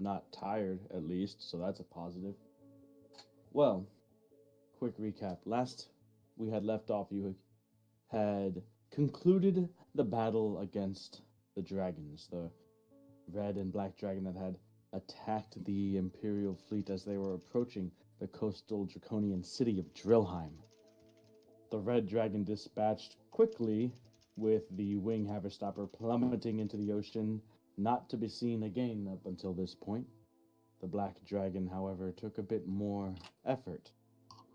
not tired, at least, so that's a positive. Well, quick recap. Last we had left off, you had concluded the battle against the dragons, the red and black dragon that had attacked the Imperial fleet as they were approaching the coastal draconian city of Drillheim. The red dragon dispatched quickly, with the wing haverstopper plummeting into the ocean, not to be seen again up until this point. The black dragon, however, took a bit more effort,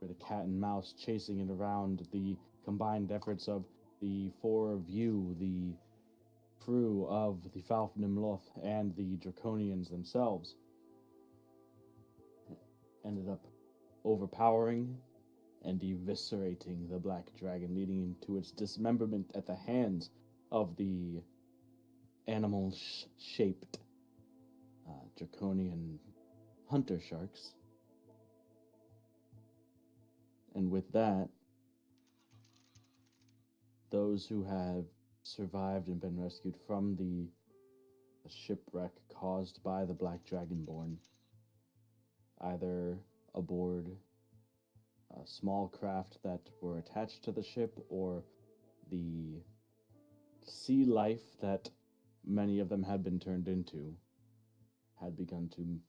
with a cat and mouse chasing it around, the combined efforts of the four of you, the crew of the Falfnimloth and the Draconians themselves, ended up overpowering and eviscerating the black dragon, leading to its dismemberment at the hands of the animal-shaped draconian hunter sharks. And with that, those who have survived and been rescued from the shipwreck caused by the Black Dragonborn, either aboard small craft that were attached to the ship or the sea life that many of them had been turned into, had begun to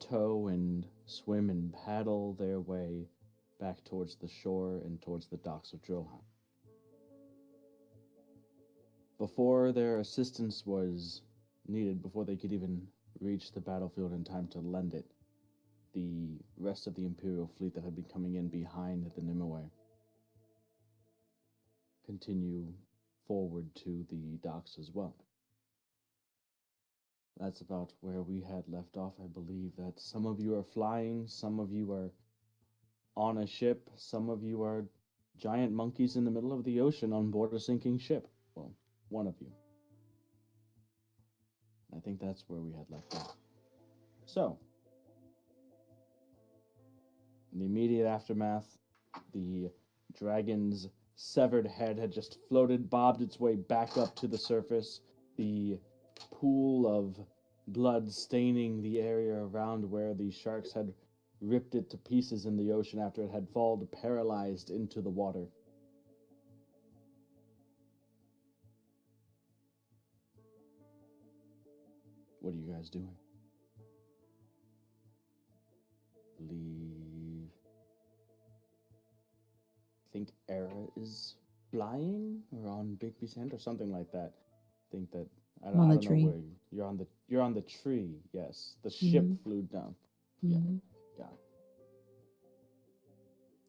tow and swim and paddle their way back towards the shore and towards the docks of Drillheim. Before their assistance was needed, before they could even reach the battlefield in time to lend it, the rest of the Imperial fleet that had been coming in behind the Nimue continue forward to the docks as well. That's about where we had left off. I believe that some of you are flying, some of you are on a ship, some of you are giant monkeys in the middle of the ocean on board a sinking ship. Well, one of you. I think that's where we had left off. So, in the immediate aftermath, the dragon's severed head had just floated, bobbed its way back up to the surface. The pool of blood staining the area around where the sharks had ripped it to pieces in the ocean after it had fallen paralyzed into the water. What are you guys doing? I think Era is flying or on Bigby's hand or something like that. I think that I don't know where you're on the tree. Yes, the ship flew down. Yeah, yeah.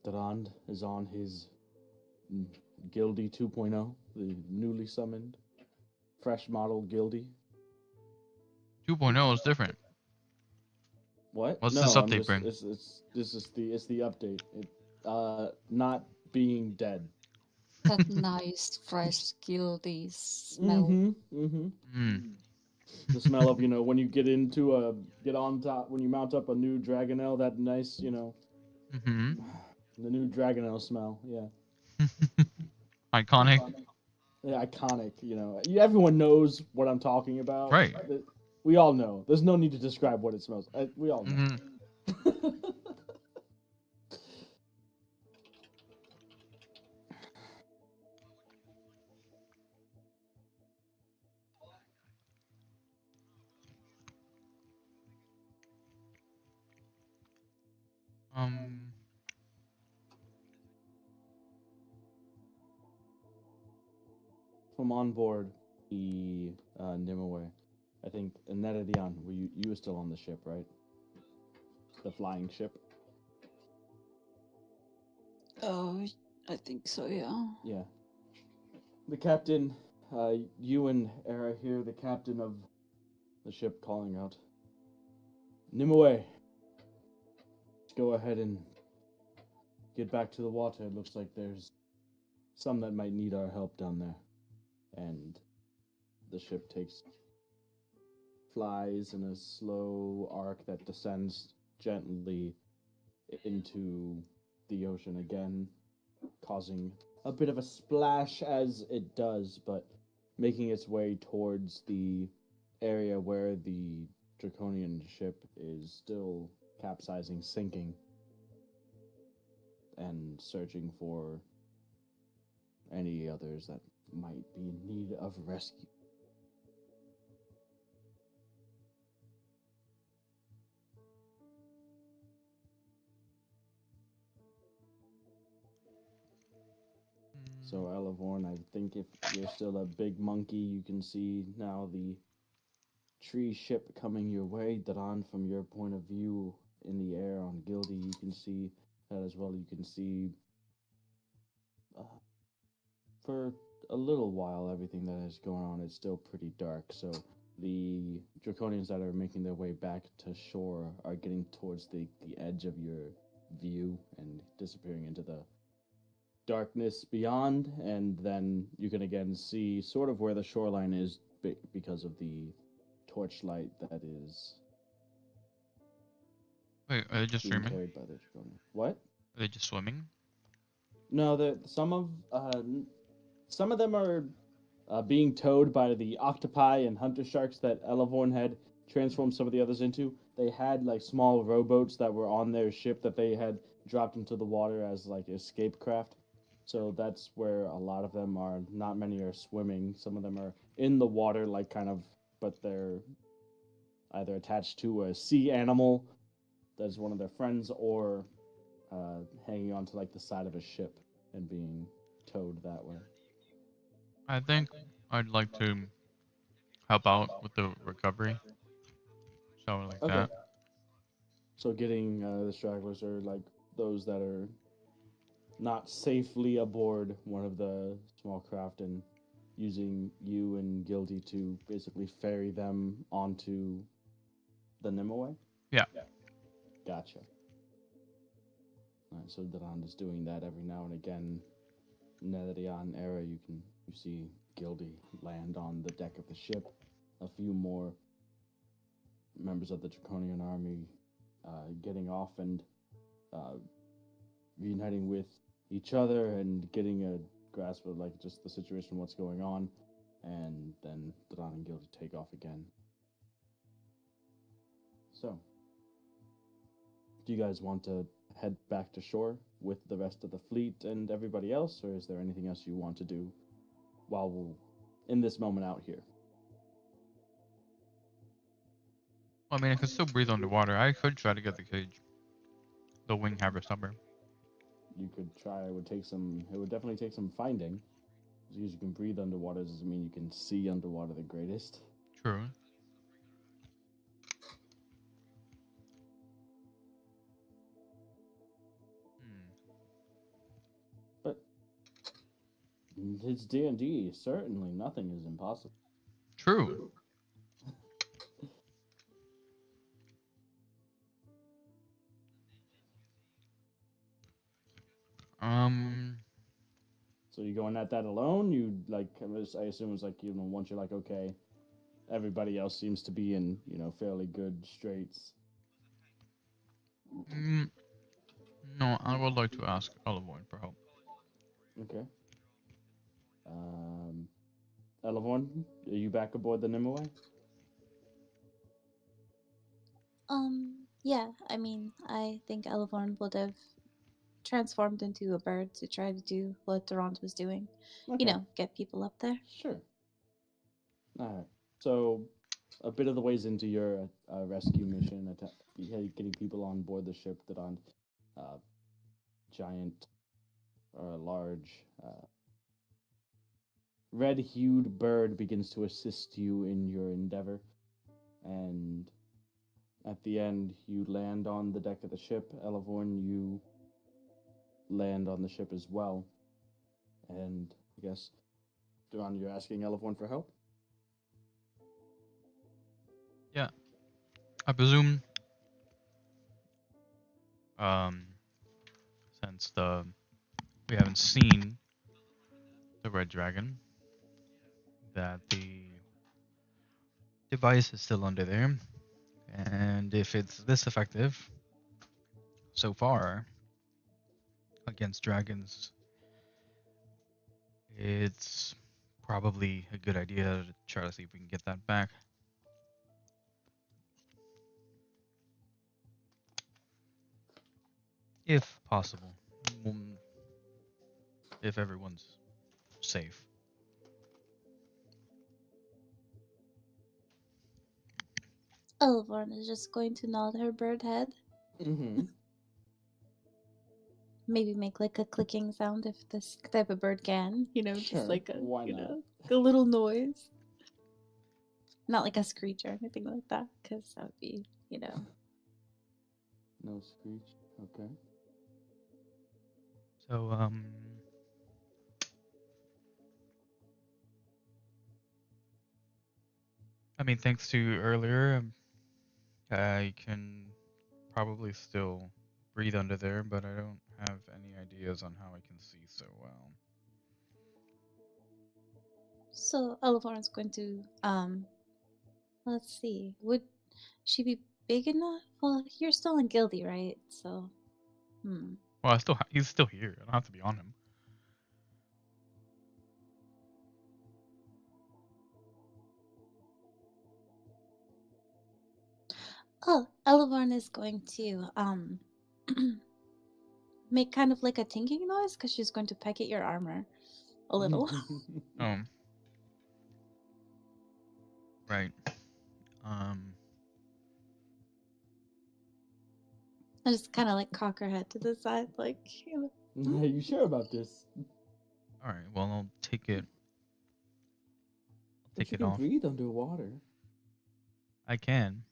Durand is on his Gildy 2.0, the newly summoned, fresh model Gildy. 2.0 is different. What? What's no, this update bring? It's the update. Not being dead. That nice fresh guilty smell. The smell of, when you get on top, when you mount up a new Dragonelle, that nice, the new Dragonelle smell, yeah. Iconic. Yeah, iconic, everyone knows what I'm talking about. Right. We all know. There's no need to describe what it smells. We all know. From on board the Nimue, I think Netadion, you were still on the ship, right? The flying ship. Oh, I think so, yeah. Yeah. The captain, you and Era hear the captain of the ship calling out, Nimue, let's go ahead and get back to the water. It looks like there's some that might need our help down there. And the ship flies in a slow arc that descends gently into the ocean again, causing a bit of a splash as it does, but making its way towards the area where the draconian ship is still capsizing, sinking, and searching for any others that might be in need of rescue. So, Elevorn, I think if you're still a big monkey, you can see now the tree ship coming your way. Daran, from your point of view in the air on Gildy, you can see that as well. You can see for a little while everything that is going on is still pretty dark. So the draconians that are making their way back to shore are getting towards the edge of your view and disappearing into the darkness beyond, and then you can again see sort of where the shoreline is because of the torchlight that is Wait, are they just being swimming? carried by the draconian. What? Are they just swimming? No, some of them are being towed by the octopi and hunter sharks that Elevorn had transformed some of the others into. They had like small rowboats that were on their ship that they had dropped into the water as like escape craft. So that's where a lot of them are. Not many are swimming. Some of them are in the water, like kind of, but they're either attached to a sea animal that's one of their friends, or hanging onto like the side of a ship and being towed that way. I think I'd like to help out with the recovery. So like Okay. that. So getting the stragglers are like those that are not safely aboard one of the small craft and using you and Gildy to basically ferry them onto the Nimue? Yeah. Gotcha. Alright, so Daran is doing that every now and again. Nedrian era, you see Gildy land on the deck of the ship. A few more members of the Draconian army getting off and reuniting with each other and getting a grasp of like just the situation, what's going on, and then Daran and Gildy take off again. So, do you guys want to head back to shore with the rest of the fleet and everybody else, or is there anything else you want to do while we're in this moment out here? Well, I mean, I could still breathe underwater. I could try to get the cage. The wing harvest number. You could try. It would take some. It would definitely take some finding. Because you can breathe underwater doesn't mean you can see underwater the greatest. True. But it's D&D. Certainly, nothing is impossible. True. So you going at that alone? You like? I assume it's like once you're like okay, everybody else seems to be in fairly good straits. Mm, no, I would like to ask Olivoin for help. Okay. Elevorn, are you back aboard the Nimue? Yeah, I mean, I think Elevorn would have transformed into a bird to try to do what Durant was doing. You Okay. know, get people up there. Sure. All right. So, a bit of the ways into your rescue mission, getting people on board the ship that on giant or a large red-hued bird begins to assist you in your endeavor, and at the end, you land on the deck of the ship. Elevorn, you land on the ship as well, and I guess Duran, you're asking Elevorn for help. Yeah. I presume, um, since we haven't seen the red dragon, that the device is still under there, and if it's this effective so far against dragons, it's probably a good idea to try to see if we can get that back. if possible. Mm, If everyone's safe. Elevorn is just going to nod her bird head. Mm-hmm. Maybe make like a clicking sound if this type of bird can. Sure, Just like a why not? a little noise. Not like a screech or anything like that, because that would be, No screech. Okay. So, I mean, thanks to earlier, I can probably still breathe under there, but I don't have any ideas on how I can see so well. So Elevorn's going to let's see. Would she be big enough? Well, you're still in Gildy, right? So Well, he's still here. I don't have to be on him. Oh, Elevorn is going to make kind of like a tinking noise because she's going to peck at your armor a little. Oh, right. Um, I just kind of like cock her head to the side, like, Are you sure about this? all right. Well, I'll take it. But Take you it can off. breathe underwater. I can.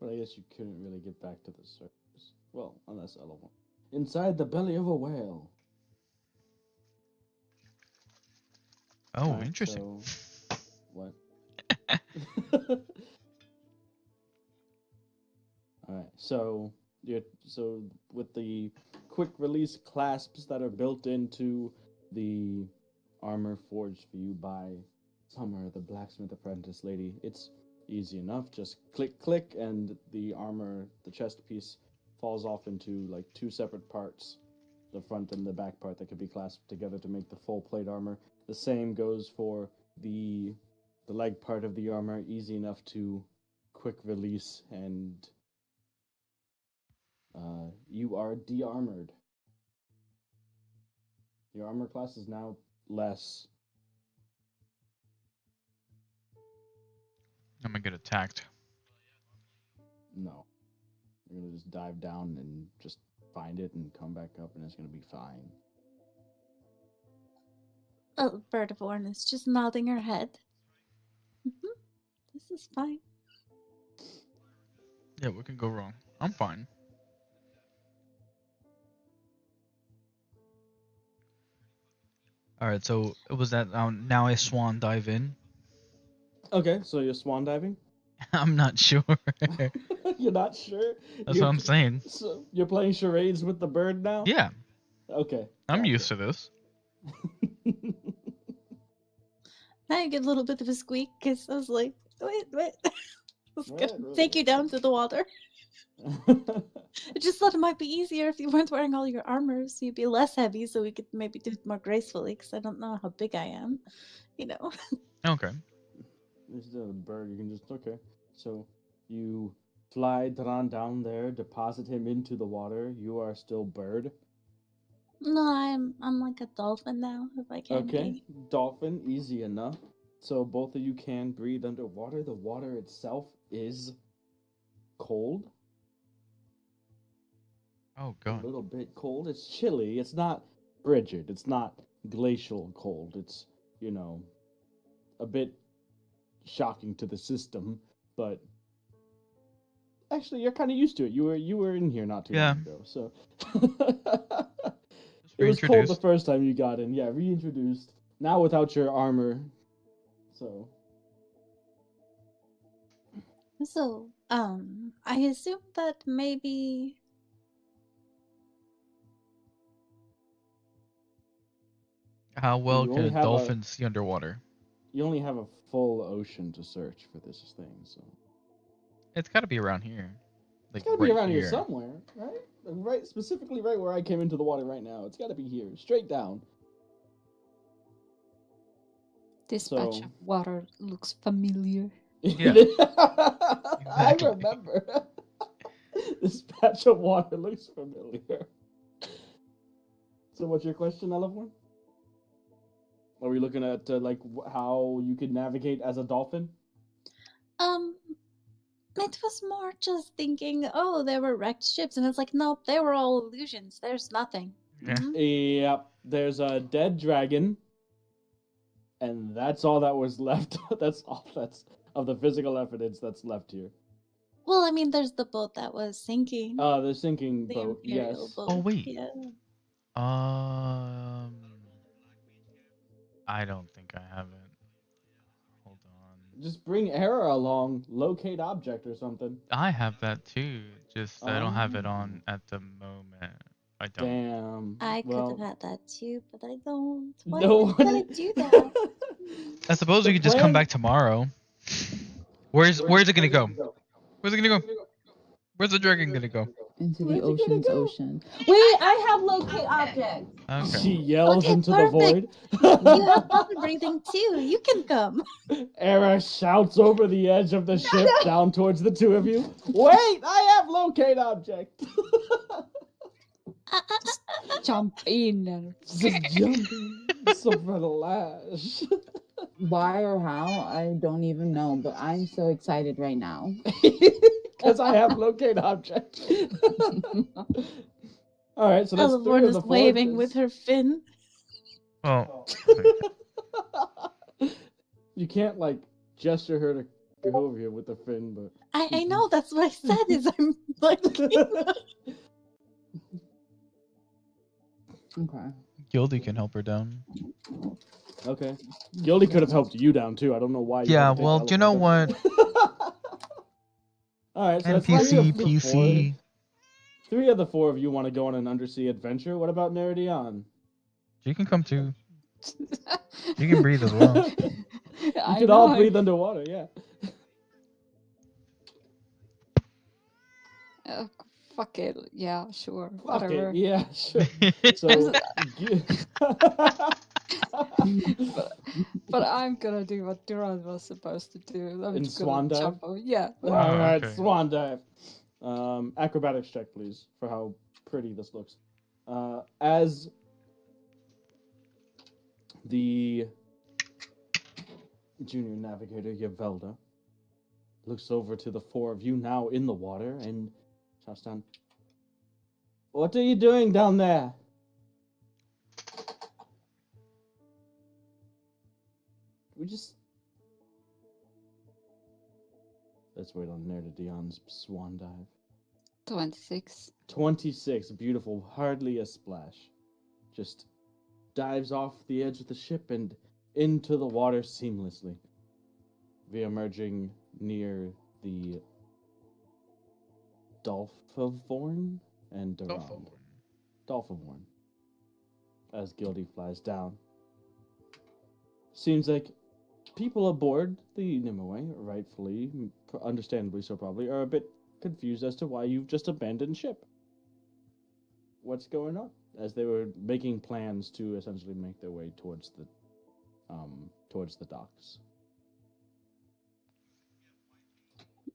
But I guess you couldn't really get back to the surface. Well, unless Elephant. Inside the belly of a whale. Oh, Alright, interesting. So, what? Alright, so with the quick release clasps that are built into the armor forged for you by Summer, the blacksmith apprentice lady, it's easy enough. Just click, click, and the armor, the chest piece, falls off into like two separate parts, the front and the back part that could be clasped together to make the full plate armor. The same goes for the leg part of the armor, easy enough to quick release, and you are de-armored. Your armor class is now less. I'm gonna get attacked. No. You're gonna just dive down and just find it and come back up, and it's gonna be fine. Oh, Bird of Orn is just nodding her head. This is fine. Yeah, what can go wrong? I'm fine. All right. So was that now I swan dive in? Okay, so you're swan diving? I'm not sure. You're not sure? That's what I'm saying. So you're playing charades with the bird now? Yeah, Okay. I'm used to this. Now you get a little bit of a squeak because I was like, wait. I was gonna Right. take you down to the water. I just thought it might be easier if you weren't wearing all your armor, so you'd be less heavy, so we could maybe do it more gracefully. Because I don't know how big I am, Okay. Instead of the bird, you can just So you fly Dran down there, deposit him into the water. You are still bird. No, I'm like a dolphin now, if I can Okay, be. dolphin, easy enough. So both of you can breathe underwater. The water itself is cold. Oh A god. little bit cold. It's chilly. It's not frigid. It's not glacial cold. It's, a bit shocking to the system, but actually you're kind of used to it. You were in here not too Yeah. long ago, so Just it was cold the reintroduced. first time you got in. Yeah, reintroduced. Now without your armor. So So, I assume that maybe. How well you can only a have dolphin see underwater? you only have a full ocean to search for this thing, so It's got to be around here. Like it's gotta right be around here here. somewhere, right? Right, specifically right where I came into the water right now. It's gotta be here, straight down. This So- patch of water looks familiar. Yeah. I Exactly. remember. This patch of water looks familiar. So what's your question, Eleanor? Are we looking at like how you could navigate as a dolphin? It was more just thinking, oh, there were wrecked ships, and it's like, nope, they were all illusions. There's nothing. Yeah. Mhm. Yep. There's a dead dragon, and that's all that was left. That's all that's of the physical evidence that's left here. Well, I mean, there's the boat that was sinking. The sinking The boat. Imperial Yes. boat. Oh wait. Yeah. I don't think I have it. Hold on. Just bring Era along. Locate object or something. I have that too. Just I don't have it Oh. on at the moment. I don't. Damn. I could well, have had that too, but I don't. Why no would I one do that? I suppose The we could just come plan- back tomorrow. Where's it gonna go? Where's it gonna go? Where's the dragon gonna go? Into Where's the it gonna ocean's go? ocean. Wait, I have locate object. Okay. She yells Okay, into perfect. the void. You have bubble breathing too. You can come. Era shouts over the edge of the ship down towards the two of you. Wait, I have locate object. Jump in and Just jumping. So for the lash. Why or how? I don't even know, but I'm so excited right now. Because I have locate object. All right, so that's three Elevorn of is the waving with forges. her fin. Well, You can't like gesture her to go over here with the fin, but I know, that's what I said is I'm like Okay. Gildy can help her down. okay. Gildy could have helped you down too. I don't know why. You Yeah, had to take well, you know Eleanor what? All right, so that's NPC, three of the PC. four. Three of the four of you want to go on an undersea adventure. What about Neridion? You can come too. You can breathe as well. You I could all know. breathe underwater, yeah. Uh, fuck it. Yeah, sure. Fuck Whatever. it, yeah, sure. So, But I'm gonna do what Duran was supposed to do. I'm In just swan gonna dive? jump over. Yeah. all right, okay. swan dive. Acrobatics check, please, for how pretty this looks. As the junior navigator, Yavelda, looks over to the four of you now in the water and shouts down, "What are you doing down there?" We just... Let's wait on Nerdidion's swan dive. 26. 26, beautiful, hardly a splash. Just dives off the edge of the ship and into the water seamlessly. Re-emerging near the Dolphavorn and Durand. Dolphavorn. As Gildy flies down. Seems like people aboard the Nimue, rightfully, understandably so probably, are a bit confused as to why you've just abandoned ship. What's going on? As they were making plans to essentially make their way towards the docks.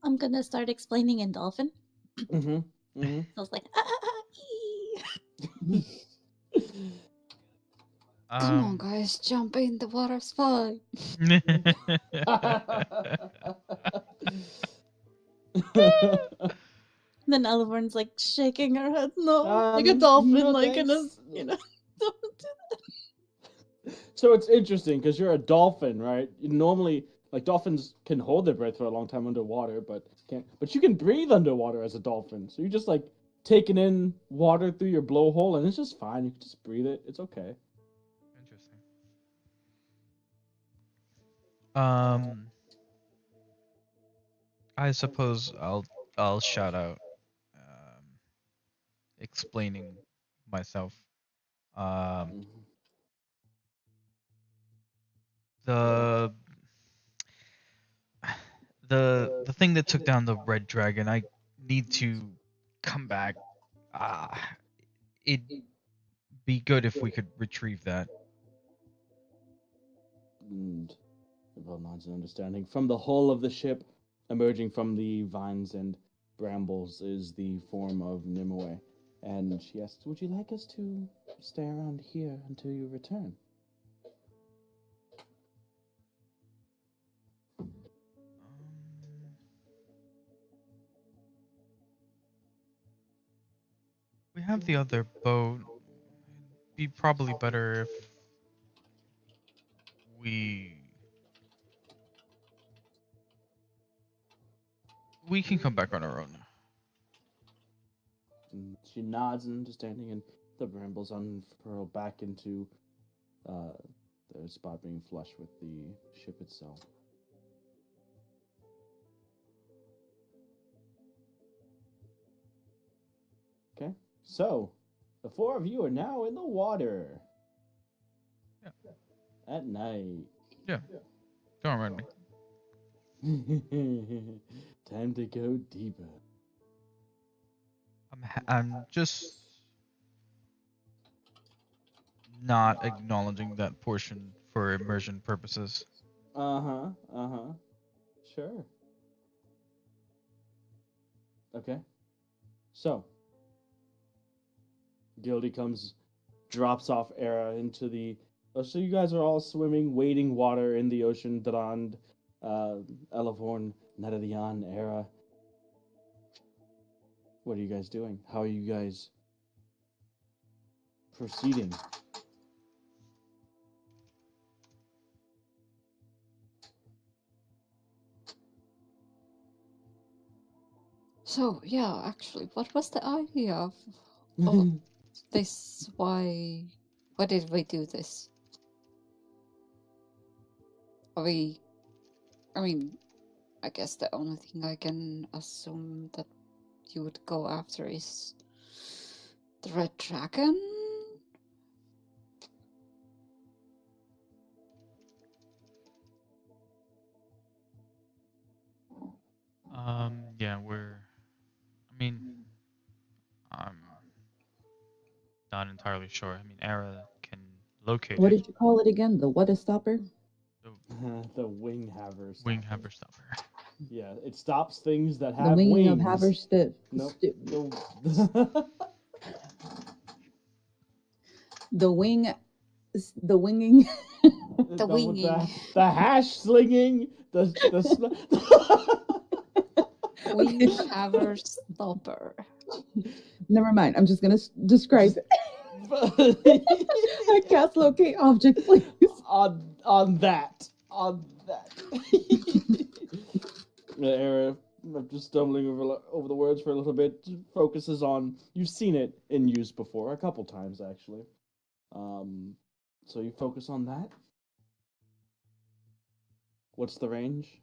I'm gonna start explaining in Dolphin. Mm-hmm. Mm-hmm. I was like, ee. Come on, guys. Jump in. The water's fine. Then Elevorn's like shaking her head, no, like a No, dolphin, like in a, thanks. don't do that. So it's interesting because you're a dolphin, right? Normally, like dolphins can hold their breath for a long time underwater, but can't. But you can breathe underwater as a dolphin. So you're just like taking in water through your blowhole, and it's just fine. You can just breathe it. It's okay. Interesting. I suppose I'll shout out, explaining myself. Mm-hmm. The the thing that took down the red dragon, I need to come back. It'd be good if we could retrieve that. And Yvel nods in understanding. From the hull of the ship, emerging from the vines and brambles, is the form of Nimue. And she asks, would you like us to stay around here until you return? We have the other boat. It'd be probably better if we can come back on our own. And she nods in understanding, and the brambles unfurl back into their spot being flush with the ship itself. Okay, so the four of you are now in the water. Yeah. At night. Yeah. Don't remind me. Time to go deeper. I'm just not acknowledging that portion for immersion purposes. Sure. Okay. So, Gildy drops off Era into the. So you guys are all swimming, wading water in the ocean. Drand, Elevorn, Nedadian, Era. What are you guys doing? How are you guys proceeding? So, yeah, actually, what was the idea of oh, this? Why did we do this? Are we, I mean, I guess the only thing I can assume that you would go after is the Red Dragon? Yeah, I'm not entirely sure. I mean, Era can locate What it. did you call it again? The what is stopper? The wing haver. Wing haver stopper. Yeah, it stops things that have The winging wings. of Haverstiff. Nope. The wing. The winging. The winging. The hash slinging. Wing haver stopper. Never mind. I'm just gonna describe it. I cast locate object, please. on that. Era, I'm just stumbling over the words for a little bit. Focuses on, you've seen it in use before, a couple times actually. So you focus on that. What's the range?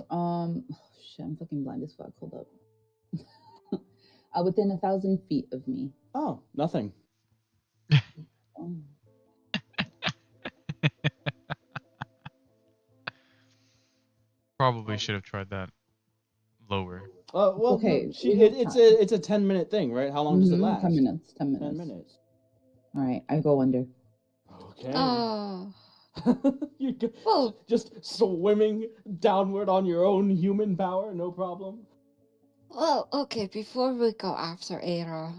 Oh, shit, I'm fucking blind as fuck. Hold up. Within 1,000 feet of me. Oh, nothing. Oh. Probably should have tried that lower. Well, okay. No, it's a 10-minute thing, right? How long does it last? 10 minutes. 10 minutes. 10 minutes. All right, I go under. Okay. Well, just swimming downward on your own human power, no problem. well, okay, before we go after Era,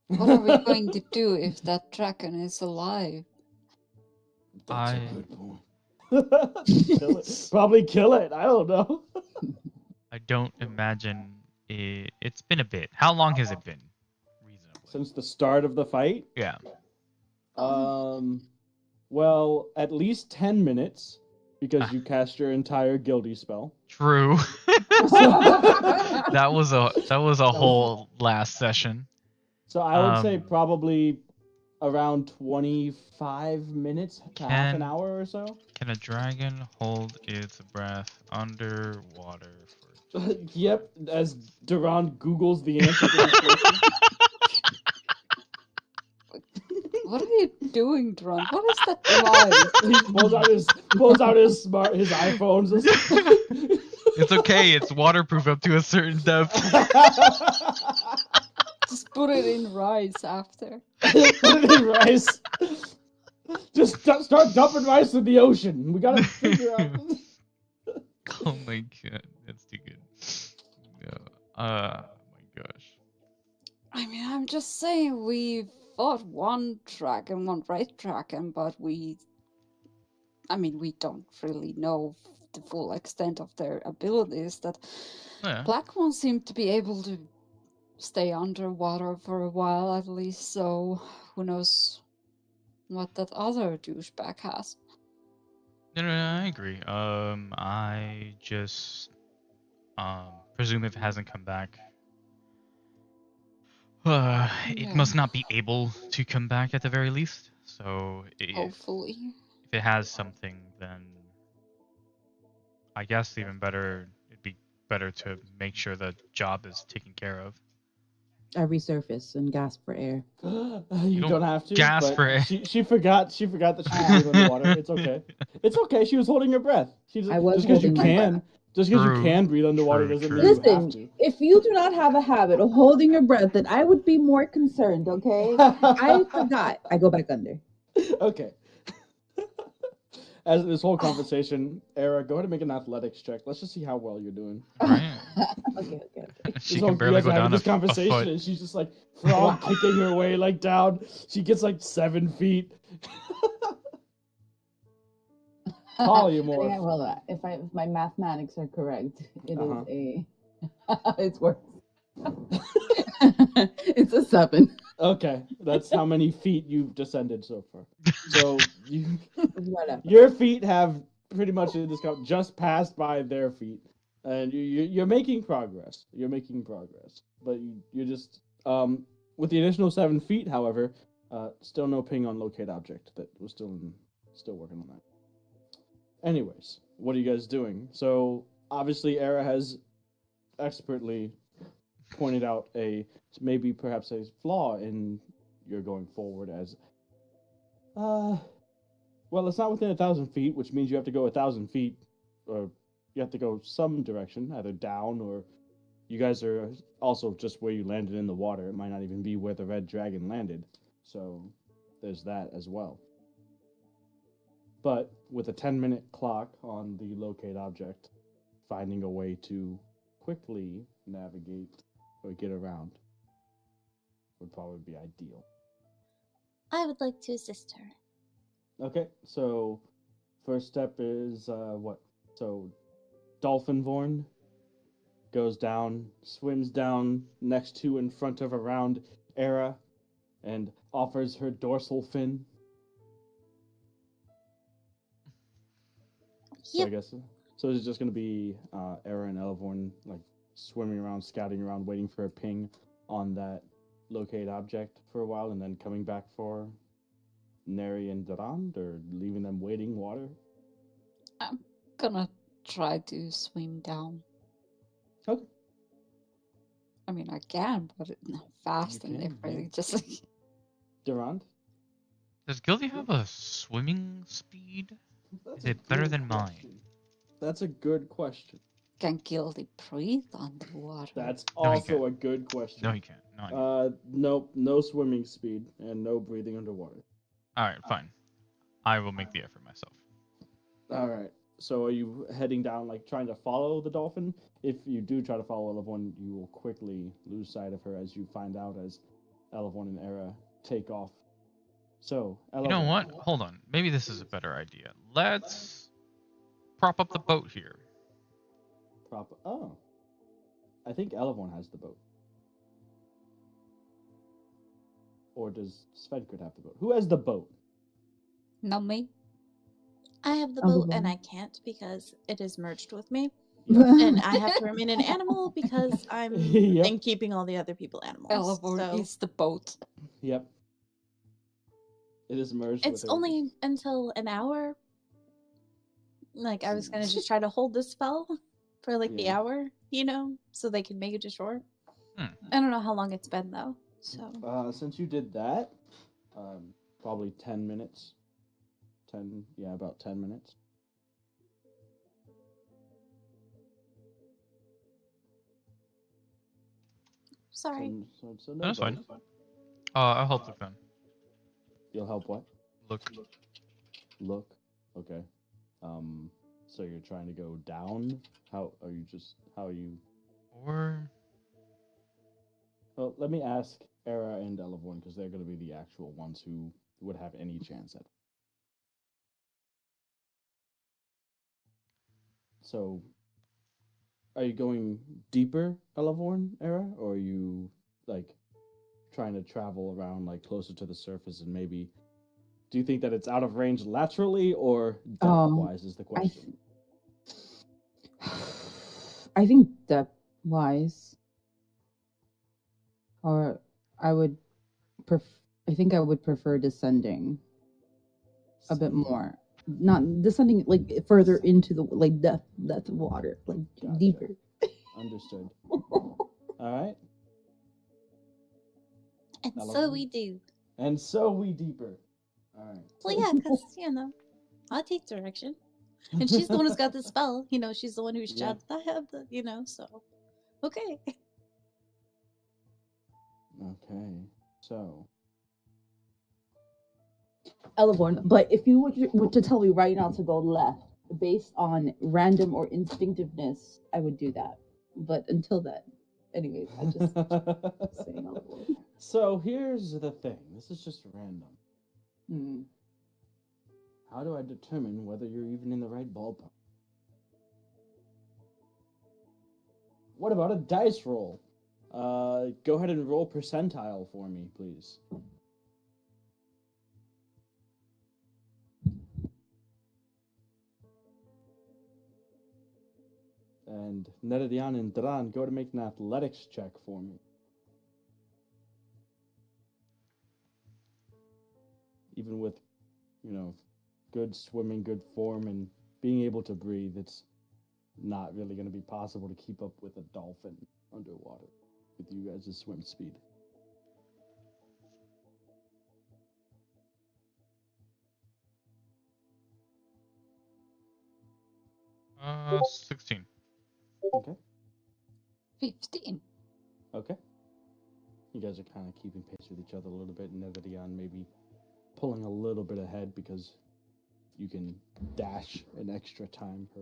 what are we going to do if that dragon is alive? That's a good point. Kill it. Probably kill it. I don't know. I don't imagine it's been a bit. How long has it been? Reasonably. Since the start of the fight? Yeah. Well, at least 10 minutes, because you cast your entire Guilty spell. True. that was a whole last session. So I would say probably around 25 minutes to half an hour or so. Can a dragon hold its breath underwater for... Yep, as Duran Googles the answer to this question. What are you doing, Dron? What is that noise? He pulls out his iPhones. It's okay, it's waterproof up to a certain depth. Just put it in rice after. Put it in rice. Just start dumping rice in the ocean. We gotta figure out. Oh my god, that's too good. No. Oh my gosh. mean, I'm just saying we fought one dragon, one red dragon, but we don't really know the full extent of their abilities. That Yeah. black ones seem to be able to stay underwater for a while at least, so who knows what that other douchebag has. No, I agree. I just presume if it hasn't come back, it Yeah. must not be able to come back at the very least. So if Hopefully. it has something, then I guess even better, it'd be better to make sure the job is taken care of. I resurface and gasp for air. You don't don't have to. gasp But for air. she forgot. She forgot that she was underwater. It's okay. It's okay. She was holding her breath. I was just because you holding my can. breath. Just because you True, can breathe underwater true, doesn't true. mean you have Listen, to. if you do not have a habit of holding your breath, then I would be more concerned, okay? I forgot. I go back under. Okay. As this whole conversation, Era, go ahead and make an athletics check. Let's just see how well you're doing. Right. Okay. She This can whole, barely you guys go are having down a this conversation, foot. and she's just like frog kicking her way like down. She gets like 7 feet. Polymorph. Well, if my mathematics are correct, it Uh-huh. is it's worse. It's a 7. Okay, that's how many feet you've descended so far. So Whatever. your feet have pretty much in this count just passed by their feet, and you're making progress. You're making progress, but you're just with the additional 7 feet. However, still no ping on locate object. That we're still working on that. Anyways, what are you guys doing? So obviously, Era has expertly pointed out maybe perhaps a flaw in your going forward as well, it's not within 1,000 feet, which means you have to go 1,000 feet, or you have to go some direction, either down or you guys are also just where you landed in the water. It might not even be where the red dragon landed, so there's that as well. But with a 10-minute clock on the locate object, finding a way to quickly navigate or get around would probably be ideal. I would like to assist her. Okay, so first step is what? So Dolphinvorn goes down, swims down next to in front of around Era, and offers her dorsal fin. So I guess so. It's just gonna be Era and Elevorn like swimming around, scouting around, waiting for a ping on that locate object for a while, and then coming back for Neri and Durand, or leaving them waiting water. I'm gonna try to swim down. Okay. I mean, I can, but not fast You and can, everything. yeah. Just like Durand? Does Gildy have a swimming speed? Is it better than mine? That's a good question. can Gildy breathe underwater? That's No, he also can't. a good question. No, he can't. No. Nope, no swimming speed and no breathing underwater. All right, fine. I will make the effort myself. All right. So are you heading down, like trying to follow the dolphin? If you do try to follow Elevorn, you will quickly lose sight of her as you find out as Elevorn and Era take off. So, Elevorn. You know what? Hold on. Maybe this is a better idea. Let's prop up the boat here. Oh. I think Elevorn has the boat. Or does Svedkrid have the boat? Who has the boat? Not me. I have the Uncle boat and Vaughn. I can't because it is merged with me. Yep. And I have to remain an animal because I'm Yep. and keeping all the other people animals. Elevorn So is the boat. Yep. It is merged it's with only until an hour. Like I was gonna just try to hold the spell for like the Yeah. hour, so they can make it to shore. Hmm. I don't know how long it's been though. So Since you did that, probably 10 minutes. About 10 minutes. sorry. So no That's boat. fine. I'll help look then. You'll help what? Look. Look. Okay. So you're trying to go down? How are you? Or Well, Well, let me ask Era and Elevorn because they're going to be the actual ones who would have any chance at. So, are you going deeper, Elevorn, Era, or are you like trying to travel around like closer to the surface and maybe? Do you think that it's out of range laterally or depth-wise? Is the question. I think depth wise, or I would I think I would prefer descending a bit more. Not descending like further into the like depth of water, like Gotcha. deeper. Understood. All right. And so Elephant? we do. And so we deeper. All right. Well, yeah, because, I take direction. And she's the one who's got the spell. She's the one who Yeah. shouted, I have the, so. Okay. Okay. So. Elevorn, but if you were to tell me right now to go left, based on random or instinctiveness, I would do that. But until then, anyways, I just saying Elevorn. So here's the thing. This is just random. Hmm. How do I determine whether you're even in the right ballpark? What about a dice roll? Go ahead and roll percentile for me, please. And Neredian and Dran, go to make an athletics check for me. Even with, good swimming, good form, and being able to breathe, it's not really going to be possible to keep up with a dolphin underwater with you guys' swim speed. 16. Okay. 15. Okay. You guys are kind of keeping pace with each other a little bit, and Neredian maybe pulling a little bit ahead because you can dash an extra time per,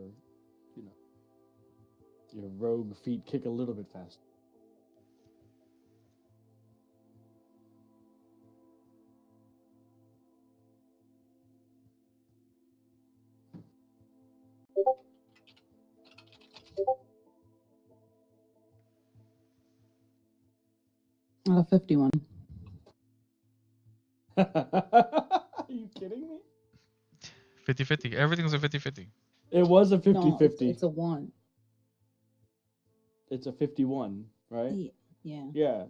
your rogue feet kick a little bit faster. Oh, 51. Are you kidding me? 50-50. Everything's a 50-50. It was a 50-50. No, it's a 1. It's a 51, right? Yeah. Yeah.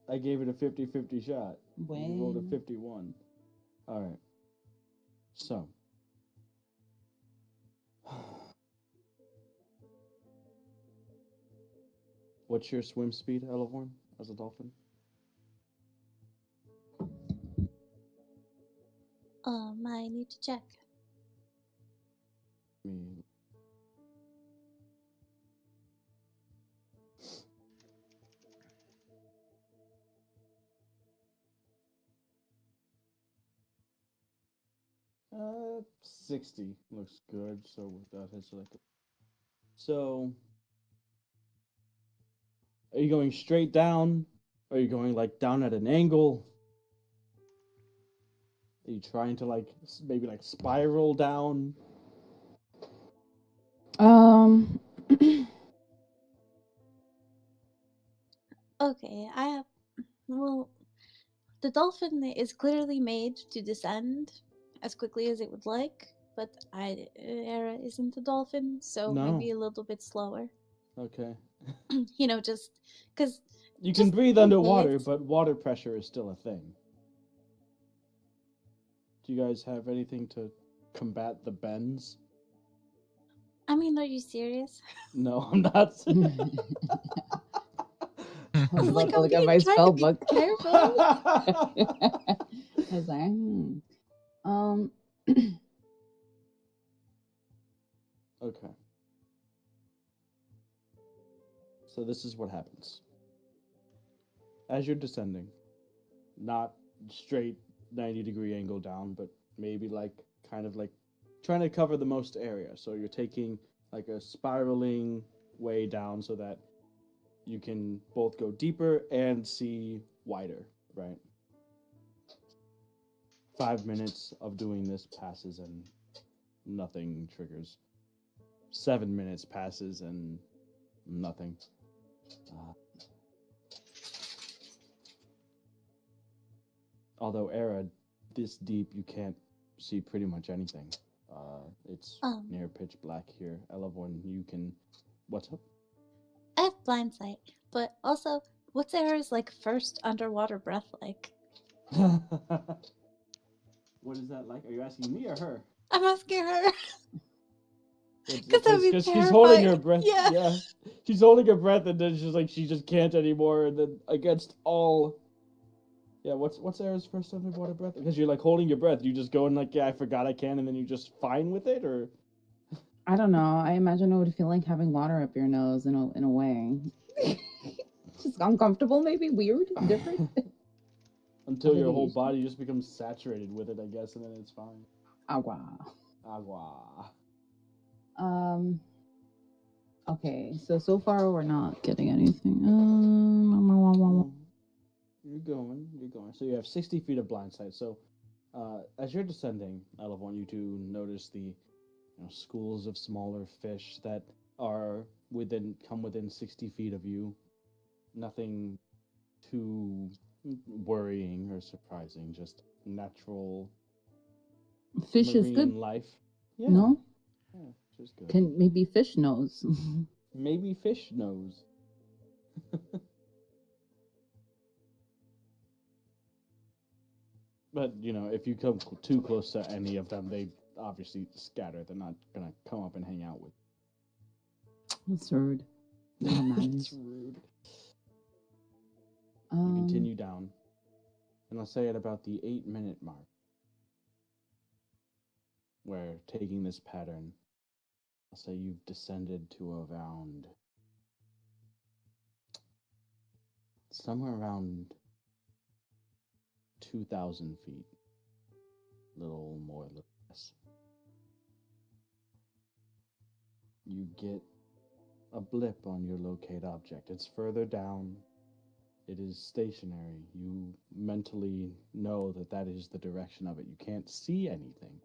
I gave it a 50-50 shot. You rolled a When 51. All right. So. What's your swim speed, Elevorn, as a dolphin? I need to check. Me. Uh, 60 looks good. So with that, it's like. So. Are you going straight down? Are you going like down at an angle? Are you trying to maybe spiral down? Okay, well, the dolphin is clearly made to descend as quickly as it would like, but Era isn't a dolphin, so No. maybe a little bit slower. Okay. Just because You just can breathe in underwater, case. but water pressure is still a thing. Do you guys have anything to combat the bends? I mean, are you serious? No, I'm not. I was It's about like to I'm look at being my trying spell to be book. careful. I was like, Okay. So this is what happens. As you're descending, not straight 90-degree angle down, but maybe kind of trying to cover the most area. So you're taking like a spiraling way down so that you can both go deeper and see wider, right? 5 minutes of doing this passes and nothing triggers. 7 minutes passes and nothing. Although Era, this deep, you can't see pretty much anything. It's near pitch black here. Elevorn, you can... What's up? I have blind sight, but also, what's Era's like first underwater breath like? What is that like? Are you asking me or her? I'm asking her. Because that'd be she's holding her terrifying. breath. Yeah. She's holding her breath, and then she's like, she just can't anymore. And then against all... Yeah, what's Era's first underwater breath? Because you're like holding your breath. You just go and like, yeah, I forgot I can, and then you just fine with it, or... I don't know. I imagine it would feel like having water up your nose in a way. Just uncomfortable, maybe weird, different. Until your whole body just becomes saturated with it, I guess, and then it's fine. Agua. Okay, so far we're not getting anything. You're going. So you have 60 feet of blind sight. So as you're descending, I want you to notice the schools of smaller fish that come within 60 feet of you. Nothing too worrying or surprising, just natural fish is good. Life. Yeah. No? Yeah, fish is good. Can maybe fish knows. Maybe fish knows. But, if you come too close to any of them, they obviously scatter. They're not going to come up and hang out with you. That's rude. It's rude. You continue down. And I'll say at about the 8-minute mark, where taking this pattern, I'll say you've descended to somewhere around 2,000 feet. Little more, little less. You get a blip on your locate object. It's further down. It is stationary. You mentally know that is the direction of it. You can't see anything,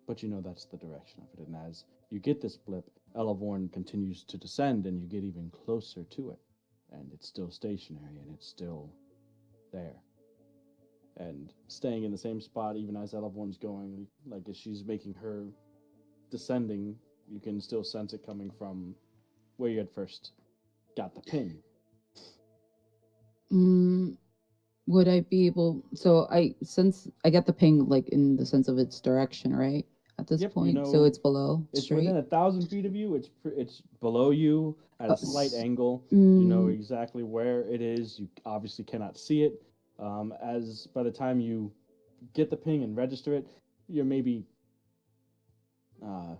but you know that's the direction of it. And as you get this blip, Elevorn continues to descend, and you get even closer to it. And it's still stationary, and it's still there. And staying in the same spot, even as Elevorn's going, like as she's making her descending, you can still sense it coming from where you had first got the ping. Would I be able? So since I get the ping, like in the sense of its direction, right? At this point, so it's below. It's straight? within 1,000 feet of you. It's below you at a slight angle. You know exactly where it is. You obviously cannot see it. As by the time you get the ping and register it, you're maybe, a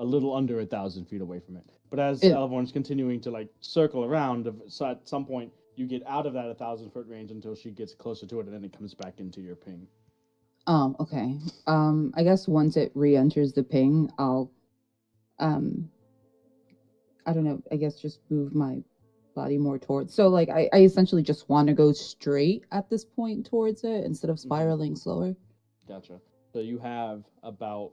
little under 1,000 feet away from it. But as Elevorn's continuing to like circle around, so at some point you get out of that 1,000-foot range until she gets closer to it, and then it comes back into your ping. Oh, okay. I guess once it re-enters the ping, I'll, I don't know. I guess just move my body more towards. So like I essentially just want to go straight at this point towards it instead of spiraling slower. Gotcha. So you have about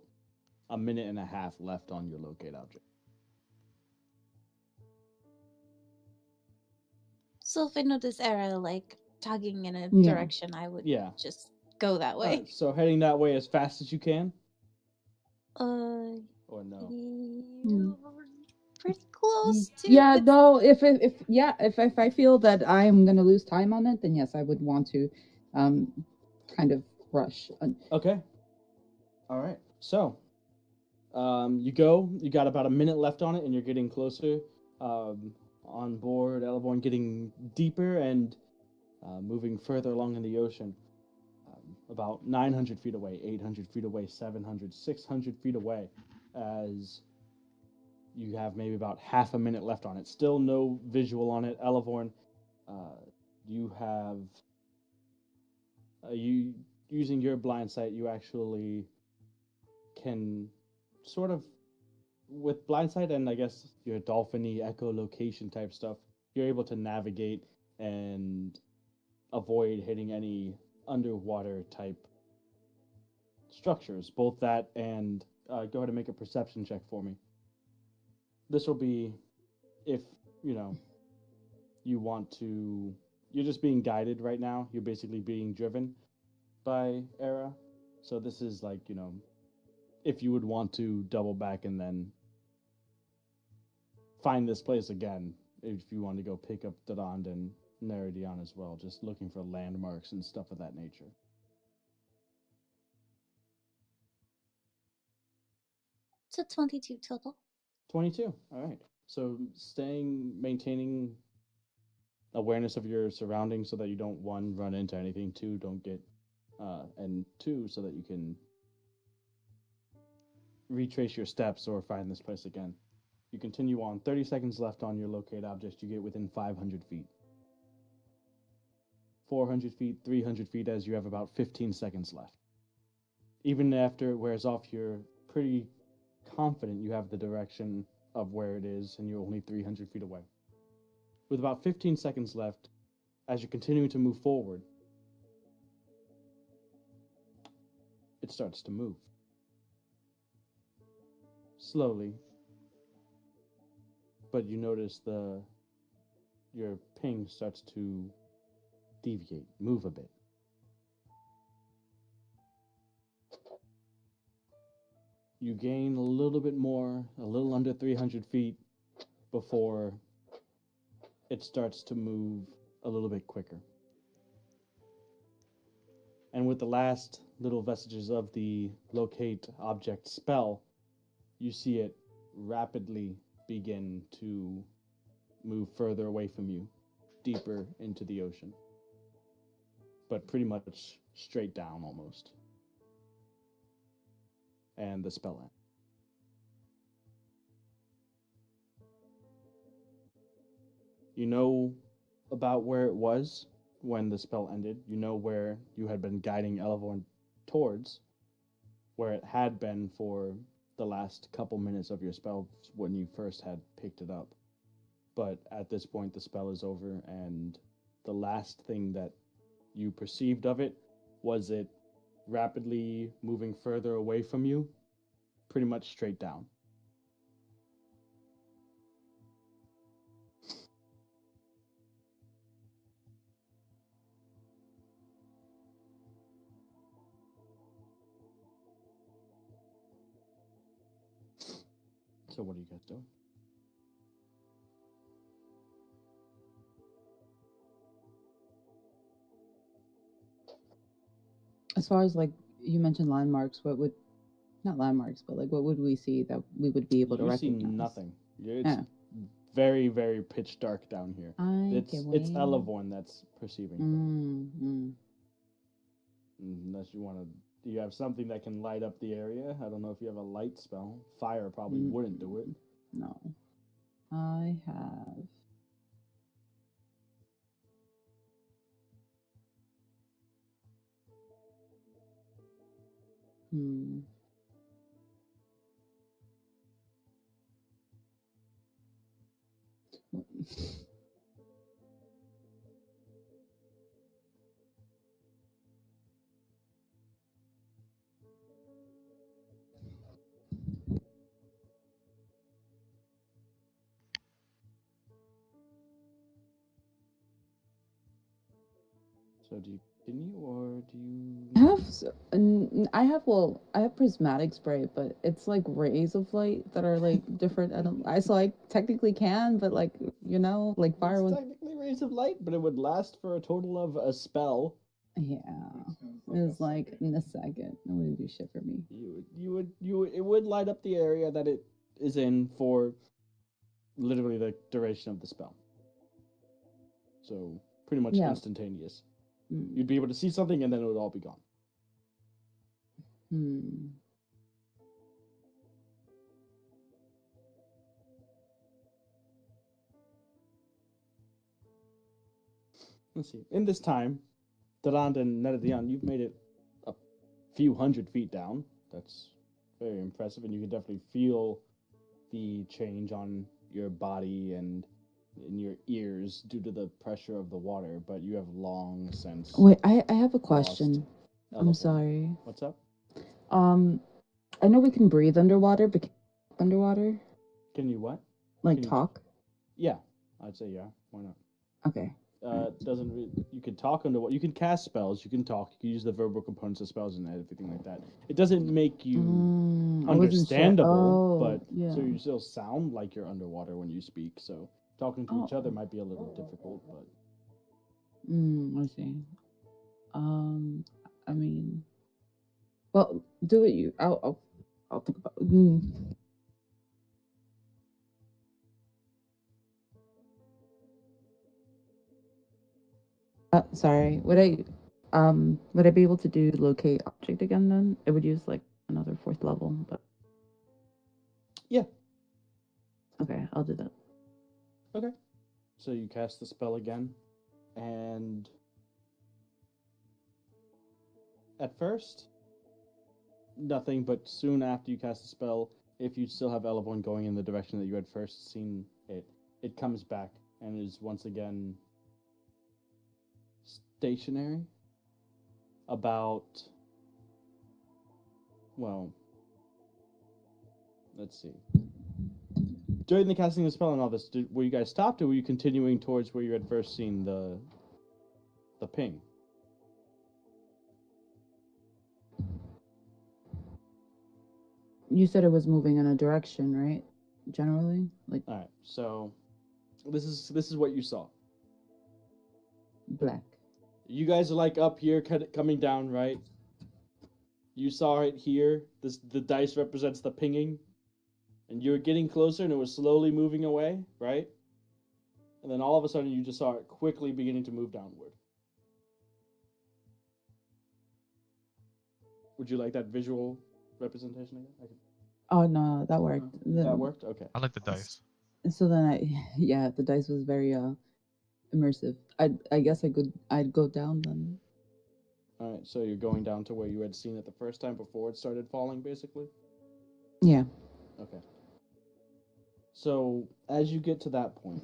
a minute and a half left on your locate object. So if I notice Era like tugging in a direction, I would just go that way. Right, so heading that way as fast as you can? Or no? Pretty close to. Yeah, no. If I feel that I'm gonna lose time on it, then yes, I would want to, kind of rush. Okay. All right. So, you go. You got about a minute left on it, and you're getting closer. On board, Elevorn getting deeper and moving further along in the ocean. About 900 feet away, 800 feet away, 700, 600 feet away, as you have maybe about half a minute left on it. Still no visual on it. Elevorn, you have... you using your blind sight, you actually can sort of with blindsight and I guess your dolphiny echolocation type stuff, you're able to navigate and avoid hitting any underwater type structures. Both that and go ahead and make a perception check for me. This will be if you want to. You're just being guided right now. You're basically being driven by Era. So this is like if you would want to double back and then find this place again, if you want to go pick up Durand and Neridion as well, just looking for landmarks and stuff of that nature. So 22 total. 22. All right. So maintaining awareness of your surroundings so that you don't, one, run into anything, two, don't get, and two, so that you can retrace your steps or find this place again. You continue on. 30 seconds left on your locate object. You get within 500 feet. 400 feet, 300 feet, as you have about 15 seconds left. Even after it wears off, you're pretty confident you have the direction of where it is, and you're only 300 feet away. With about 15 seconds left, as you're continuing to move forward, it starts to move. Slowly. But you notice your ping starts to deviate, move a bit. You gain a little bit more, a little under 300 feet before it starts to move a little bit quicker. And with the last little vestiges of the locate object spell, you see it rapidly begin to move further away from you, deeper into the ocean. But pretty much straight down almost. And the spell ends. You know about where it was when the spell ended. You know where you had been guiding Elevorn towards, where it had been for the last couple minutes of your spell when you first had picked it up. But at this point, the spell is over, and the last thing that you perceived of it was it rapidly moving further away from you, pretty much straight down. So what are you guys doing? As far as like you mentioned landmarks, what would not landmarks, but like what would we see that we would be able to recognize? You see nothing. It's very, very pitch dark down here. It's Elevorn that's perceiving things. Unless you want to. Do you have something that can light up the area? I don't know if you have a light spell. Fire probably wouldn't do it. No. I have. So do you continue or do you? I have prismatic spray, but it's like rays of light that are like different. I technically can, but like like fire It's would. technically rays of light, but it would last for a total of a spell. Yeah, it was like in a second. It wouldn't do shit for me. It would light up the area that it is in for literally the duration of the spell. So pretty much instantaneous. You'd be able to see something and then it would all be gone. Let's see. In this time, Durand and Neridion, you've made it a few hundred feet down. That's very impressive, and you can definitely feel the change on your body and in your ears due to the pressure of the water, but you have long since. Wait, I have a question. I'm Elephant. sorry. What's up? I know we can breathe underwater, but underwater? Can you what? Like Can you- talk? Yeah, I'd say yeah. Why not? Okay. You can talk underwater. You can cast spells. You can talk. You can use the verbal components of spells and everything like that. It doesn't make you I wasn't sure. understandable, Oh, but yeah. so you still sound like you're underwater when you speak. So talking to each Oh. other might be a little difficult, but I see. I mean, well, do it. I'll think about. Sorry. Would I be able to do locate object again then? It would use like another 4th level, but yeah. okay, I'll do that. Okay. So you cast the spell again, and at first, nothing, but soon after you cast the spell, if you still have Elevon going in the direction that you had first seen it, it comes back and is once again stationary. About, well, let's see. During the casting of the spell and all this, were you guys stopped, or were you continuing towards where you had first seen the ping? You said it was moving in a direction, right? Generally, like All right. So this is what you saw. black. You guys are like up here, coming down, right? You saw it here. The dice represents the pinging, and you were getting closer, and it was slowly moving away, right? And then all of a sudden, you just saw it quickly beginning to move downward. Would you like that visual representation again? Oh no, that worked. That worked? Okay. I like the dice. So then yeah, the dice was very immersive. I guess I'd go down then. All right. So you're going down to where you had seen it the first time before it started falling, basically? Yeah. Okay. So as you get to that point,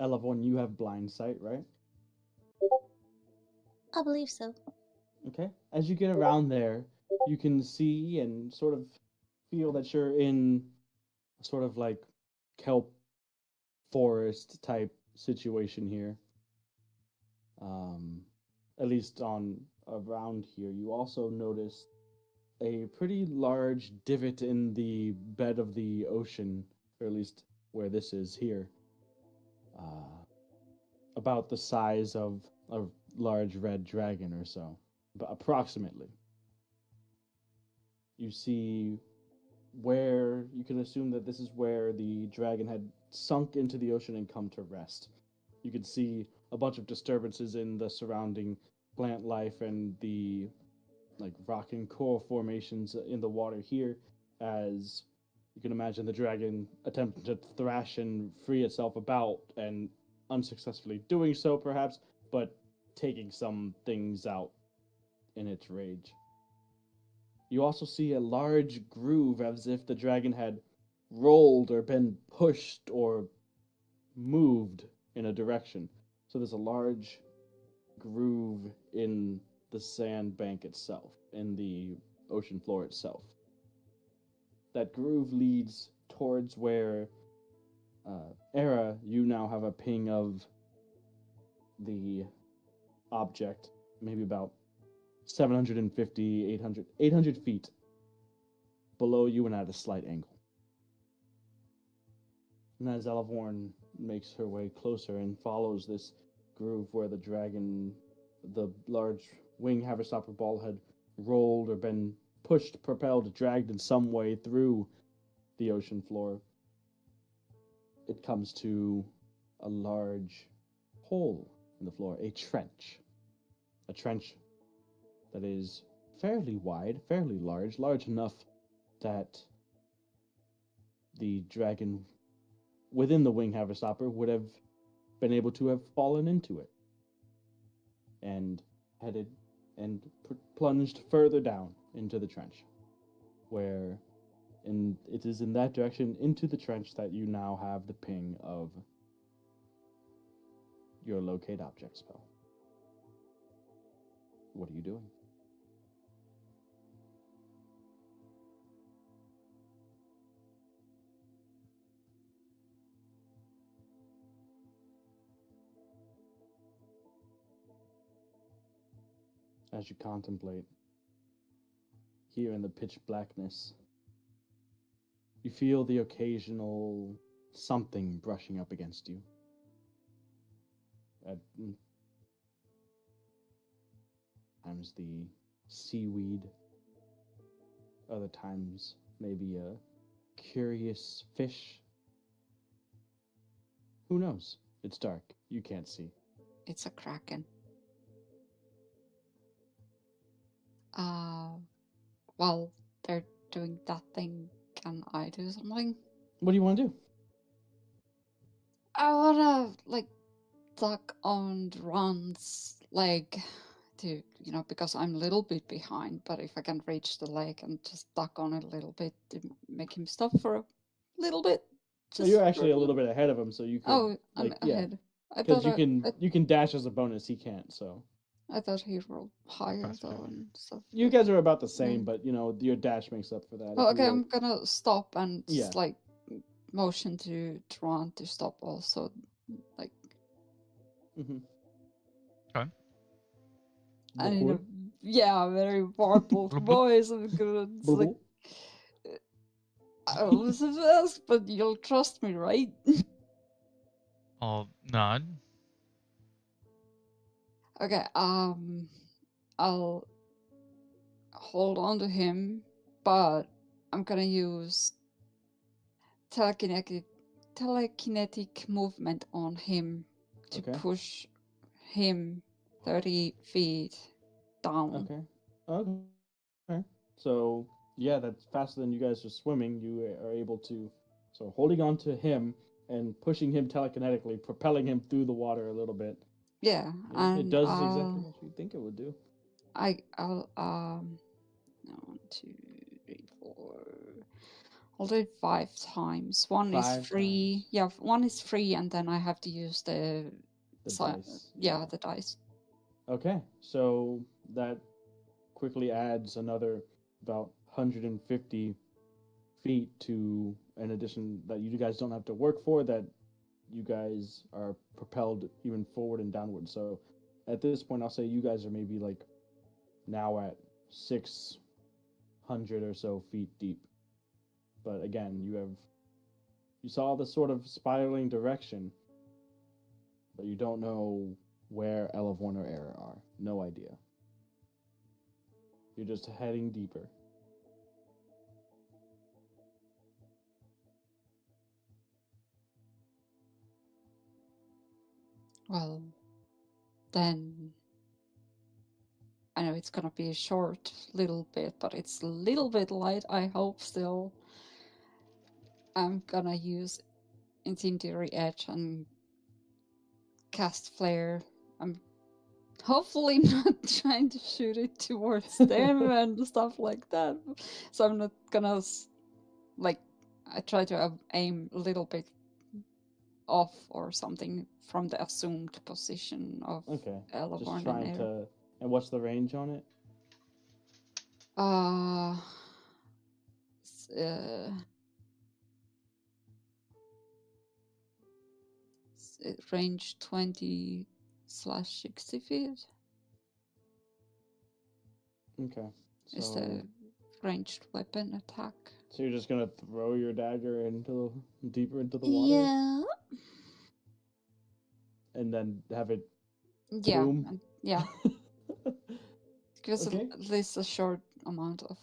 Elevon, you have blind sight, right? I believe so. Okay. As you get around there, you can see and sort of feel that you're in sort of like kelp forest type situation here. At least on around here. You also notice a pretty large divot in the bed of the ocean, or at least where this is here. About the size of a large red dragon or so, but approximately. You see where you can assume that this is where the dragon had sunk into the ocean and come to rest. You can see a bunch of disturbances in the surrounding plant life and the like rock and coral formations in the water here, as you can imagine the dragon attempting to thrash and free itself about and unsuccessfully doing so perhaps, but taking some things out in its rage. You also see a large groove as if the dragon had rolled or been pushed or moved in a direction. So there's a large groove in the sandbank itself, in the ocean floor itself. That groove leads towards where, Era, you now have a ping of the object, maybe about 750, 800 feet below you and at a slight angle. And as Elevorn makes her way closer and follows this groove where the dragon, the large wing haverstopper ball had rolled or been pushed, propelled, dragged in some way through the ocean floor, it comes to a large hole in the floor, a trench. A trench that is fairly wide, fairly large enough that the dragon within the wing haverstopper would have been able to have fallen into it and headed and plunged further down into the trench, where And it is in that direction into the trench that you now have the ping of your locate object spell. What are you doing? As you contemplate, here in the pitch blackness, you feel the occasional something brushing up against you. At times the seaweed, other times maybe a curious fish. Who knows? It's dark. You can't see. It's a kraken. While they're doing that thing, can I do something? What do you want to do? I wanna duck on Ron's leg to, because I'm a little bit behind, but if I can reach the leg and just duck on it a little bit to make him stop for a little bit. So you're actually a little bit ahead of him, so you could. Oh, I'm yeah, ahead. I because thought you can dash as a bonus. He can't. So I thought he rolled higher That's though fine. and stuff. you guys are about the same, Mm. but your dash makes up for that. Oh, if you okay, roll- I'm gonna stop and Yeah. just motion to Ron to stop also. Mhm. Okay. And in a very warbled Bloop, bloop. voice, I'm gonna I don't know this is fast, but you'll trust me, right? I'll nod. Okay, I'll hold on to him, but I'm gonna use telekinetic movement on him to Okay. push him 30 feet down. Okay. Okay. So yeah, that's faster than you guys are swimming. You are able to, so holding on to him and pushing him telekinetically, propelling him through the water a little bit. Yeah, It and does exactly what you think it would do. I'll 1, 2, 3, 4. I'll do it 5 times. One is 5 free. times. Yeah, one is free, and then I have to use the dice. Yeah, the dice. Okay, so that quickly adds another about 150 feet to an addition that you guys don't have to work for, that you guys are propelled even forward and downward. So at this point, I'll say you guys are maybe now at 600 or so feet deep. But again, you saw the sort of spiraling direction, but you don't know where Elevorn or Era are. No idea. You're just heading deeper. Well, then I know it's gonna be a short little bit, but it's a little bit light, I hope still. I'm gonna use Incendiary Edge and cast Flare. I'm hopefully not trying to shoot it towards them and stuff like that. So I'm not gonna I try to aim a little bit off or something from the assumed position of Okay. Elevorn Just and trying Air. to. And what's the range on it? Range 20/60 feet Okay. is the ranged weapon attack. So you're just gonna throw your dagger deeper into the water, Yeah. and then have it Yeah, boom. yeah. Gives Okay. at least a short amount of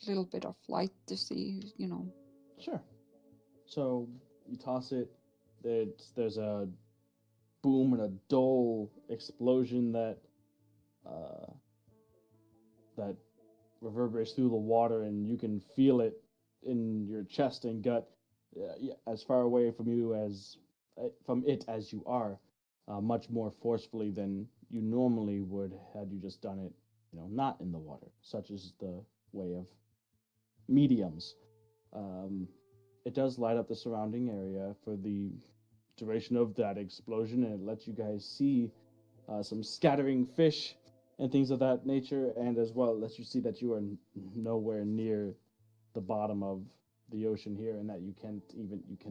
little bit of light to see, Sure. So you toss it. There's a boom and a dull explosion that that reverberates through the water, and you can feel it in your chest and gut, as far away from you as from it as you are, much more forcefully than you normally would had you just done it, not in the water. Such is the way of mediums. It does light up the surrounding area for the duration of that explosion, and it lets you guys see some scattering fish and things of that nature, and as well lets you see that you are nowhere near the bottom of the ocean here, and that you can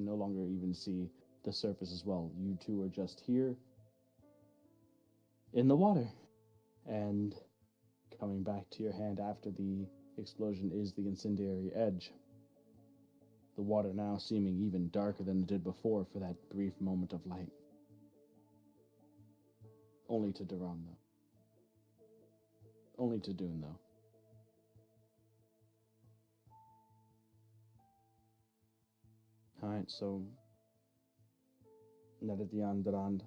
no longer even see the surface as well. You two are just here in the water, and coming back to your hand after the explosion is the incendiary edge. The water now seeming even darker than it did before for that brief moment of light. Only to Duran, though. Only to Dune, though. Alright, so Nedadian Durand,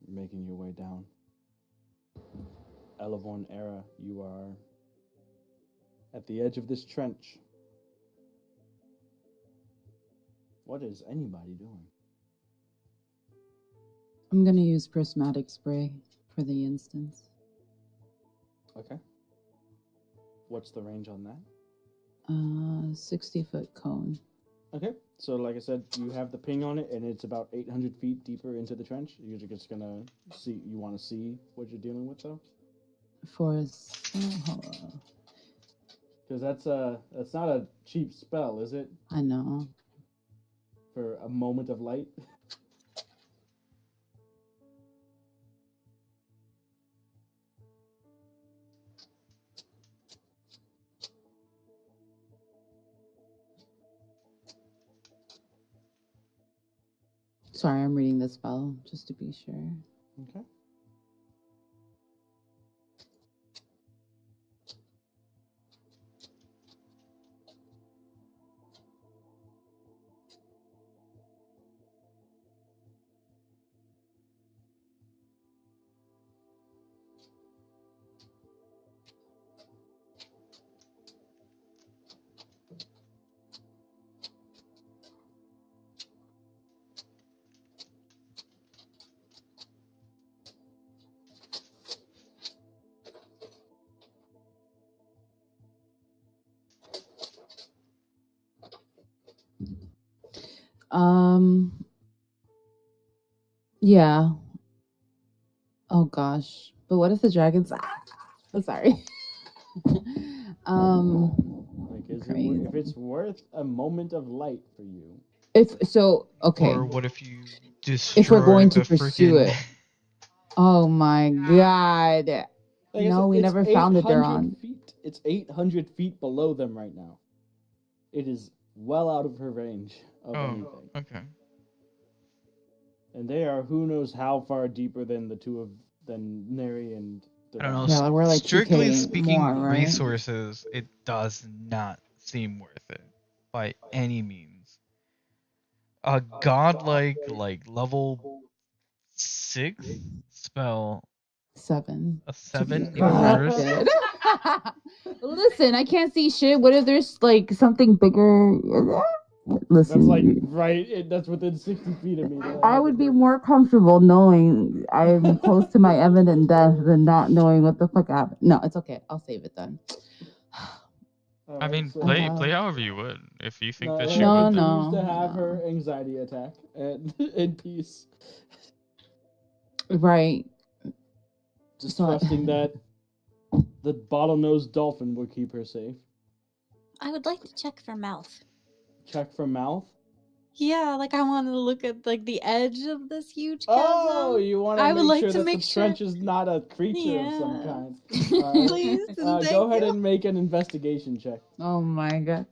you're making your way down. Elevorn Era, you are at the edge of this trench. What is anybody doing? I'm gonna use prismatic spray for the instance. Okay. What's the range on that? 60-foot cone. Okay, so like I said, you have the ping on it, and it's about 800 feet deeper into the trench. You're just gonna see. You want to see what you're dealing with, though, because that's not a cheap spell, is it? I know. For a moment of light. Sorry, I'm reading the spell just to be sure. Okay. Yeah. Oh gosh. But what if the dragons? Oh, sorry. Like, crazy. if it's worth a moment of light for you? Okay. Or what if you destroy If we're going to the pursue freaking... it. Oh my god. Like I No, said, we it's never found it, 800 Duran. feet. It's 800 feet below them right now. It is well out of her range of anything. Okay. And they are who knows how far deeper than than Neri and I don't know. Duran. Yeah, we're like Strictly 2K speaking, more, right? resources, it does not seem worth it by any means. A godlike, like level 6 spell, 7. a To be 7 even worse. corrected. Listen, I can't see shit. What if there's like something bigger? Listen, That's like that's within 60 feet of me. I would be more comfortable knowing I'm close to my imminent death than not knowing what the fuck happened. No, it's okay. I'll save it then. I mean, so play however you would. If you think that she No, would, then continues to no, have no. her anxiety attack and in peace, Right. just So- trusting that the bottlenose dolphin will keep her safe. I would like to check for mouth. Check for mouth. Yeah, like I want to look at like the edge of this huge chasm. Oh, you want I to would make like sure to that make the sure- trench is not a creature of some Yeah. kind. All right. Please, and thank Go ahead you. and make an investigation check. Oh my god.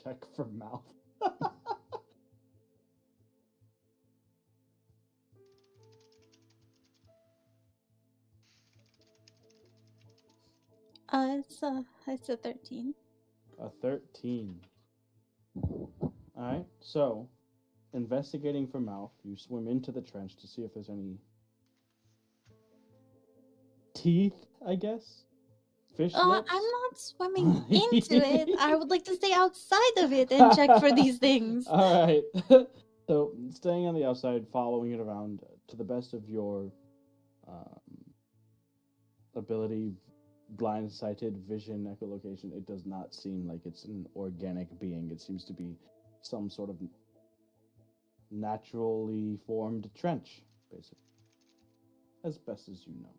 Check for mouth. It's a 13. A 13. Alright, so investigating for mouth, you swim into the trench to see if there's any teeth, I guess, Fish I'm lips? not swimming into it. I would like to stay outside of it and check for these things. All right. So, staying on the outside, following it around to the best of your um, ability, blind-sighted vision, echolocation, it does not seem like it's an organic being. It seems to be some sort of naturally formed trench, basically, as best as you know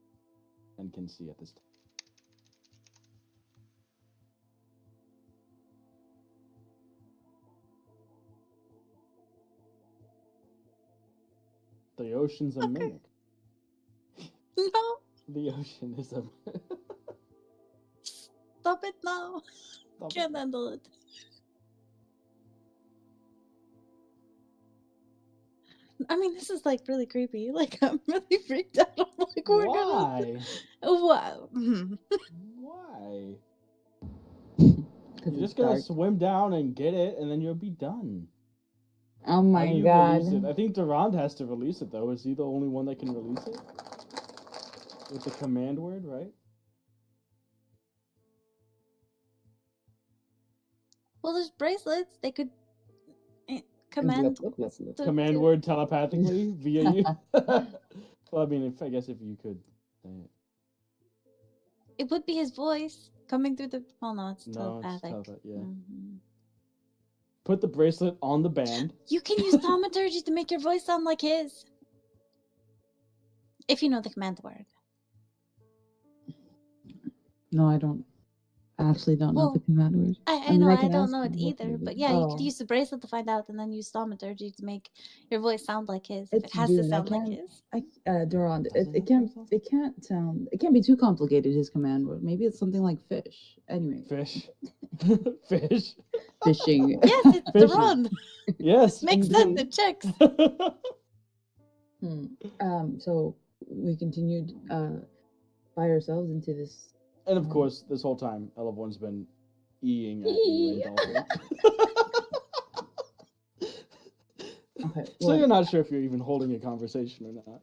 and can see at this time. The ocean's a Okay. mimic. No, The ocean is a. stop it now. Stop it. Can't handle it. I mean, this is like really creepy. Like, I'm really freaked out. I'm like, we're gonna. Why? Wow. Why? Because You're it's just gonna dark. swim down and get it, and then you'll be done. Oh How my do you god. release it? I think Durand has to release it, though. Is he the only one that can release it? With the command word, right? Well, there's bracelets. They could command. to- Command to- word telepathically via you? Well, I mean, I guess if you could say it. It would be his voice coming through the. Well, no, it's No, it's telepathic. telepathic, yeah. Mhm. Put the bracelet on the band. You can use thaumaturgy to make your voice sound like his. If you know the command word. No, I don't. I actually don't know the Well, command word. I mean, know, I can don't ask know it him what either. it But is. yeah, you could Oh. use the bracelet to find out and then use thaumaturgy to make your voice sound like his. If It's it has to Dune. I sound like can't. his. Durand, Does it, it it have to can't. sound- It can't sound. It can't be too complicated. His command word. Maybe it's something like fish. Anyway, Fish. Fish. fishing. Yes, it's the Fishing. run. Yes. Makes indeed. sense. It checks. So we continued by ourselves into this. And of course, this whole time, Elevorn's been eeing at you and Dolphin. Okay. So Well, you're not sure if you're even holding a conversation or not.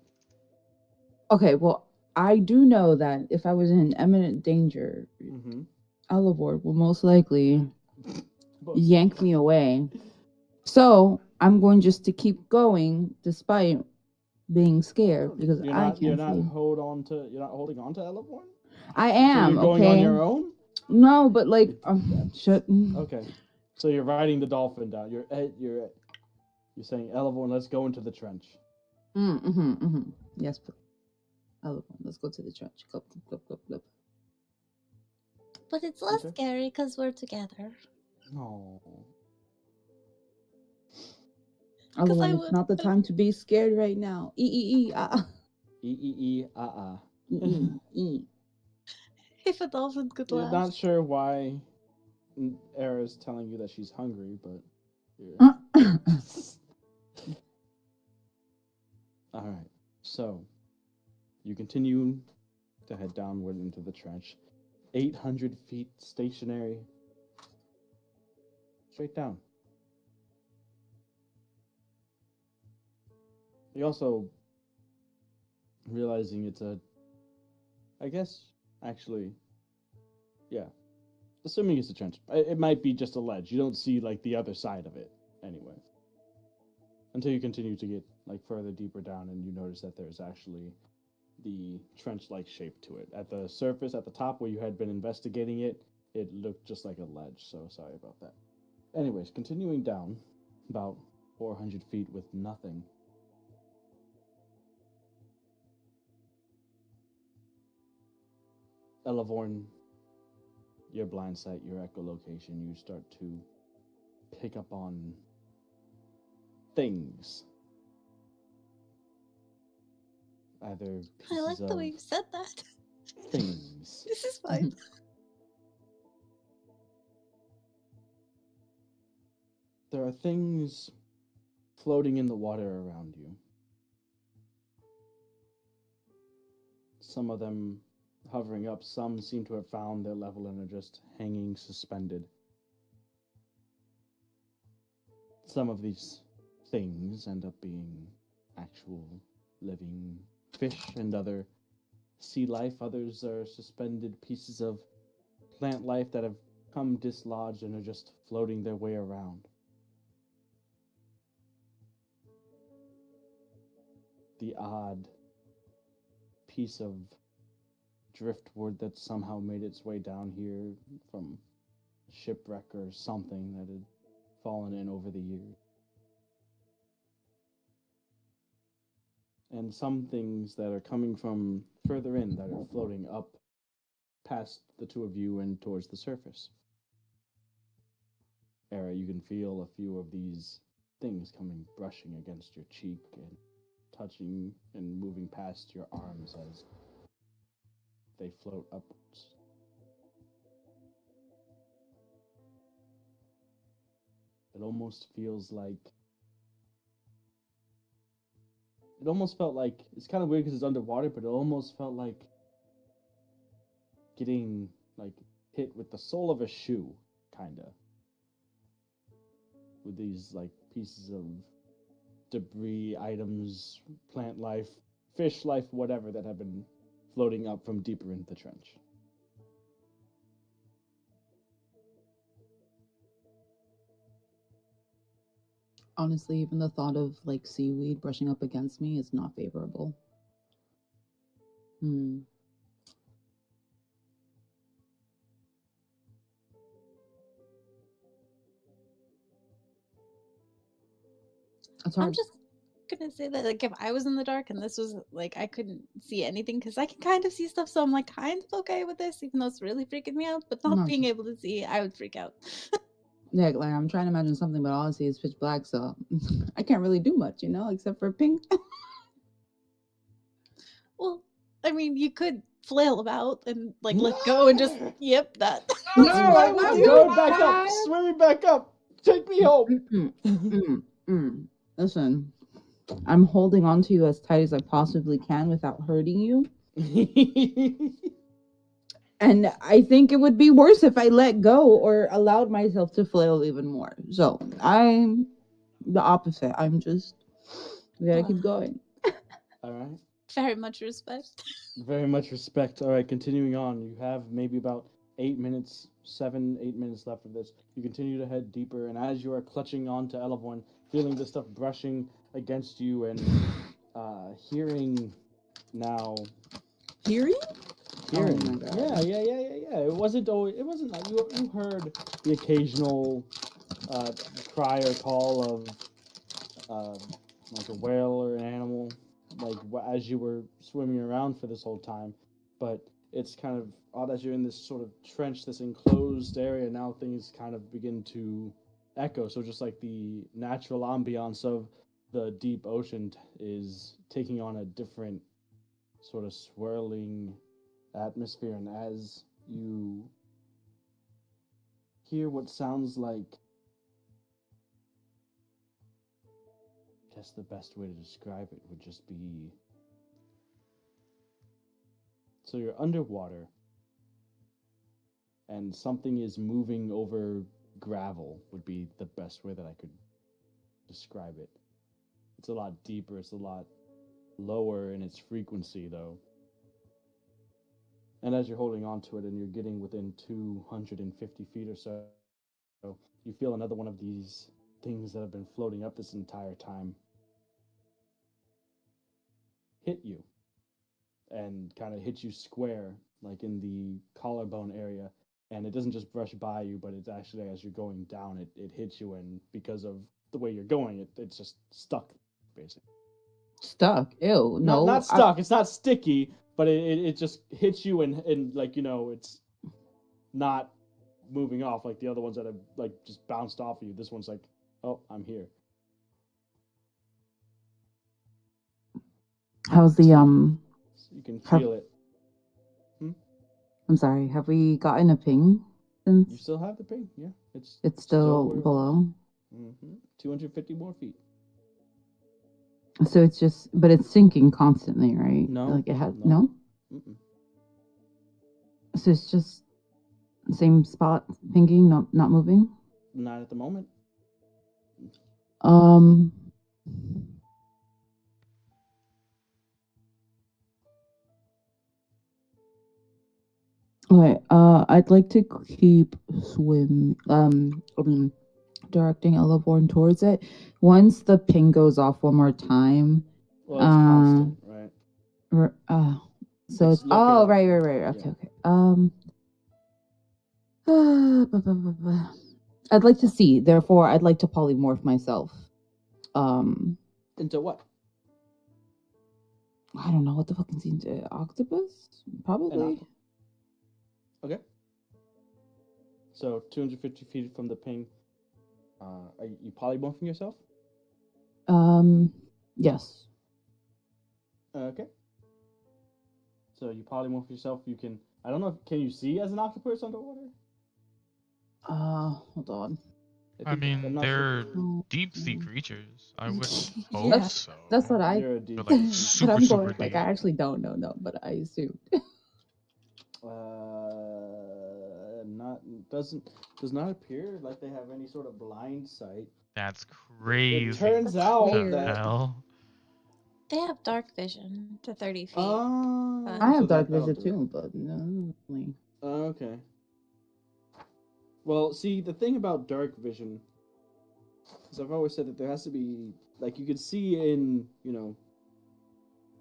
okay. Well, I do know that if I was in imminent danger, Mm-hmm. Elevor will most likely yank me away. So I'm going just to keep going despite being scared because You're I not. You're can't not see. You're not holding on to Elevorn. I So am. you're going okay. on your own. No, but like, shut. Okay. So you're riding the dolphin down. You're saying, Elevorn, let's go into the trench. Yes, please. Elevor, let's go to the trench. Go, go, go, go. But it's less Okay. scary because we're together. No. Elevor, it's not the time to be scared right now. Ah. If a dolphin could You're laugh. not sure why Era's telling you that she's hungry, but you're... All right. So you continue to head downward into the trench, 800 feet stationary, straight down. You also realizing it's I guess actually, yeah. Assuming it's a trench, it might be just a ledge. You don't see like the other side of it anyway. Until you continue to get like further deeper down, and you notice that there's actually the trench-like shape to it. At the surface, at the top where you had been investigating it, it looked just like a ledge. So sorry about that. Anyways, continuing down, about 400 feet with nothing. Elevorn, your blind sight, your echolocation, you start to pick up on things. Either pieces I like the of way you said that. things. This is fine. There are things floating in the water around you. Some of them hovering up, some seem to have found their level and are just hanging suspended. Some of these things end up being actual living fish and other sea life. Others are suspended pieces of plant life that have come dislodged and are just floating their way around. The odd piece of driftwood that somehow made its way down here from a shipwreck or something that had fallen in over the years. And some things that are coming from further in that are floating up past the two of you and towards the surface. Era, you can feel a few of these things coming brushing against your cheek and touching and moving past your arms as they float upwards. It almost feels like... It almost felt like... It's kind of weird because it's underwater, but it almost felt like getting, like, hit with the sole of a shoe, kind of. With these, like, pieces of debris, items, plant life, fish life, whatever, that have been floating up from deeper into the trench. Honestly, even the thought of like seaweed brushing up against me is not favorable. It's hard. I'm just gonna say that, like, if I was in the dark and this was like, I couldn't see anything because I can kind of see stuff, so I'm like kind of okay with this, even though it's really freaking me out. But not No, being able to see, I would freak out. Yeah, like I'm trying to imagine something, but all I see is pitch black, so I can't really do much, except for pink. Well, I mean, you could flail about and like let go and just that. No, What's I'm wrong not with you? doing Going back up, that. swimming back up. Take me home. Listen, I'm holding on to you as tight as I possibly can without hurting you. And I think it would be worse if I let go or allowed myself to flail even more. So I'm the opposite. We gotta keep going. All right. Very much respect. Very much respect. All right, continuing on. You have maybe about 8 minutes, 7, 8 minutes left of this. You continue to head deeper, and as you are clutching on to Elevorn, feeling this stuff brushing against you and hearing now... Hearing? Hearing. Oh my God. Yeah. It wasn't like you heard the occasional cry or call of like a whale or an animal, like as you were swimming around for this whole time, but it's kind of odd as you're in this sort of trench, this enclosed area. Now things kind of begin to echo. So just like the natural ambiance of the deep ocean is taking on a different sort of swirling atmosphere, and as you hear what sounds like, I guess the best way to describe it would just be, so you're underwater and something is moving over gravel would be the best way that I could describe it. It's a lot deeper, it's a lot lower in its frequency though. And as you're holding on to it and you're getting within 250 feet or so, you feel another one of these things that have been floating up this entire time hit you and kind of hit you square, like in the collarbone area. And it doesn't just brush by you, but it's actually, as you're going down, it hits you, and because of the way you're going, it's just stuck, basically. Stuck? Ew. No. Not stuck. It's not sticky, but it just hits you and like, it's not moving off like the other ones that have like just bounced off of you. This one's like, oh, I'm here. How's the So you can feel it. I'm sorry. Have we gotten a ping since? You still have the ping, yeah. It's still below. 250 more feet. So it's just, but it's sinking constantly, right? No. Like it has no. Mm-mm. So it's just same spot, pinging, not moving. Not at the moment. Okay, I'd like to keep directing Elevorn towards it. Once the ping goes off one more time, Well, it's constant, right? so It's it's oh looking right, at- right, okay, yeah. okay. I'd like to see. Therefore, I'd like to polymorph myself. Into what? I don't know what the fucking seems octopus, An probably. octopus. Okay. So 250 feet from the ping. Are you polymorphing yourself? Yes. Okay. So you polymorph yourself. You can. I don't know. Can you see as an octopus underwater? Hold on. I mean, they're Oh, deep sea creatures. I would hope Yeah. so. That's what I. You're a deep. But like but super, I'm super going like deep. I actually don't know, no, but I assumed. Not does not appear like they have any sort of blind sight. That's crazy. It turns That's out weird. The that hell? They have dark vision to 30 feet. I have so dark that'll vision do it. too, but no. Okay. Well, see, the thing about dark vision is I've always said that there has to be like you could see in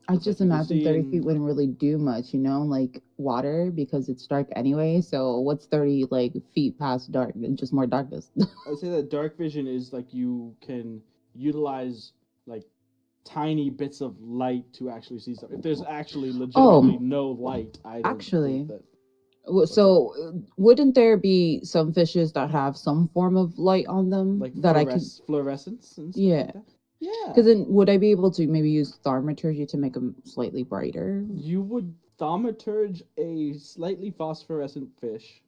I It's like just you can imagine see 30 in- feet wouldn't really do much, like water because it's dark anyway. So what's 30 like feet past dark? Just more darkness. I would say that dark vision is like you can utilize like tiny bits of light to actually see stuff. If there's actually legitimately no light, I don't actually, think that. so wouldn't there be some fishes that have some form of light on them Like that I can? fluorescence and stuff Yeah. like that. Yeah. Because then would I be able to maybe use thaumaturgy to make them slightly brighter? You would thaumaturge a slightly phosphorescent fish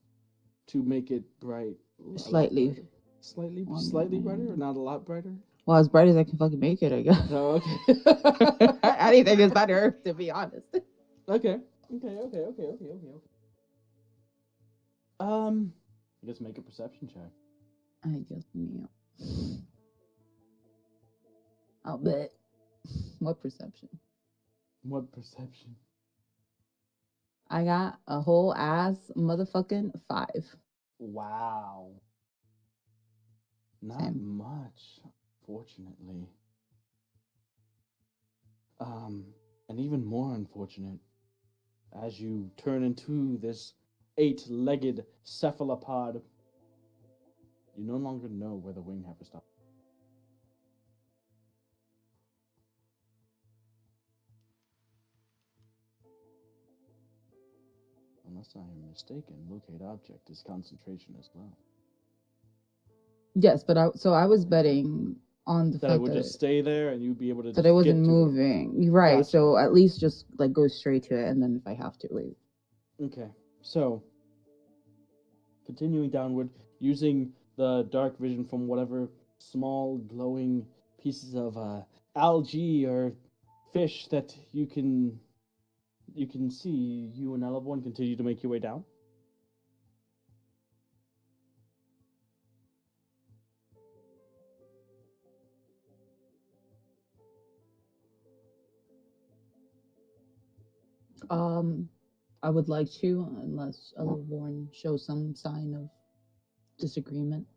to make it bright. a lot Slightly. brighter. Slightly brighter, or not a lot brighter. Well, as bright as I can fucking make it, I guess. Oh, okay. Anything is better, to be honest. Okay. I guess make a perception check. I guess me. I'll bet. What perception? What perception? I got a whole ass motherfucking 5. Wow. Not Same. much, fortunately. And even more unfortunate, as you turn into this 8-legged cephalopod, you no longer know where the wing happens to stop. Unless I am mistaken, locate object is concentration as well. Yes, but I was betting on the That I fact would just stay there and you'd be able to that just I wasn't get to it. moving. You're right. Gotcha. So at least just like go straight to it, and then if I have to, wait. Okay, so continuing downward, using the dark vision from whatever small glowing pieces of algae or fish that you can see, you and Eleborn continue to make your way down. I would like to, unless Elevorn shows some sign of disagreement.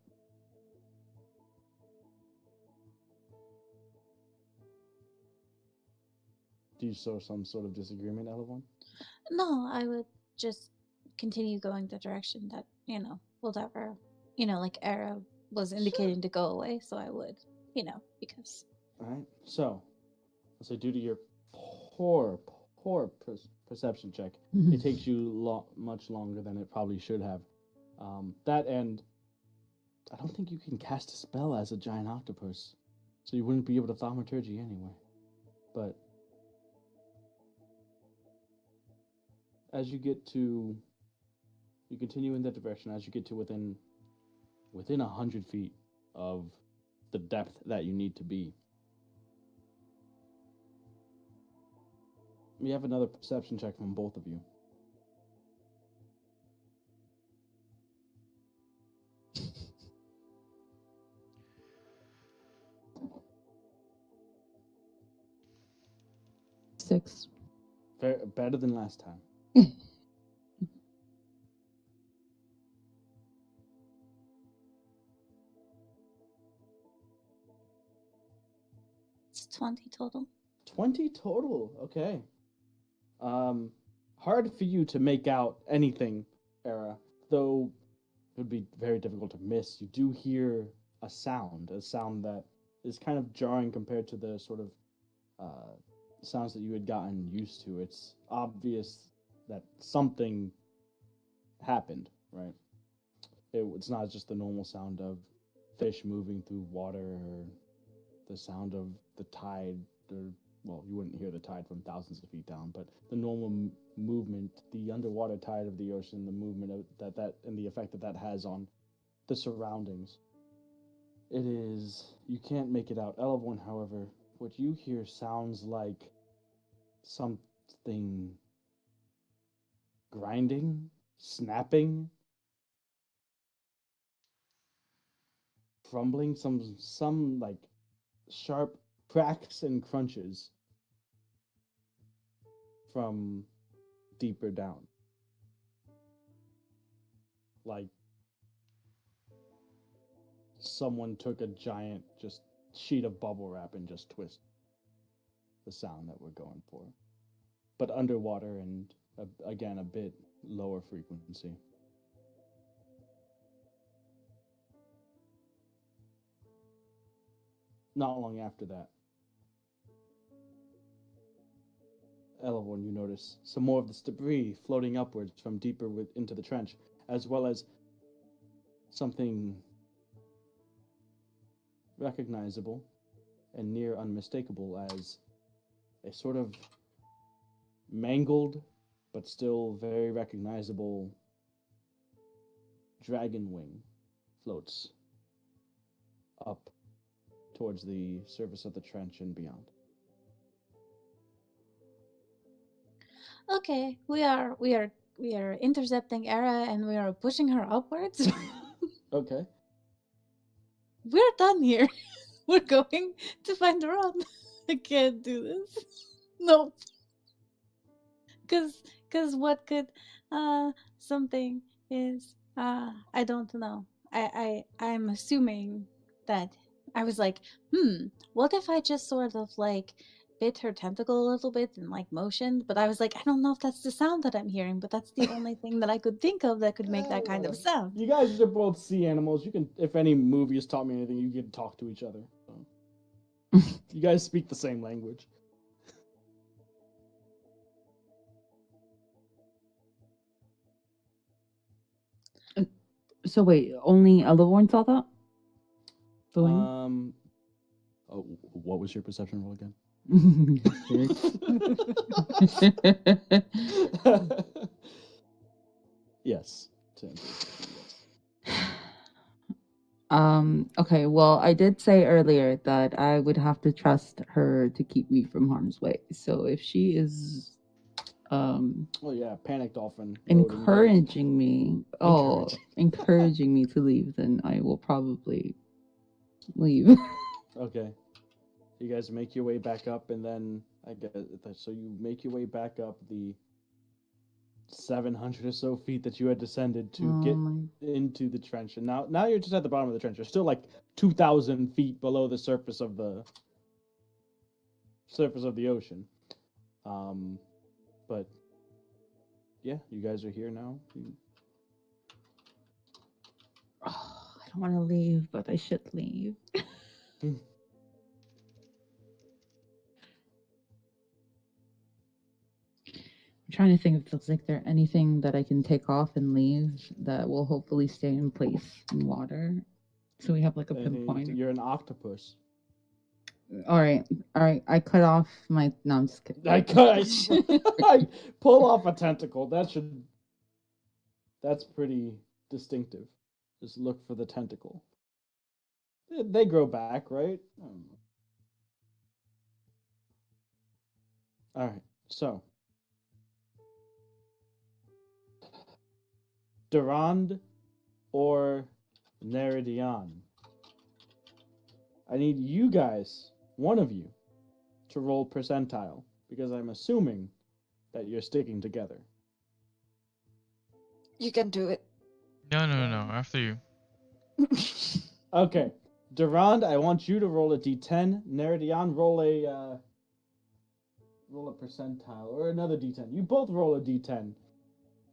Do you show some sort of disagreement, Eleborn? No, I would just continue going the direction that, whatever, like Era was indicating to go away. So I would, because. All right. So, let's say due to your poor perception check, it takes you much longer than it probably should have. That end, I don't think you can cast a spell as a giant octopus, so you wouldn't be able to thaumaturgy anyway. But as you continue in that direction. As you get to within 100 feet of the depth that you need to be, we have another perception check from both of you. Six. Better than last time. 20 total. 20 total. Okay. Hard for you to make out anything, Era, though it would be very difficult to miss. You do hear a sound that is kind of jarring compared to the sort of sounds that you had gotten used to. It's obvious that something happened, right? It's not just the normal sound of fish moving through water or the sound of the tide, or, well, you wouldn't hear the tide from thousands of feet down, but the normal movement, the underwater tide of the ocean, the movement of that and the effect that has on the surroundings. It is, you can't make it out. Elevon, however, what you hear sounds like something grinding, snapping, crumbling, some like sharp cracks and crunches from deeper down. Like someone took a giant just sheet of bubble wrap and just twist the sound that we're going for. But underwater and again a bit lower frequency. Not long after that, Elevon, you notice some more of this debris floating upwards from deeper into the trench, as well as something recognizable and near unmistakable as a sort of mangled but still very recognizable dragon wing floats up towards the surface of the trench and beyond. Okay, we are intercepting Era and we are pushing her upwards. Okay. We're done here. We're going to find Ron. I can't do this. No, because what could something is I don't know. I'm assuming that I was like, what if I just sort of like bit her tentacle a little bit and like motioned, but I was like, I don't know if that's the sound that I'm hearing, but that's the only thing that I could think of that could make that kind of sound. You guys are both sea animals. You can, if any movie has taught me anything, you can talk to each other. So. You guys speak the same language. So wait, only Elevon saw that? Duen? Oh, what was your perception roll again? Yes, Tim. Okay, well, I did say earlier that I would have to trust her to keep me from harm's way. So if she is Oh yeah, panic dolphin. encouraging me to leave, then I will probably leave. Okay. You guys make your way back up, and then I guess so. You make your way back up the 700 or so feet that you had descended to get into the trench, and now you're just at the bottom of the trench. You're still like 2,000 feet below the surface of the ocean. But yeah, you guys are here now. I don't want to leave, but I should leave. I'm trying to think if there's like there anything that I can take off and leave that will hopefully stay in place in water. So we have like a pinpoint. You're an octopus. All right. I cut off my. No, I'm just kidding. I pull off a tentacle. That's pretty distinctive. Just look for the tentacle. They grow back, right? All right. So, Durand or Neridian? I need you guys, one of you, to roll percentile, because I'm assuming that you're sticking together. You can do it. No. After you. Okay. Durand, I want you to roll a d10. Neridion, roll a percentile or another d10. You both roll a d10.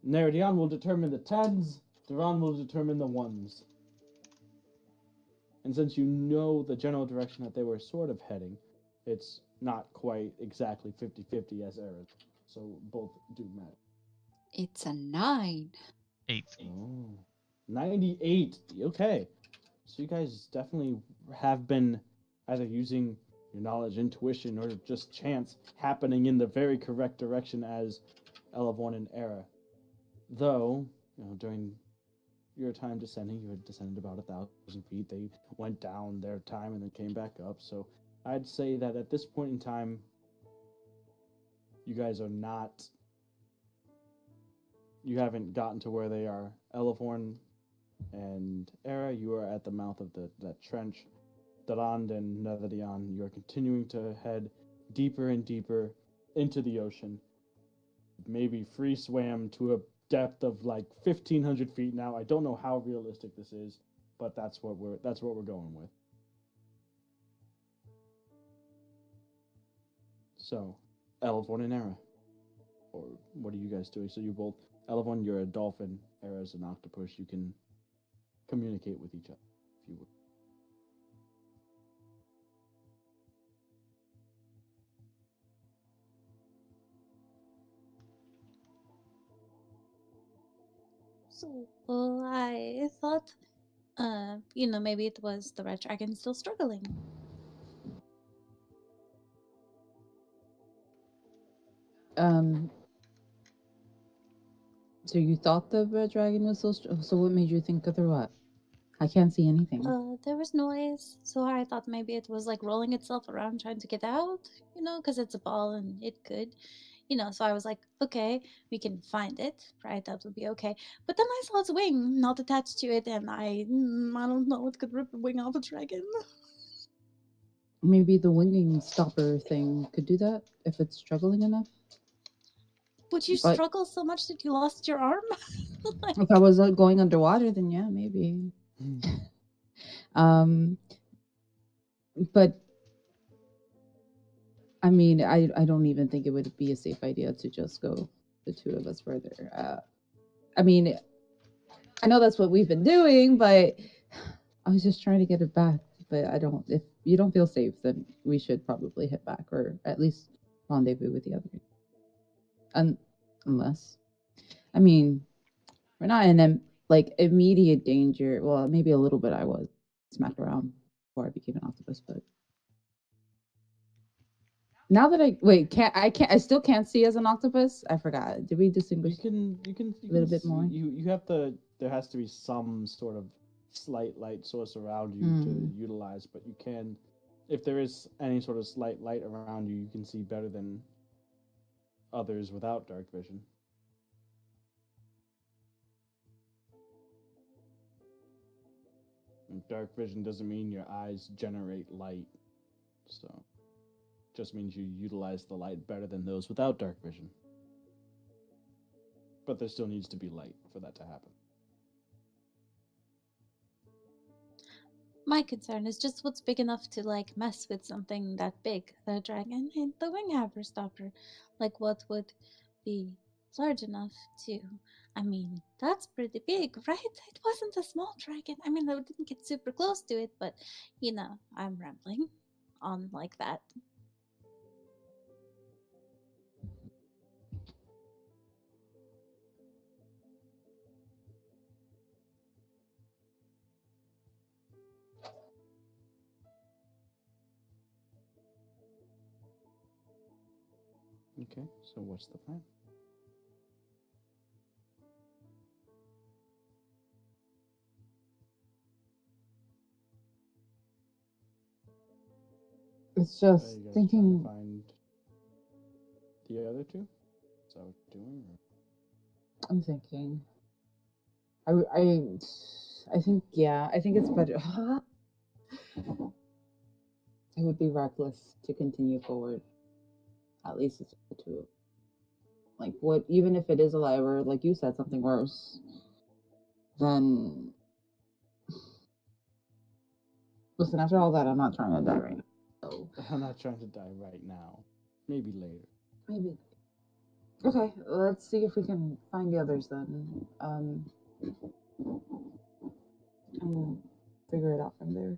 Neridion will determine the 10s. Durand will determine the 1s. And since you know the general direction that they were sort of heading, it's not quite exactly 50-50 as errors. So both do matter. It's a 9. 8. Oh. 98. Okay. So you guys definitely have been either using your knowledge, intuition, or just chance happening in the very correct direction as Elevorn and Era. Though, during your time descending, you had descended about 1,000 feet. They went down their time and then came back up. So I'd say that at this point in time, you guys are not. You haven't gotten to where they are. Elevorn and Era, you are at the mouth of that trench. Darand and Nethadion, you are continuing to head deeper and deeper into the ocean. Maybe free swam to a depth of like 1,500 feet now. I don't know how realistic this is, but that's what we're going with. So, Elevorn and Era, or what are you guys doing? So you both, Elevorn, you're a dolphin. Era's an octopus. You can communicate with each other if you would. So, I thought, maybe it was the red dragon still struggling. So you thought the red dragon was so what made you think otherwise? I can't see anything. There was noise, so I thought maybe it was like rolling itself around trying to get out, because it's a ball and it could, so I was like, okay, we can find it, right? That would be okay. But then I saw its wing not attached to it, and I don't know what could rip a wing off a dragon. Maybe the winging stopper thing could do that if it's struggling enough. Would you But- struggle so much that you lost your arm? If I was going underwater, then yeah, maybe. But I mean, I don't even think it would be a safe idea to just go the two of us further. I mean, I know that's what we've been doing, but I was just trying to get it back. But I don't. If you don't feel safe, then we should probably head back, or at least rendezvous with the others. Unless, I mean, we're not in immediate danger. Well, maybe a little bit. I was smacked around before I became an octopus, but now that I still can't see as an octopus. I forgot. Did we distinguish? You can a little bit see, more. You have to. There has to be some sort of slight light source around you to utilize, but you can, if there is any sort of slight light around you, you can see better than others without dark vision. And dark vision doesn't mean your eyes generate light, so just means you utilize the light better than those without dark vision. But there still needs to be light for that to happen. My concern is just what's big enough to mess with something that big, the dragon and the winghammer stopper. Like what would be large enough to? I mean, that's pretty big, right? It wasn't a small dragon. I mean, I didn't get super close to it, but I'm rambling on like that. Okay, so what's the plan? It's Are just you guys thinking. trying to find the other two? Is that what you're doing? Or? I'm thinking. I think yeah. I think it's better. It would be reckless to continue forward. At least it's the two. Like what? Even if it is alive, or like you said, something worse, then Listen, after all that, I'm not trying to die right now. So I'm not trying to die right now. Maybe later. maybe. Okay, let's see if we can find the others then. And figure it out from there.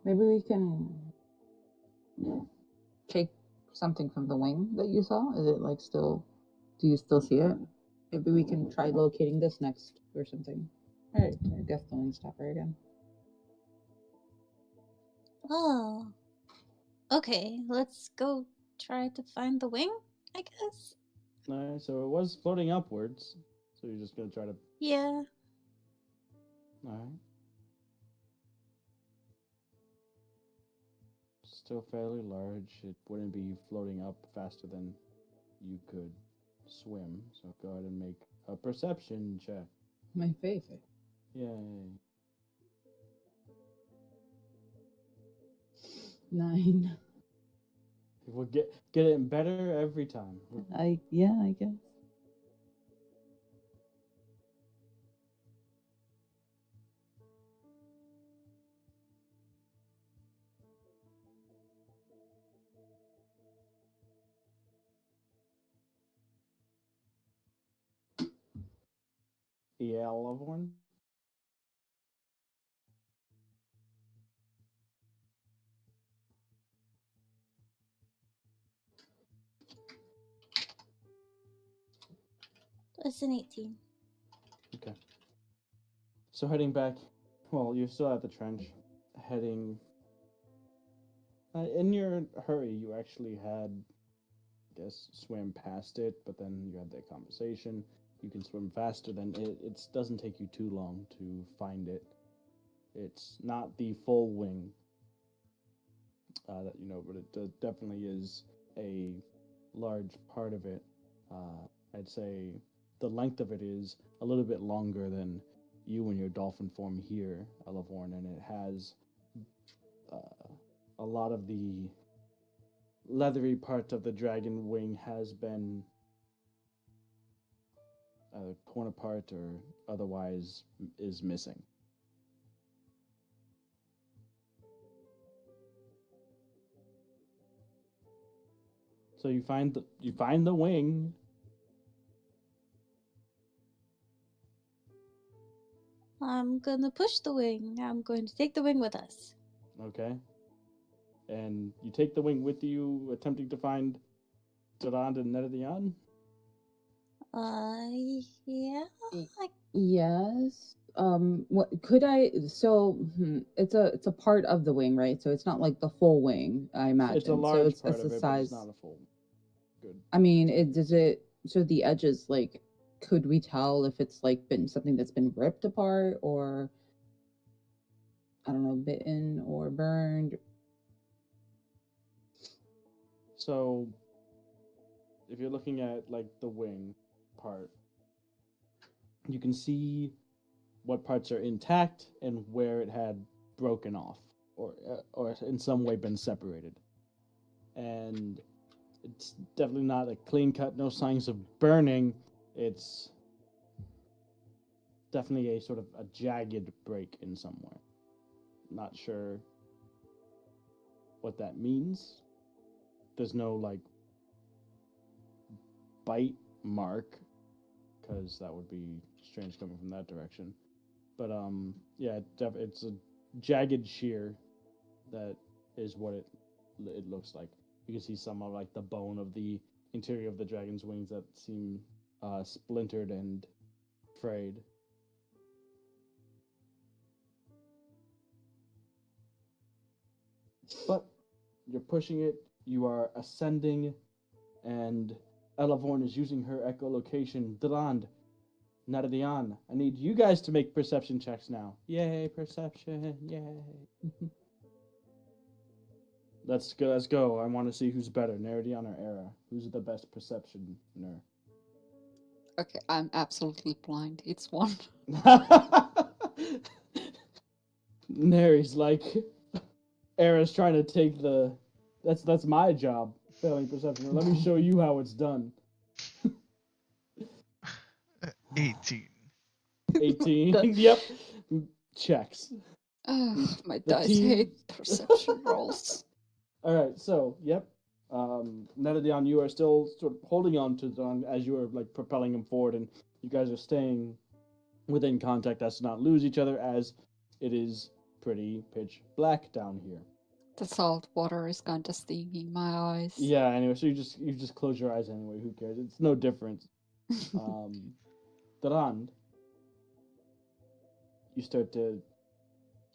Maybe we can take something from the wing that you saw. Is it like still? Do you still see it? Maybe we can try locating this next or something. All right, I guess the wing stopper again. Oh. Okay, let's go try to find the wing, I guess. Alright, so it was floating upwards. So you're just gonna try to. Yeah. Alright. Still fairly large. It wouldn't be floating up faster than you could swim. So go ahead and make a perception check. My favorite. Yay. 9. We'll get it better every time. I guess. Yeah, Loveborn. It's an 18. Okay. So heading back, well, you're still at the trench. Heading. In your hurry, you actually had, I guess, swam past it, but then you had that conversation. You can swim faster than it. It doesn't take you too long to find it. It's not the full wing that you know, but it definitely is a large part of it. I'd say the length of it is a little bit longer than you and your dolphin form here, Elavorn, and it has a lot of the leathery part of the dragon wing has been torn apart or otherwise is missing. So you find the wing. I'm gonna push the wing. I'm going to take the wing with us. Okay. And you take the wing with you, attempting to find Durand and Neredian? Yeah. Yes. What could I? So it's a part of the wing, right? So it's not like the full wing, I imagine. It's a large part of it, but it's not a full. Good. I mean, does it? So the edges, like, could we tell if it's like been something that's been ripped apart, or I don't know, bitten or burned? So, if you're looking at like the wing part, you can see what parts are intact and where it had broken off or in some way been separated. And it's definitely not a clean cut, no signs of burning. It's definitely a sort of a jagged break in somewhere. Not sure what that means. There's no like bite mark, because that would be strange coming from that direction. But yeah, it's a jagged shear that is what it looks like. You can see some of like the bone of the interior of the dragon's wings that seem splintered and frayed. But you're pushing it, you are ascending, and Elavorn is using her echolocation. Durand, Naradian, I need you guys to make perception checks now. Yay, perception, yay. Let's go. I want to see who's better, Naradian or Era. Who's the best perceptioner? Okay, I'm absolutely blind. It's 1. Nary's like, Era's trying to take the. That's my job, failing perception. Let me show you how it's done. 18. 18. The- Yep. Checks. Ugh, my The dice team- hate perception rolls. All right, so yep. Netadion, you are still sort of holding on to Don as you are like propelling him forward, and you guys are staying within contact as to not lose each other, as it is pretty pitch black down here. The salt water is kind of stinging my eyes. Yeah. Anyway, so you just close your eyes anyway. Who cares? It's no different. Durand,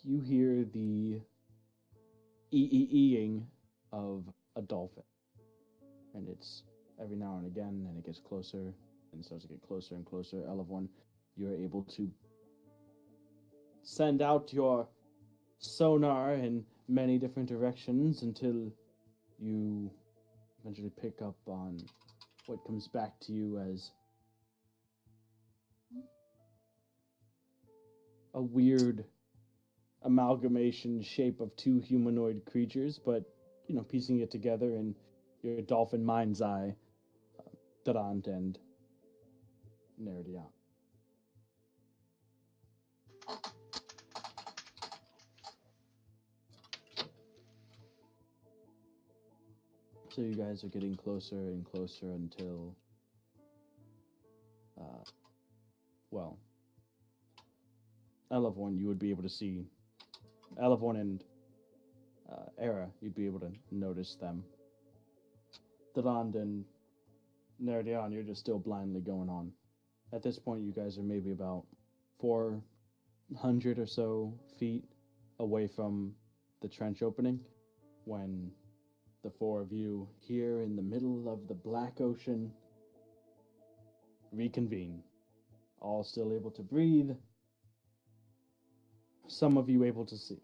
you hear the ee-ing of a dolphin. And it's every now and again, and it gets closer, and it starts to get closer and closer. Elevorn, you're able to send out your sonar in many different directions until you eventually pick up on what comes back to you as a weird amalgamation shape of two humanoid creatures, but piecing it together in your dolphin mind's eye, Durand and Neridion. So you guys are getting closer and closer until, Elevorn, you would be able to see. Elevorn and Era, you'd be able to notice them. Durand and Neridion, you're just still blindly going on. At this point, you guys are maybe about 400 or so feet away from the trench opening when the four of you here in the middle of the Black Ocean reconvene. All still able to breathe. Some of you able to see.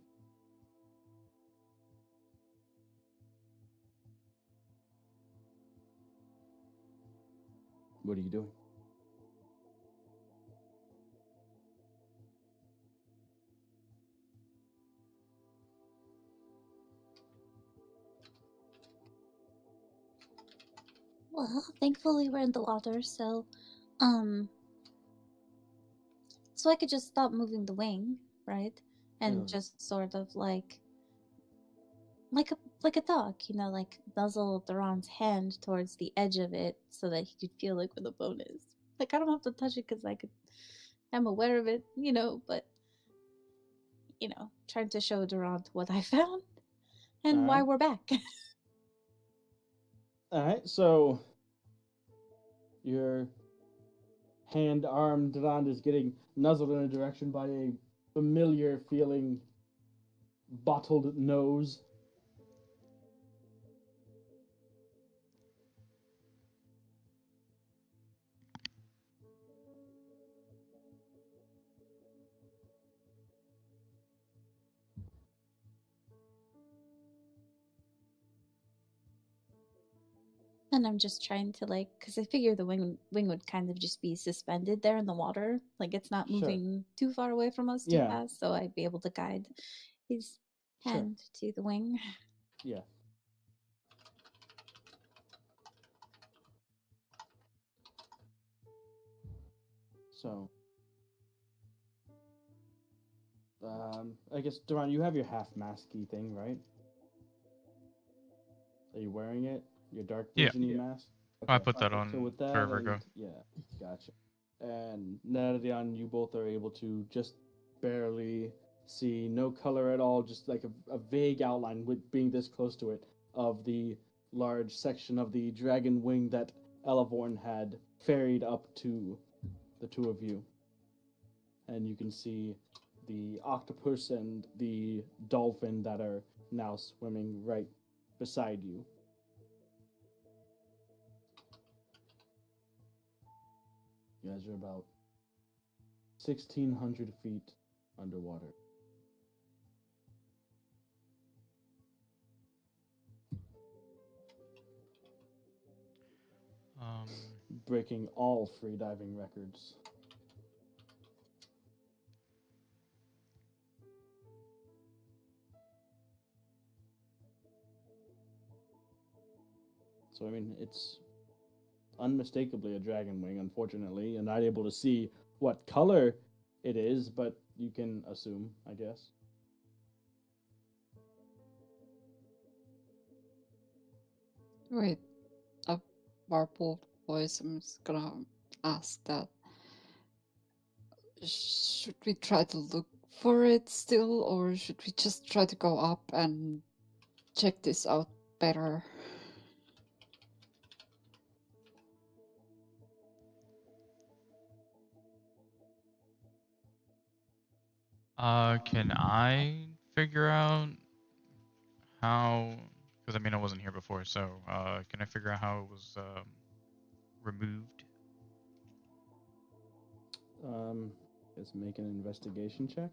What are you doing? Well, thankfully we're in the water, um, so I could just stop moving the wing, right? And just sort of like a dog, like nuzzle Duran's hand towards the edge of it so that he could feel like where the bone is. Like I don't have to touch it because I'm aware of it, but trying to show Durant what I found and why we're back. Alright, so your hand-armed Durand is getting nuzzled in a direction by a familiar feeling bottled nose. And I'm just trying to because I figure the wing would kind of just be suspended there in the water, like it's not Sure. moving too far away from us too Yeah. fast, so I'd be able to guide his hand to the wing. Yeah. So, I guess, Duran, you have your half-masky thing, right? Are you wearing it? Your dark Yeah. vision mask? I put that on So with that, forever ago. yeah, gotcha. And Nadion, you both are able to just barely see, no color at all, just like a vague outline with being this close to it of the large section of the dragon wing that Elevorn had ferried up to the two of you. And you can see the octopus and the dolphin that are now swimming right beside you. You guys are about 1,600 feet underwater. Breaking all freediving records. So, I mean, it's unmistakably a dragon wing. Unfortunately, you're not able to see what color it is, but you can assume, I guess. Wait, a warbled voice. I'm just gonna ask that. Should we try to look for it still, or should we just try to go up and check this out better? Can I figure out how? Because I mean, I wasn't here before, so can I figure out how it was removed? Let's make an investigation check.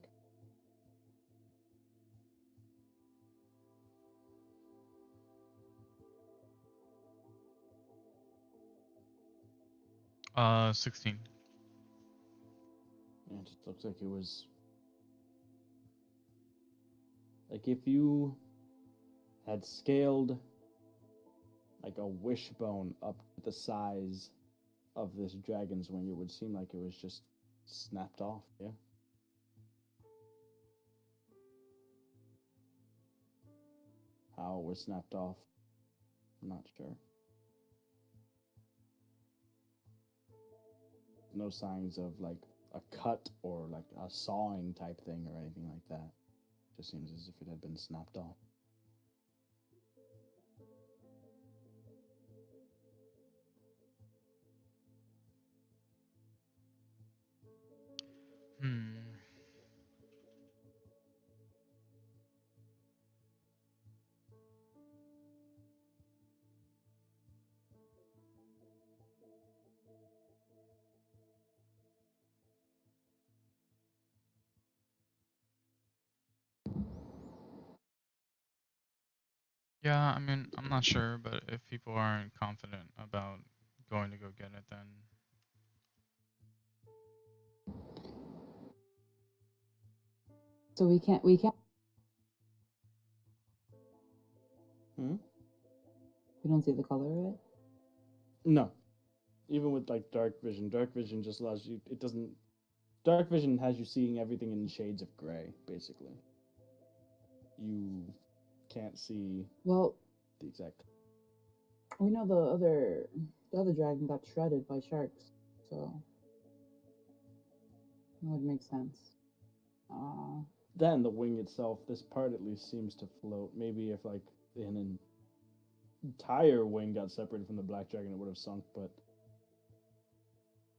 16. Yeah, it just looks like it was like if you had scaled like a wishbone up to the size of this dragon's wing, it would seem like it was just snapped off. Yeah. How it was snapped off, I'm not sure. No signs of like a cut or like a sawing type thing or anything like that. Just seems as if it had been snapped off. Hmm. Yeah, I mean, I'm not sure, but if people aren't confident about going to go get it, then So we can't. We don't see the color of it. No. Even with like dark vision just allows you, it doesn't, dark vision has you seeing everything in shades of gray, basically. You can't see Well, the exact. we know the other dragon got shredded by sharks, so it would make sense. Then the wing itself, this part at least seems to float. Maybe if like an entire wing got separated from the black dragon, it would have sunk, but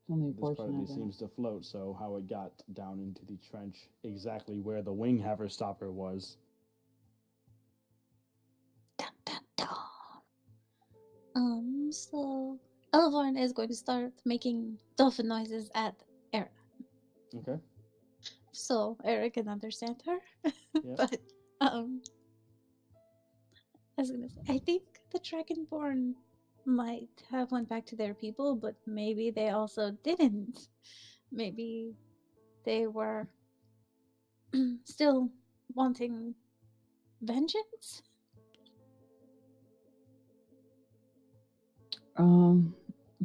Only a this part portion at of least it. seems to float, so how it got down into the trench exactly where the wing haver stopper was. Dun, dun, dun. So Elvorn is going to start making dolphin noises at Era, Okay. so Era can understand her. Yep. But I was gonna say, I think the Dragonborn might have went back to their people, but maybe they also didn't. Maybe they were still wanting vengeance.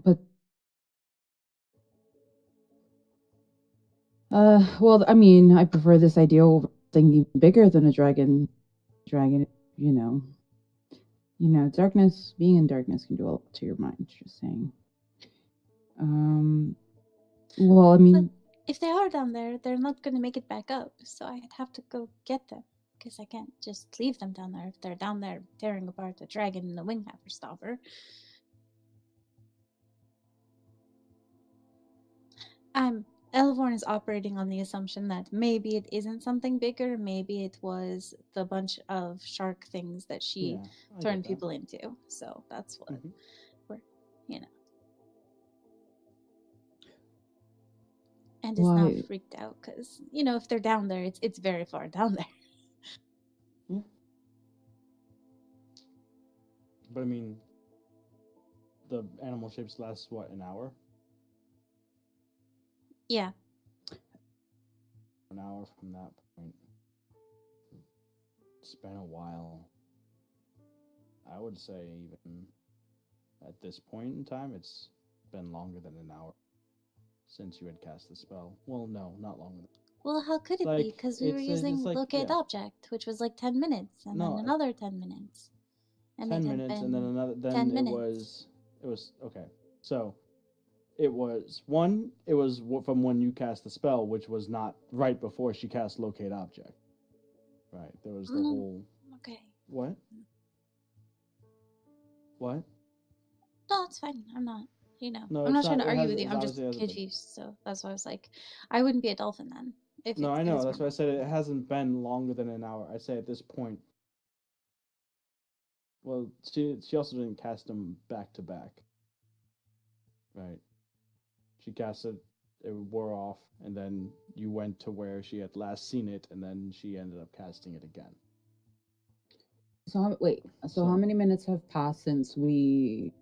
But well, I mean, I prefer this idea over something even bigger than a dragon. Dragon, darkness. Being in darkness can do a lot to your mind. Just saying. Well, I mean, If they are down there, they're not going to make it back up, so I'd have to go get them. Because I can't just leave them down there if they're down there tearing apart the dragon and the winghammer stopper. Elvorn is operating on the assumption that maybe it isn't something bigger, maybe it was the bunch of shark things that she Yeah, I get turned that. people into. So that's what Mhm. we're. And is now why? freaked out because, if they're down there, it's very far down there. Yeah. But I mean, the animal shapes last what, an hour? Yeah. An hour from that point. It's been a while. I would say even at this point in time, it's been longer than an hour. since you had cast the spell. Well, no, not long enough. Well, how could it be? Like, Because we were it's using like, locate yeah, object, which was like 10 minutes, and then no, another 10 minutes. And 10 it had minutes, and then been another. 10 Then minutes. it was okay. So it was one. It was from when you cast the spell, which was not right before she cast locate object. Right. There was the Mm, whole okay. what? What? No, it's fine. I'm not, No, I'm it's not trying not. to It argue has. with you. It I'm just obviously hasn't been. confused. So that's why I was like, I wouldn't be a dolphin then if No, I it know. is That's why I normal. said it hasn't been longer than an hour. I say at this point. Well, she also didn't cast them back to back. Right. She cast it. It wore off, and then you went to where she had last seen it, and then she ended up casting it again. So wait. So how many minutes have passed since we,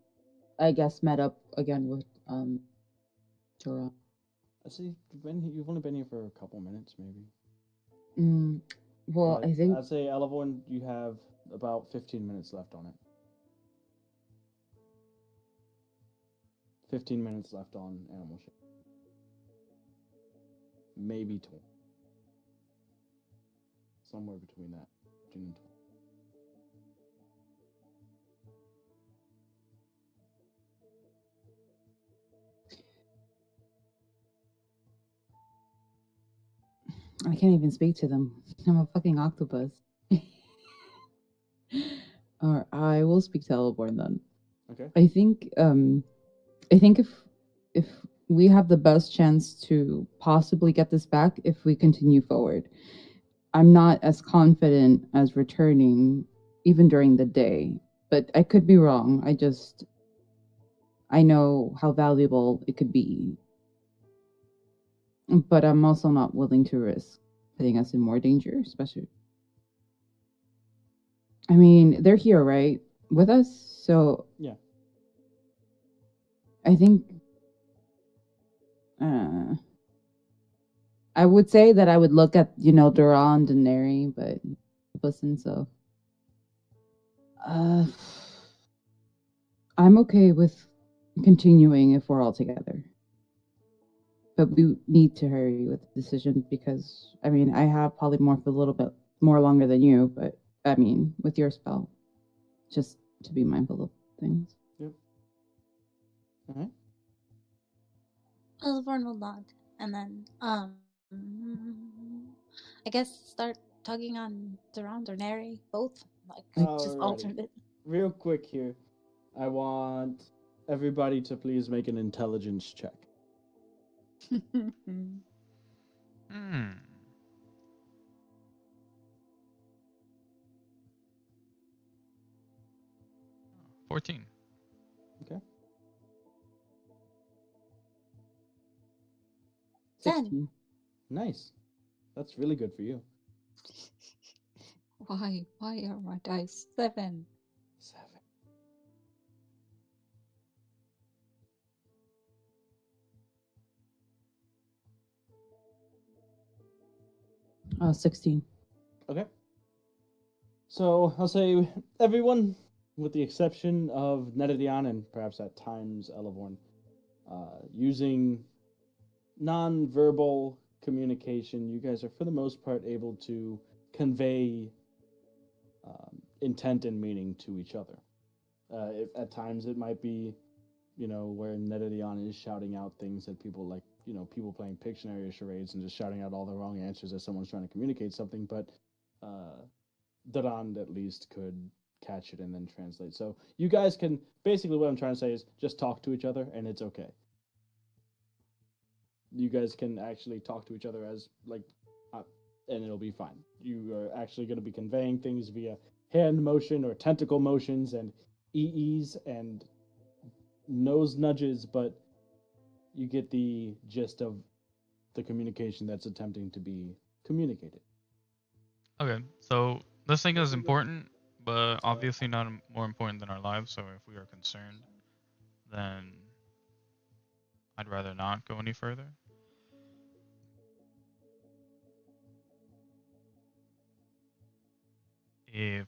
I guess, met up again with Dora? I see. You've only been here for a couple minutes, maybe. Well, But I think I'd say Elevorn, you have about 15 minutes left on it. 15 minutes left on Animal Shape. Maybe 20. Somewhere between that. 15 and 20. I can't even speak to them. I'm a fucking octopus. Or I will speak to Eleborn then. Okay. I think if we have the best chance to possibly get this back if we continue forward. I'm not as confident as returning even during the day, but I could be wrong. I know how valuable it could be. But I'm also not willing to risk putting us in more danger, especially. I mean, they're here, right? With us. So Yeah. I think I would say that I would look at, Durand and Neri, but listen, so I'm okay with continuing if we're all together. But we need to hurry with the decision because, I mean, I have polymorphed a little bit more longer than you, but I mean, with your spell, just to be mindful of things. Yep. All right. Elvorn will nod, and then, I guess start tugging on Durand or Neri, both, like, just Alrighty. alternate. Real quick here. I want everybody to please make an intelligence check. Hmm. 14. Okay. 16. Nice. That's really good for you. Why are my dice 7? 7. 16. Okay. So I'll say everyone, with the exception of Netadion and perhaps at times Elevorn, using non-verbal communication, you guys are for the most part able to convey intent and meaning to each other. At times it might be, where Netadion is shouting out things that people like, people playing Pictionary or charades and just shouting out all the wrong answers as someone's trying to communicate something, but Durand at least could catch it and then translate. So you guys can, basically what I'm trying to say is just talk to each other and it's okay. You guys can actually talk to each other as and it'll be fine. You are actually going to be conveying things via hand motion or tentacle motions and EEs and nose nudges, but you get the gist of the communication that's attempting to be communicated. Okay, so this thing is important, but obviously not more important than our lives. So if we are concerned, then I'd rather not go any further. If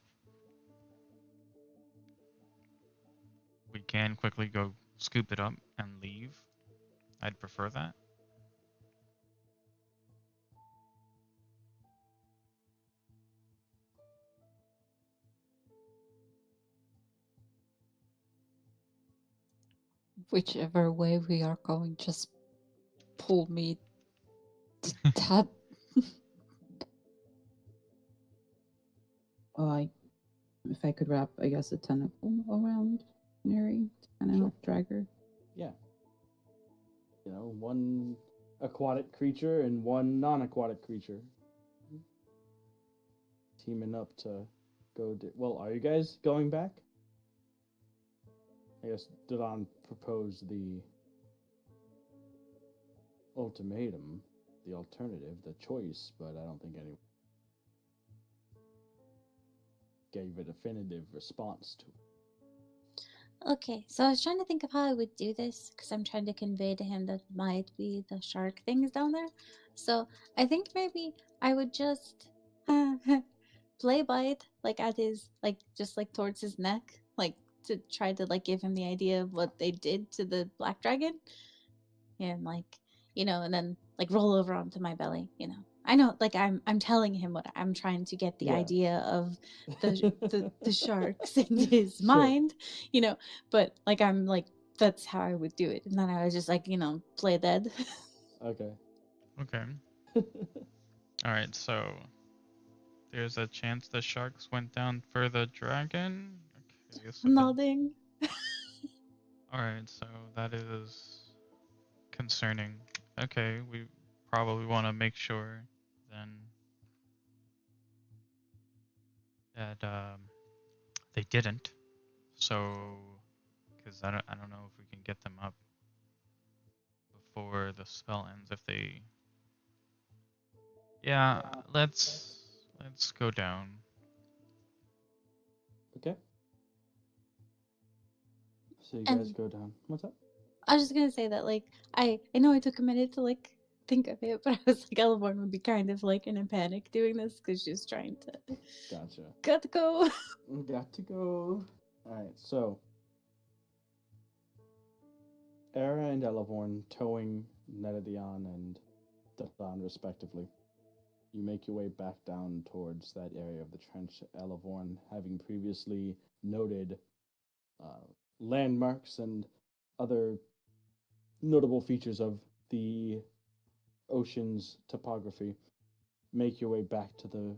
we can quickly go scoop it up and leave, I'd prefer that. whichever way we are going, just pull me that. If I could wrap, I guess, a tentacle around Mary to kind of Sure. help drag her. Yeah. You know, one aquatic creature and one non-aquatic creature teaming up to go. Well, are you guys going back? I guess Duen proposed the ultimatum, the alternative, the choice, but I don't think anyone gave a definitive response to it. Okay, so I was trying to think of how I would do this because I'm trying to convey to him that might be the shark things down there. So I think maybe I would just play bite like at his just towards his neck, like to try to give him the idea of what they did to the black dragon, and and then roll over onto my belly. I know, I'm telling him what I'm trying to get the Yeah. idea of the sharks in his Sure. mind, but I'm that's how I would do it, and then I was just play dead. Okay. Okay. All right. So there's a chance the sharks went down for the dragon. Okay. So then, Nodding. all right. So that is concerning. Okay. We probably want to make sure then that they didn't. So, because I don't know if we can get them up before the spell ends. If they, yeah, let's go down. Okay. So you And- guys go down. What's up? I was just gonna say that I know it took a minute to think of it, but I was Elevorn would be kind of in a panic doing this because she's trying to Gotcha. got to go. Got to go. Alright, so Era and Elevorn towing Netadion and Duen respectively. You make your way back down towards that area of the trench, Elevorn having previously noted landmarks and other notable features of the ocean's topography. Make your way back to the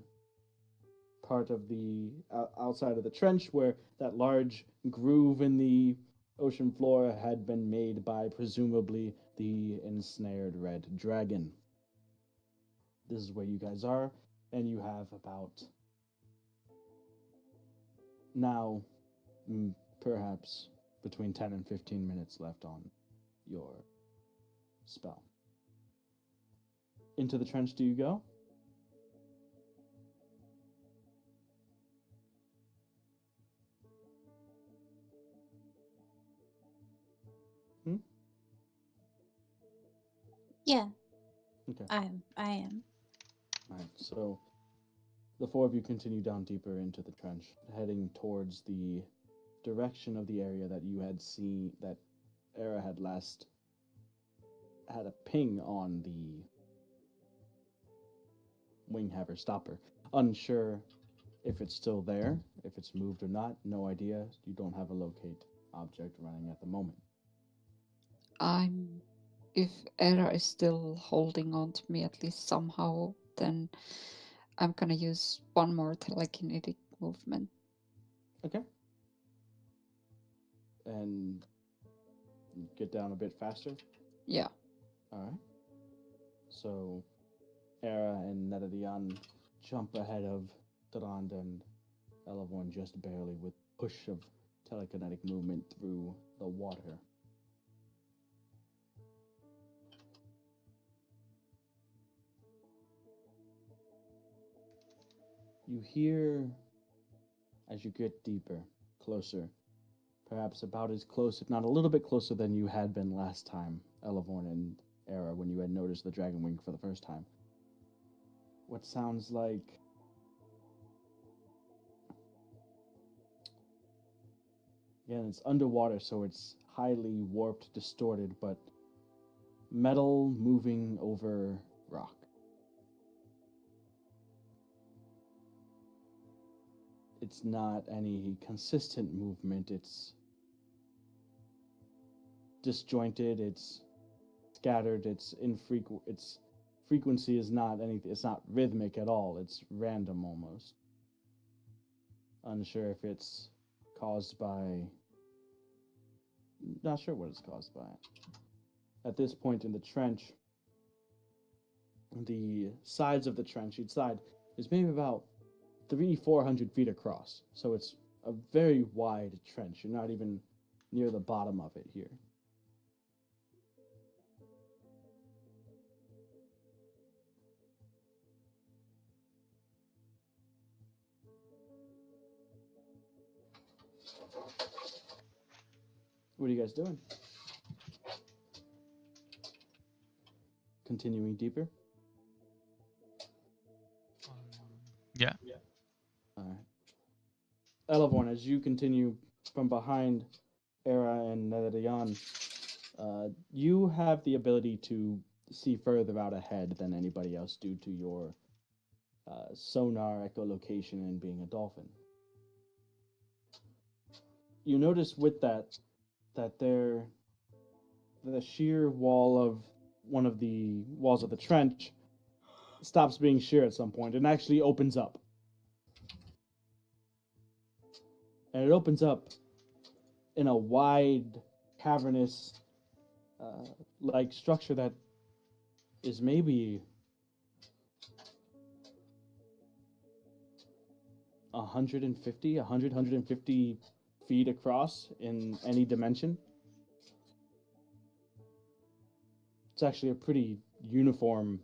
part of the outside of the trench where that large groove in the ocean floor had been made by presumably the ensnared red dragon. This is where you guys are, and you have about now perhaps between 10 and 15 minutes left on your spell. Into the trench do you go? Yeah, Okay. I am. Alright, so the four of you continue down deeper into the trench, heading towards the direction of the area that you had seen, that Era had last had a ping on the Winghaver stopper. Unsure if it's still there, if it's moved or not, no idea. You don't have a locate object running at the moment. If Era is still holding on to me at least somehow, then I'm gonna use one more telekinetic movement. Okay. And get down a bit faster? Yeah. Alright. So Era and Netadion jump ahead of Durand and Elevorn just barely with push of telekinetic movement through the water. You hear, as you get deeper, closer, perhaps about as close, if not a little bit closer than you had been last time, Elevorn and Era, when you had noticed the dragon wing for the first time. What sounds like again, it's underwater, so it's highly warped, distorted, but metal moving over rock. It's not any consistent movement, it's disjointed, it's scattered, its frequency is not anything, it's not rhythmic at all, it's random almost. Unsure if it's caused by, not sure what it's caused by. At this point in the trench, the sides of the trench, each side is maybe about 300-400 feet across, so it's a very wide trench. You're not even near the bottom of it here. What are you guys doing? Continuing deeper? Yeah. All right. Elevorn, as you continue from behind Era and Nedadian, you have the ability to see further out ahead than anybody else due to your sonar echolocation and being a dolphin. You notice with that the sheer wall of one of the walls of the trench stops being sheer at some point and actually opens up. And it opens up in a wide, cavernous, like structure that is maybe 150 feet across in any dimension. It's actually a pretty uniformly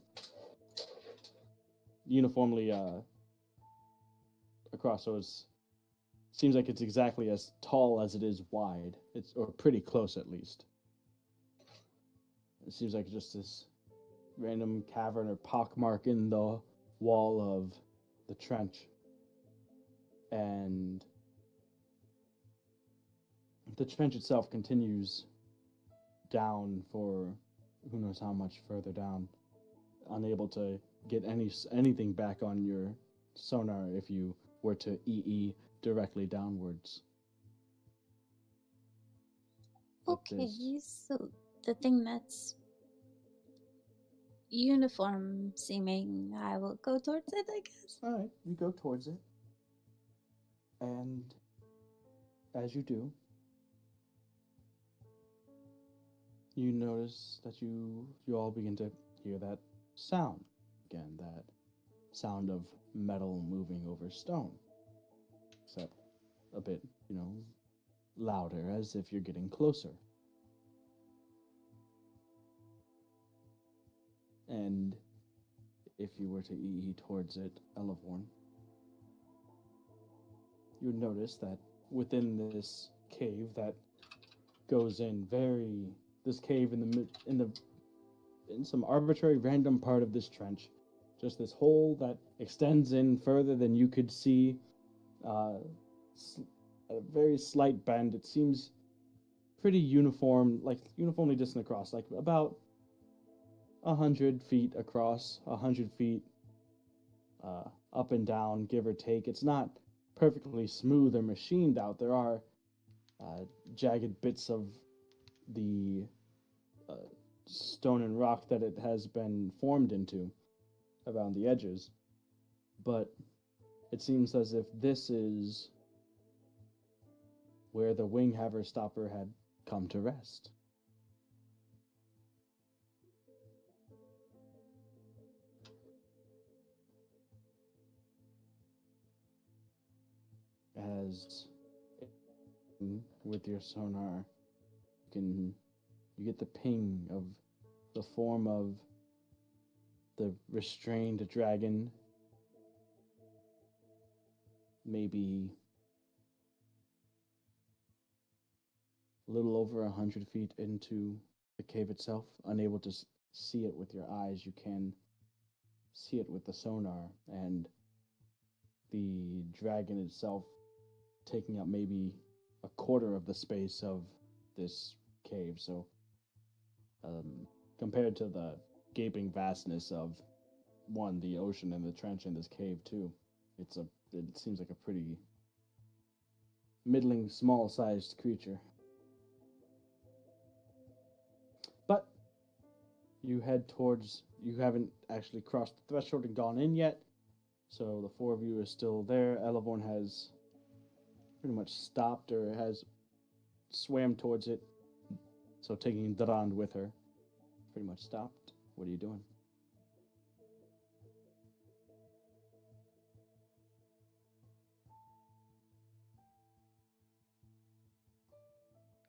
across, so it seems like it's exactly as tall as it is wide. It's, or pretty close at least. It seems like just this random cavern or pockmark in the wall of the trench. And the trench itself continues down for who knows how much further down, unable to get anything back on your sonar if you were to EE directly downwards. Okay, so the thing that's uniform seeming, I will go towards it, I guess. All right, you go towards it, and as you do, you notice that you all begin to hear that sound again, that sound of metal moving over stone, except a bit, louder, as if you're getting closer. And if you were to EE towards it, Elevorn, you would notice that within this cave that goes in this cave in some arbitrary random part of this trench, just this hole that extends in further than you could see, a very slight bend. It seems pretty uniformly distant across, like about 100 feet across, 100 feet up and down, give or take. It's not perfectly smooth or machined out. There are jagged bits of the stone and rock that it has been formed into around the edges. But it seems as if this is where the wing haver stopper had come to rest. As with your sonar, you get the ping of the form of the restrained dragon, maybe a little over 100 feet into the cave itself. Unable to see it with your eyes, you can see it with the sonar, and the dragon itself taking up maybe a quarter of the space of this cave. So compared to the gaping vastness of the ocean and the trench in this cave too, it seems like a pretty middling small sized creature. You head towards. You haven't actually crossed the threshold and gone in yet, so the four of you are still there. Elevorn has pretty much stopped or has swam towards it, so taking Durand with her. Pretty much stopped. What are you doing?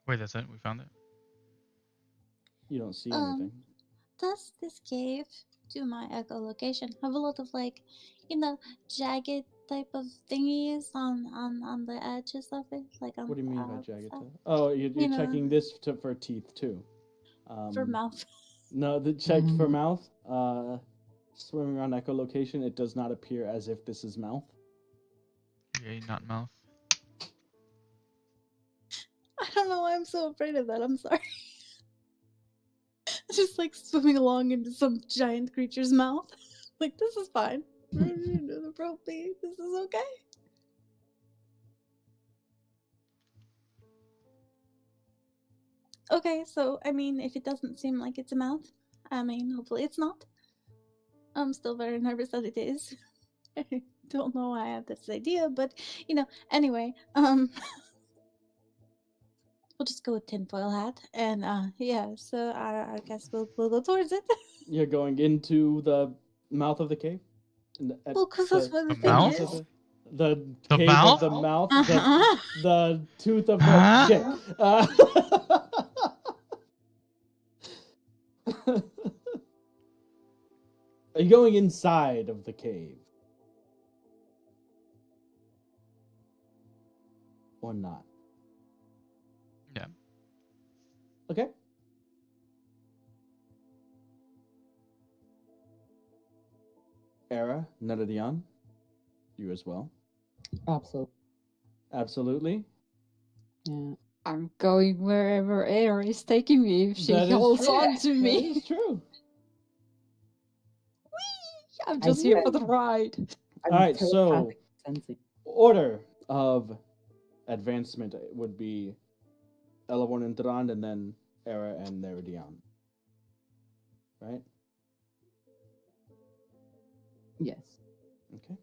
Wait, that's it? We found it? You don't see Um, anything. Does this cave, to my echolocation, have a lot of like, jagged type of thingies on the edges of it, like on What do you the mean by outside? jagged? Oh, you're You know, checking this for teeth too. for mouth. No, the checked for mouth. Swimming around echolocation, it does not appear as if this is mouth. Yay, not mouth. I don't know why I'm so afraid of that. I'm sorry. Just like swimming along into some giant creature's mouth. Like, this is fine. The propane, this is okay. Okay, so I mean, if it doesn't seem like it's a mouth, I mean, hopefully it's not. I'm still very nervous that it is. I don't know why I have this idea, but anyway, we'll just go with tinfoil hat, and yeah. So I guess we'll go towards it. You're going into the mouth of the cave. Well, because that's where the The thing mouth? is. The The cave mouth? of the mouth. Uh-huh. The tooth of the Huh? shit. Are you going inside of the cave? Or not? Yeah. Okay. Era, Neredion, you as well. Absolutely. Absolutely. Yeah. I'm going wherever air is taking me if she That is holds true. on to That me. is true. I'm I just do here for that. the ride. I'm All right, so telepathic sensing. order of advancement would be Elevorn and Durand, and then Era and Neredion. Right? Yes. Okay.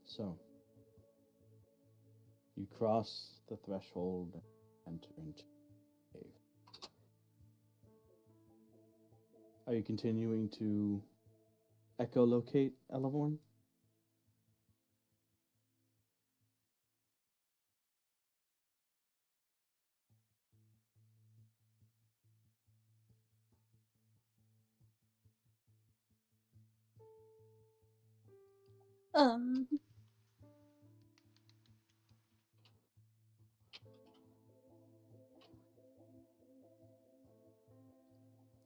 So, you cross the threshold and enter into the cave. Are you continuing to echolocate Elevorn? Um,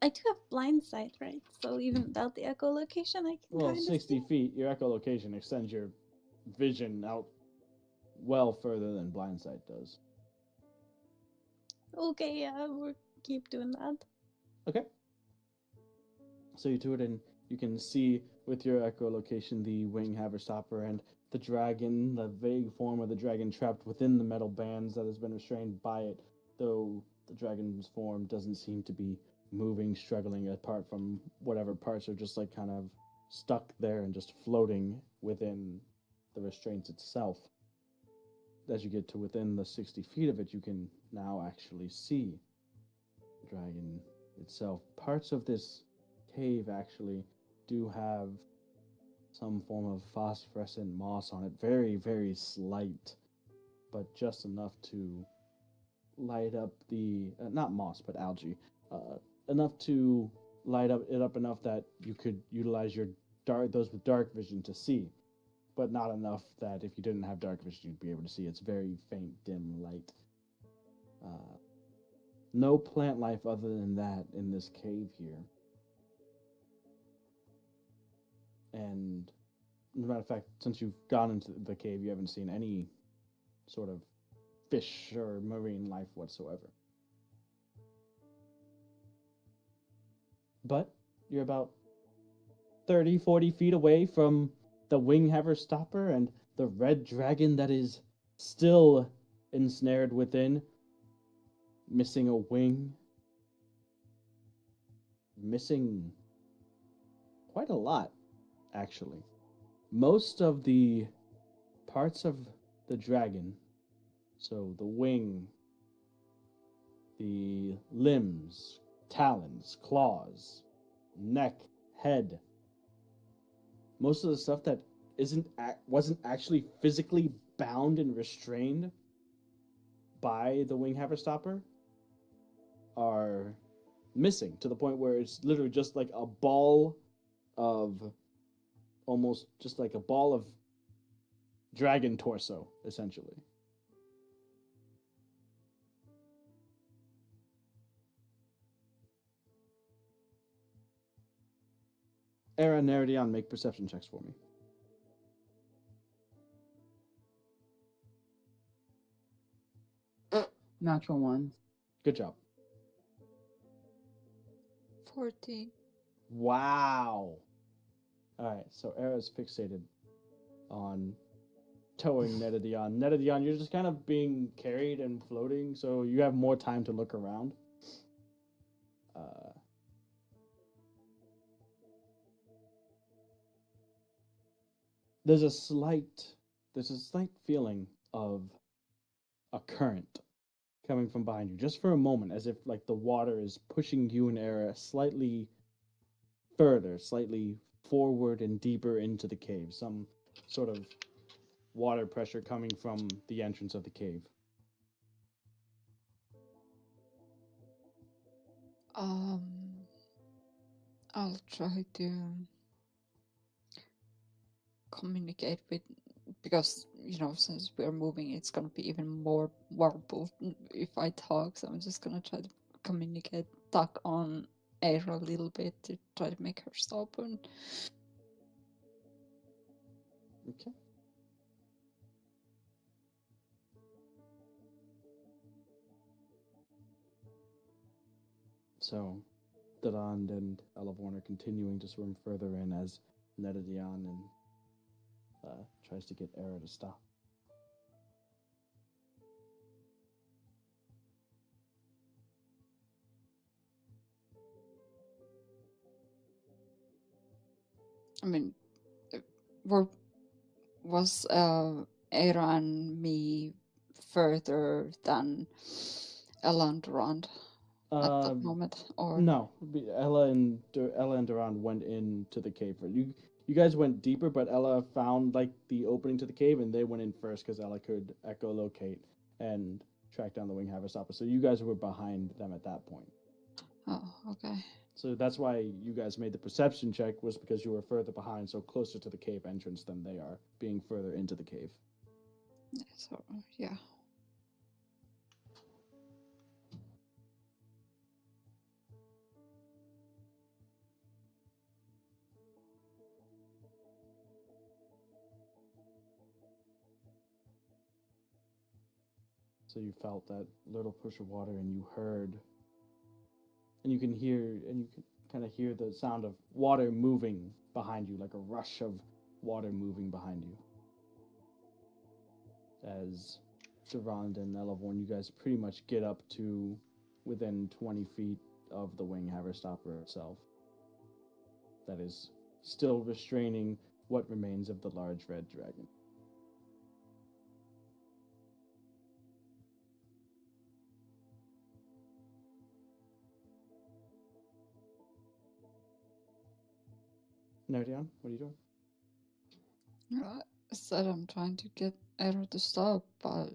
I do have blind sight, right? So even without the echolocation, I can Well, kind of 60 feet, your echolocation extends your vision out well further than blind sight does. Okay, yeah, we'll keep doing that. Okay. So you do it, and you can see with your echolocation the wing haverstopper and the dragon, the vague form of the dragon trapped within the metal bands that has been restrained by it, though the dragon's form doesn't seem to be moving, struggling, apart from whatever parts are just like kind of stuck there and just floating within the restraints itself. As you get to within the 60 feet of it, you can now actually see the dragon itself. Parts of this cave actually do have some form of phosphorescent moss on it. Very, very slight, but just enough to light up the not moss, but algae. Enough to light up it up enough that you could utilize your those with dark vision to see, but not enough that if you didn't have dark vision, you'd be able to see. It's very faint, dim light. No plant life other than that in this cave here. And as a matter of fact, since you've gone into the cave, you haven't seen any sort of fish or marine life whatsoever. But you're about 30, 40 feet away from the wing haverstopper and the red dragon that is still ensnared within, missing a wing, missing quite a lot, actually. Most of the parts of the dragon, so the wing, the limbs, talons, claws, neck, head, most of the stuff that wasn't actually physically bound and restrained by the wing haverstopper are missing, to the point where it's literally just like a ball of almost just like a ball of dragon torso, essentially. Era and Neridion, make perception checks for me. Natural ones. Good job. 14. Wow. All right, so Era's fixated on towing Neridion. Neridion, you're just kind of being carried and floating, so you have more time to look around. There's a slight feeling of a current coming from behind you, just for a moment, as if like the water is pushing you and Era slightly further, slightly forward and deeper into the cave. Some sort of water pressure coming from the entrance of the cave. I'll try to communicate with, because since we're moving, it's gonna be even more warbled if I talk. So I'm just gonna try to communicate, talk on air a little bit to try to make her stop. And Okay. So, Durand and Elavorn are continuing to swim further in as Neridion and tries to get Era to stop. I mean, was Era and me further than Elandrond at that moment, or No, Ella and Durand went into the cave. You guys went deeper, but Ella found like the opening to the cave, and they went in first because Ella could echolocate and track down the wing haverstopper. So you guys were behind them at that point. Oh, okay. So that's why you guys made the perception check, was because you were further behind, so closer to the cave entrance than they are, being further into the cave. So yeah. So you felt that little push of water, and you heard, and you can kind of hear the sound of water moving behind you, like a rush of water moving behind you. As Durand and Elavorn, you guys pretty much get up to within 20 feet of the wing haverstopper itself. That is still restraining what remains of the large red dragon. Nerdion, what are you doing? I said I'm trying to get Era to stop, but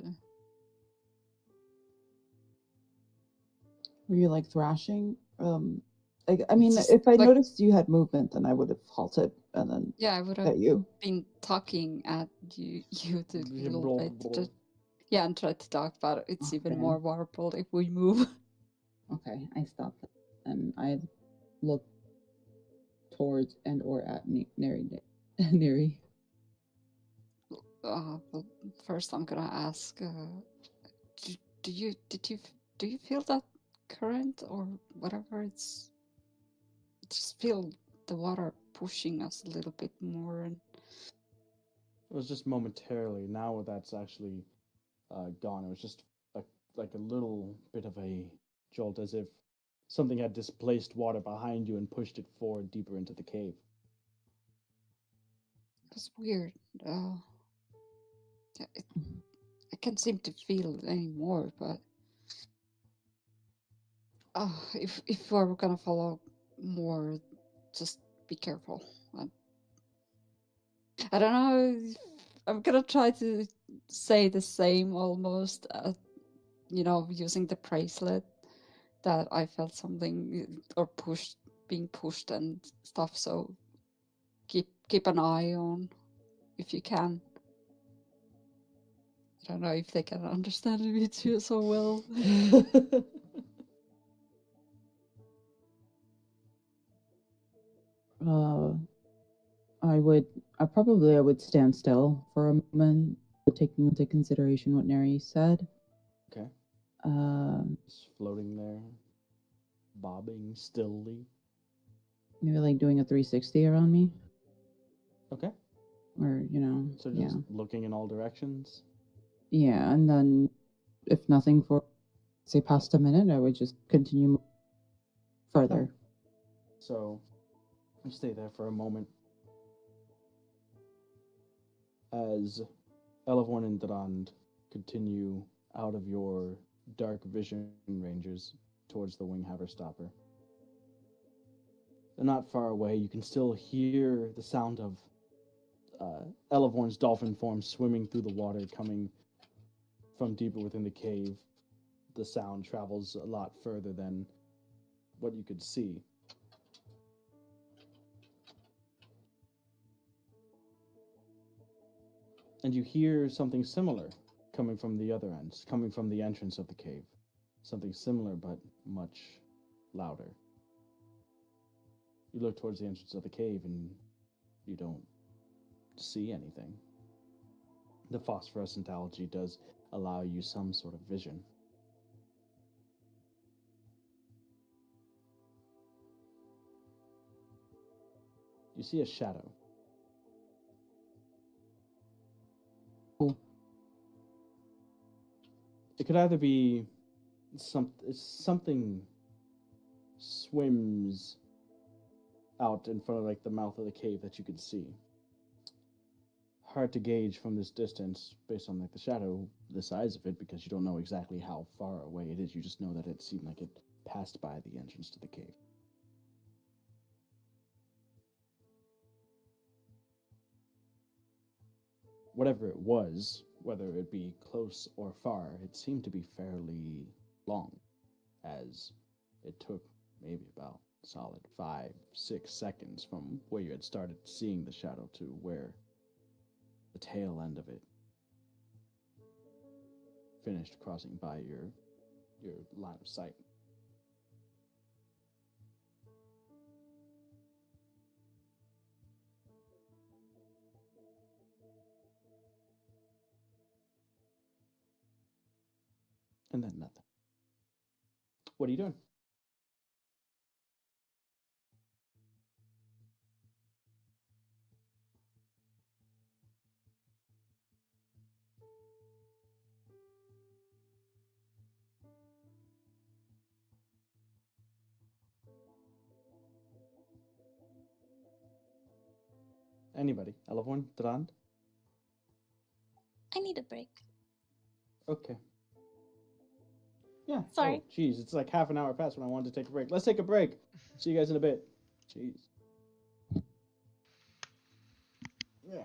Were you like thrashing? I mean, just if I like- noticed you had movement, then I would have halted and then yeah, I would at have you. been talking at you to a Yeah, little blah, bit. blah. Just, yeah, and try to talk, but it's even Okay. more warbled if we move. Okay, I stopped and I look towards and or at Neri. Well, first I'm gonna ask, do you feel that current or whatever? Just feel the water pushing us a little bit more, and It was just momentarily. Now that's actually gone. It was just like a little bit of a jolt, as if something had displaced water behind you and pushed it forward deeper into the cave. It's weird. I can't seem to feel it anymore, but if we're gonna follow more, just be careful. I don't know. I'm gonna try to say the same almost, using the bracelet that I felt something or being pushed and stuff. So keep an eye on if you can. I don't know if they can understand me too so well. I would stand still for a moment, taking into consideration what Neri said. Okay. Um, Just floating there, bobbing stilly. Maybe like doing a 360 around me, Okay. or So just looking in all directions. yeah. And then, if nothing for say past a minute, I would just continue further. So you stay there for a moment as Elevorn and Drand continue out of your dark vision ranges towards the Wing Haverstopper. They're not far away. You can still hear the sound of Elevorn's dolphin form swimming through the water, coming from deeper within the cave. The sound travels a lot further than what you could see. And you hear something similar coming from the other end, coming from the entrance of the cave. Something similar, but much louder. You look towards the entrance of the cave and you don't see anything. The phosphorescent algae does allow you some sort of vision. You see a shadow. It could either be something swims out in front of like the mouth of the cave that you could see. Hard to gauge from this distance based on like the shadow, the size of it, because you don't know exactly how far away it is. You just know that it seemed like it passed by the entrance to the cave. Whatever it was, whether it be close or far, it seemed to be fairly long, as it took maybe about solid 5-6 seconds from where you had started seeing the shadow to where the tail end of it finished crossing by your line of sight. And then nothing. What are you doing? Anybody? Elevorn? Drand? I need a break. Okay. Yeah. Sorry. Oh, jeez. It's like half an hour past when I wanted to take a break. Let's take a break. See you guys in a bit. Jeez. Yeah.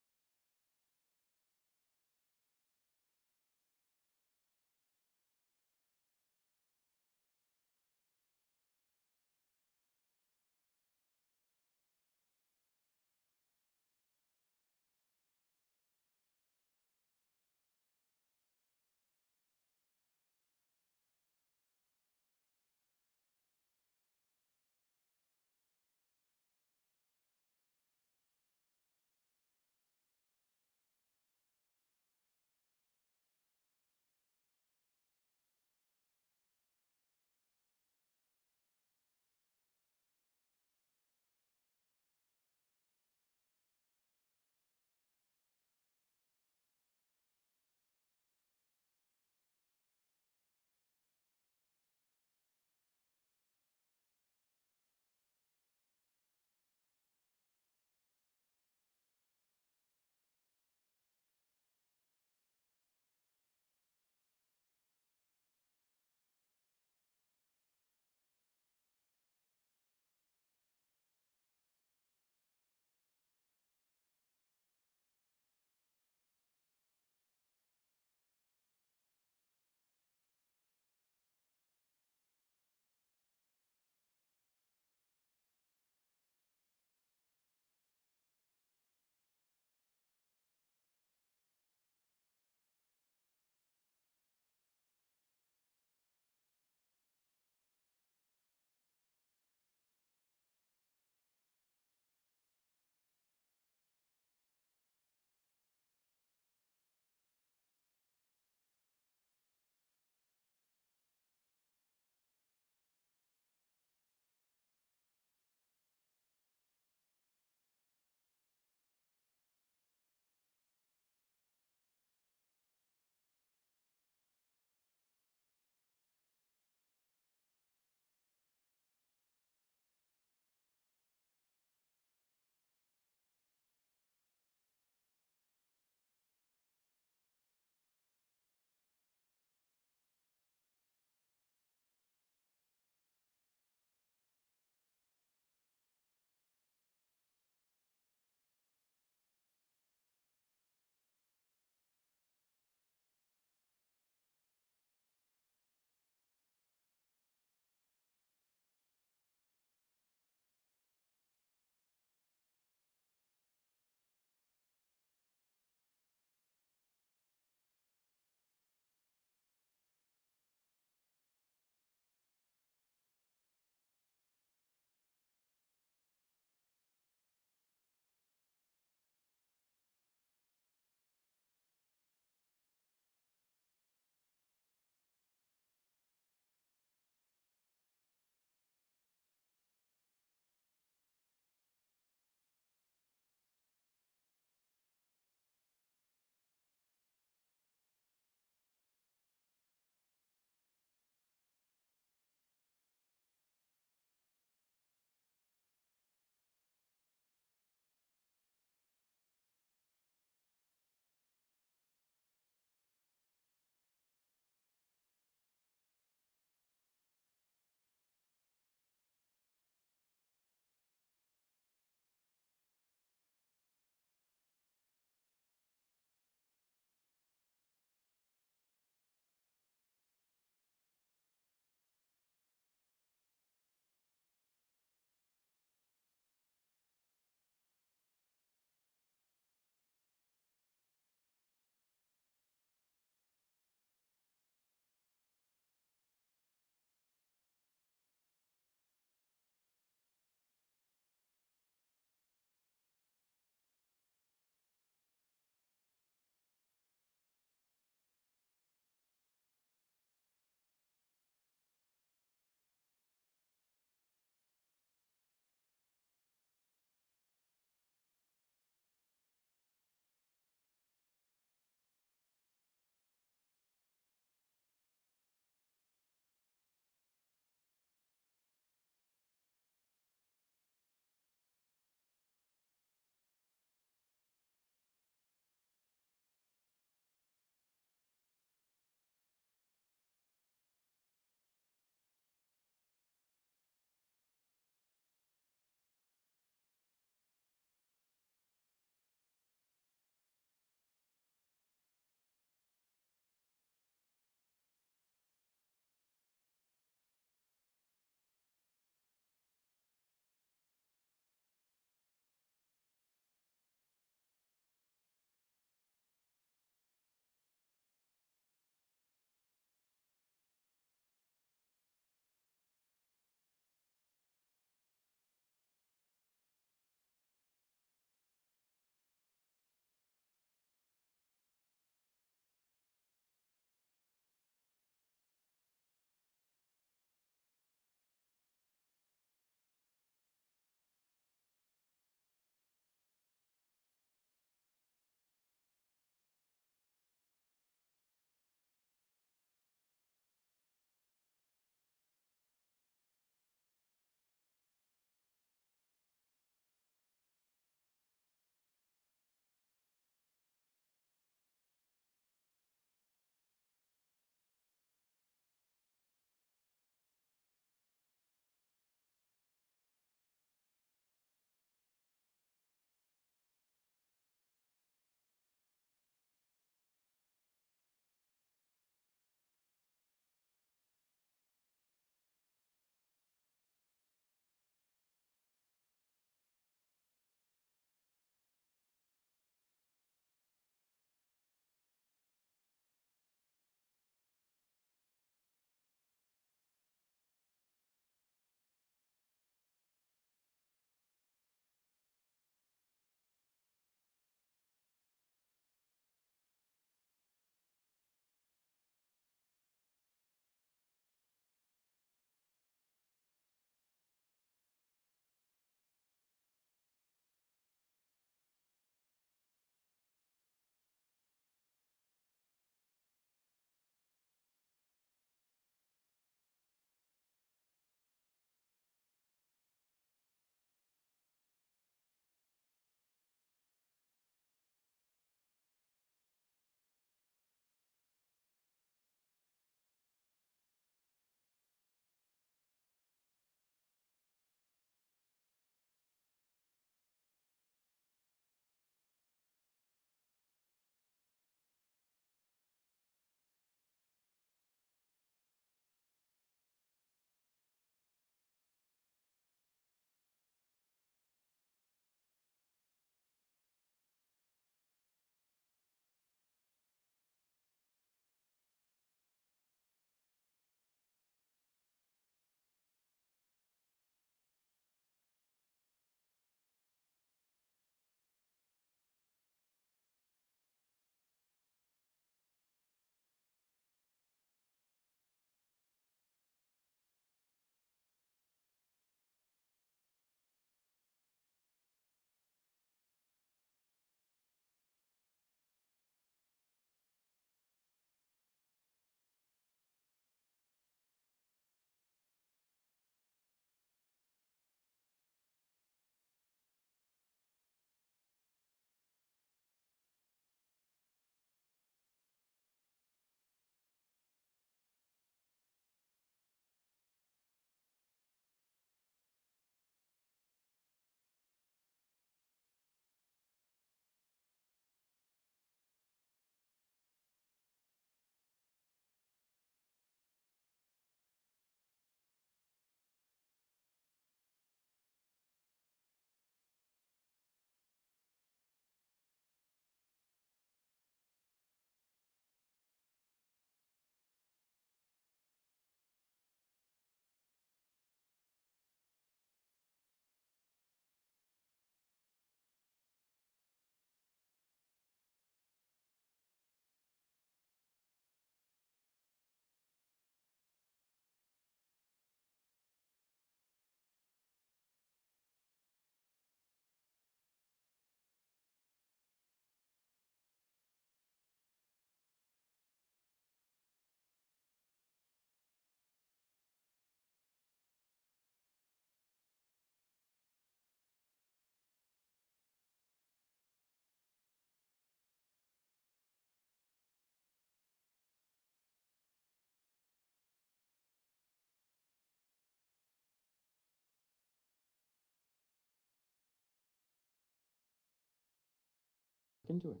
into it.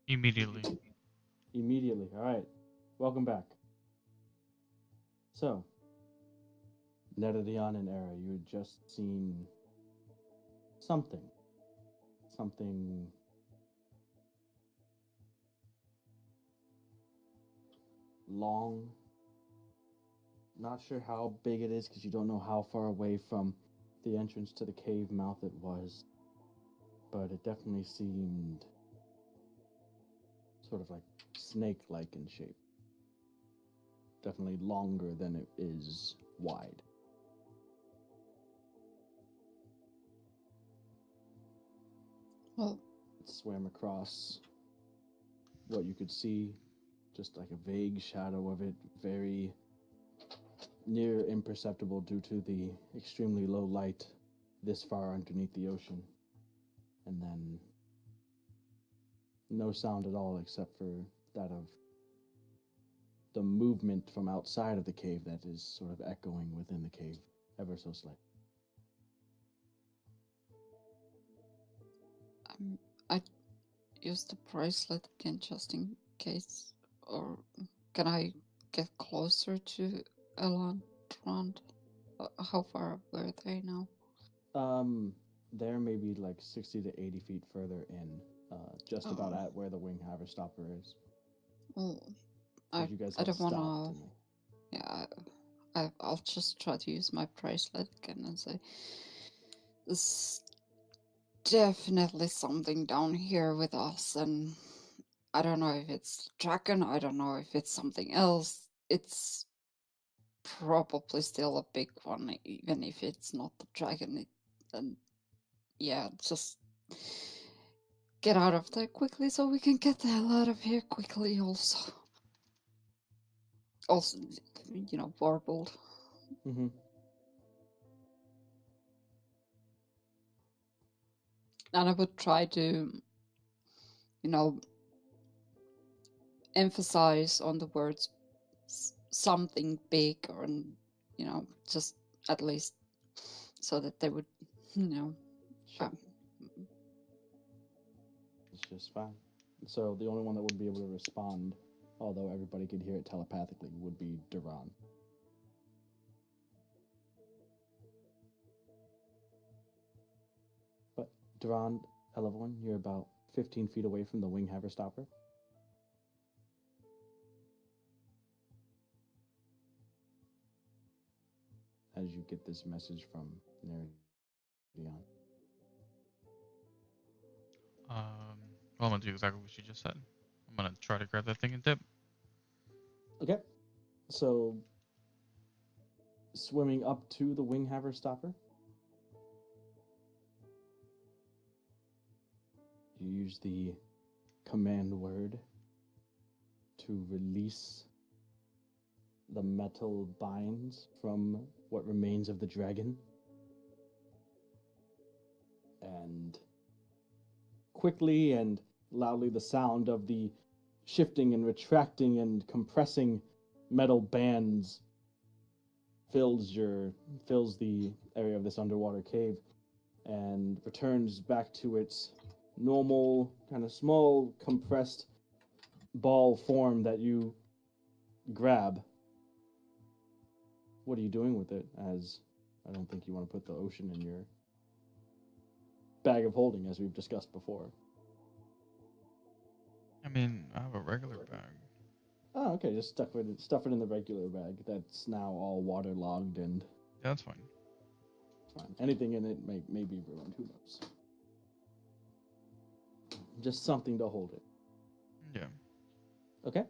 Immediately. Immediately. All right. Welcome back. So, Netadion and Era, you had just seen something. Something long. Not sure how big it is because you don't know how far away from the entrance to the cave mouth it was. But it definitely seemed sort of like snake-like in shape. Definitely longer than it is wide. Well, It swam across what you could see, just like a vague shadow of it, very near imperceptible due to the extremely low light this far underneath the ocean. And then no sound at all except for that of the movement from outside of the cave that is sort of echoing within the cave ever so slightly. I use the bracelet again just in case. Or can I get closer to Elantrand? How far were they now? They're maybe like 60 to 80 feet further in, just about at where the wing haver stopper is. Well, 'Cause you guys I had don't stopped. wanna. And Yeah, I'll just try to use my bracelet again and say, "There's definitely something down here with us, and I don't know if it's dragon. I don't know if it's something else. It's probably still a big one, even if it's not the dragon. And yeah, just get out of there quickly so we can get the hell out of here quickly. Also, warbled. Mm-hmm. And I would try to, emphasize on the words something big, or just at least so that they would, Sure. It's just fine. So the only one that would be able to respond, although everybody could hear it telepathically, would be Duran. But Duran, Elevorn, you're about 15 feet away from the wing haver stopper. As you get this message from Nerdion. Well, I'm gonna do exactly what you just said. I'm gonna try to grab that thing and dip. Okay. So, swimming up to the wing haver stopper, you use the command word to release the metal binds from what remains of the dragon. And quickly and loudly, the sound of the shifting and retracting and compressing metal bands fills the area of this underwater cave and returns back to its normal kind of small compressed ball form that you grab. What are you doing with it? As I don't think you want to put the ocean in your bag of holding, as we've discussed before. I mean, I have a regular bag. Oh, okay. Just stuff it in the regular bag that's now all waterlogged and Yeah, that's fine. fine. Anything in it may be ruined. Who knows? Just something to hold it. Yeah. Okay.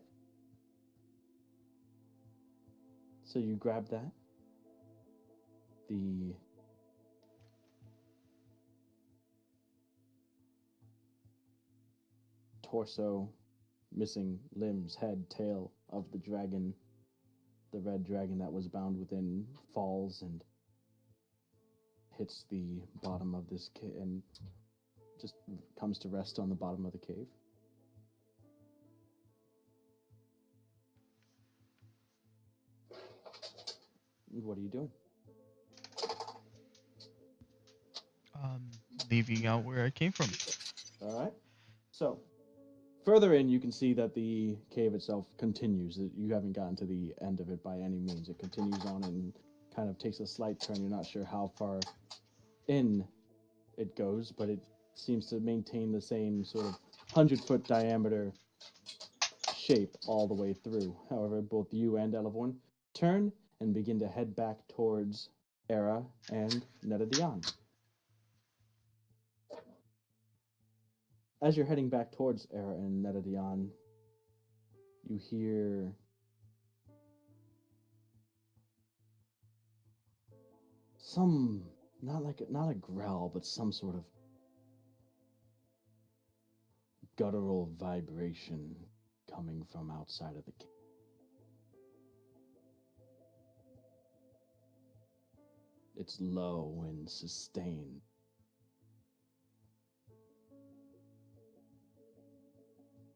So you grab that. The torso, missing limbs, head, tail of the dragon, the red dragon that was bound within, falls and hits the bottom of this cave and just comes to rest on the bottom of the cave. What are you doing? Leaving out where I came from. All right. So, further in, you can see that the cave itself continues. You haven't gotten to the end of it by any means. It continues on and kind of takes a slight turn. You're not sure how far in it goes, but it seems to maintain the same sort of 100-foot diameter shape all the way through. However, both you and Elevorn turn and begin to head back towards Era and Netadion. As you're heading back towards Era and Netadion, you hear some not a growl, but some sort of guttural vibration coming from outside of the cave. It's low and sustained.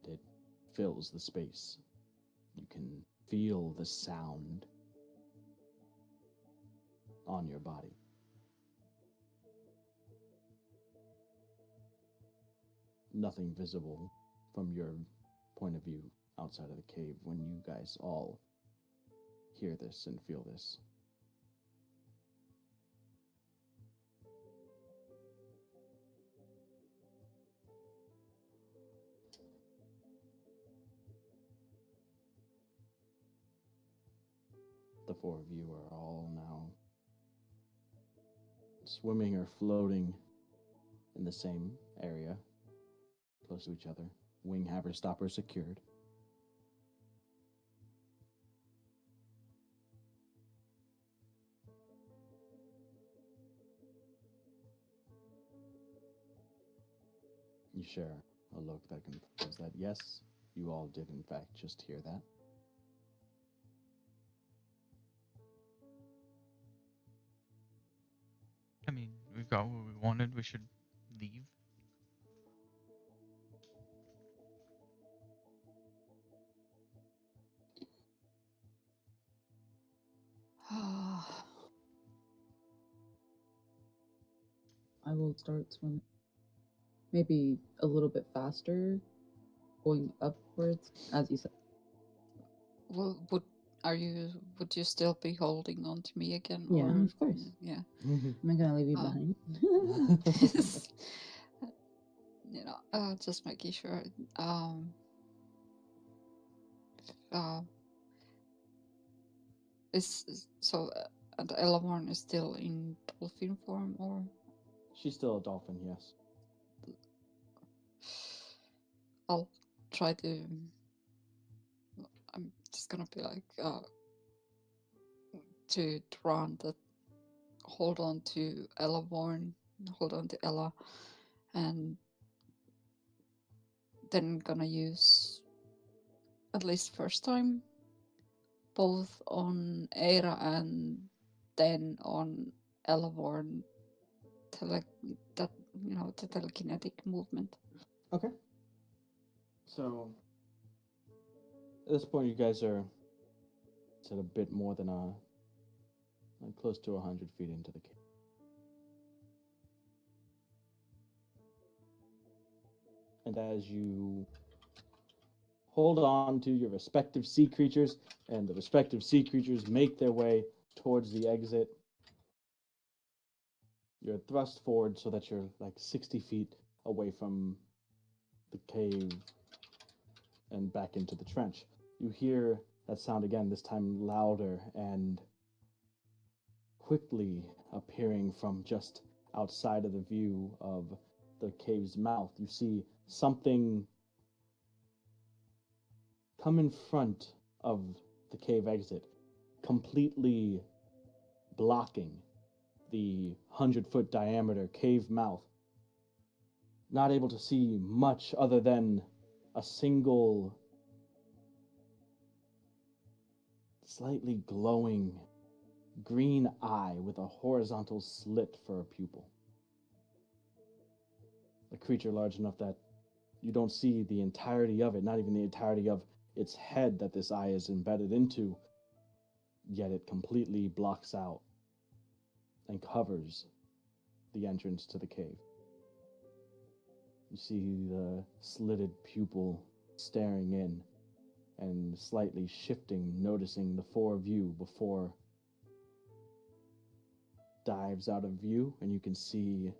It fills the space. You can feel the sound on your body. Nothing visible from your point of view outside of the cave when you guys all hear this and feel this. The four of you are all now swimming or floating in the same area, close to each other. Wing haver stopper secured. You share a look that confirms that yes, you all did in fact just hear that. I mean, we've got what we wanted. We should leave. I will start swimming. Maybe a little bit faster, going upwards, as you said. Well, would you still be holding on to me again? Yeah, or, of course. Yeah. Am I gonna leave you Oh. behind? Just making sure. Uh, and Elevorn is still in dolphin form, or She's still a dolphin, yes. I'll try to. I'm just gonna be like to Dran that hold on to Elevorn, hold on to Ella, and then gonna use at least first time both on Eira and then on Elevorn the telekinetic movement. Okay. So, at this point, you guys are at a bit more than like close to 100 feet into the cave. And as you hold on to your respective sea creatures, and the respective sea creatures make their way towards the exit, you're thrust forward so that you're like 60 feet away from the cave and back into the trench. You hear that sound again, this time louder and quickly appearing from just outside of the view of the cave's mouth. You see something come in front of the cave exit, completely blocking the 100-foot diameter cave mouth. Not able to see much other than a single slightly glowing green eye with a horizontal slit for a pupil. A creature large enough that you don't see the entirety of it, not even the entirety of its head that this eye is embedded into, yet it completely blocks out and covers the entrance to the cave. You see the slitted pupil staring in and slightly shifting, noticing the four of you before dives out of view, and you can see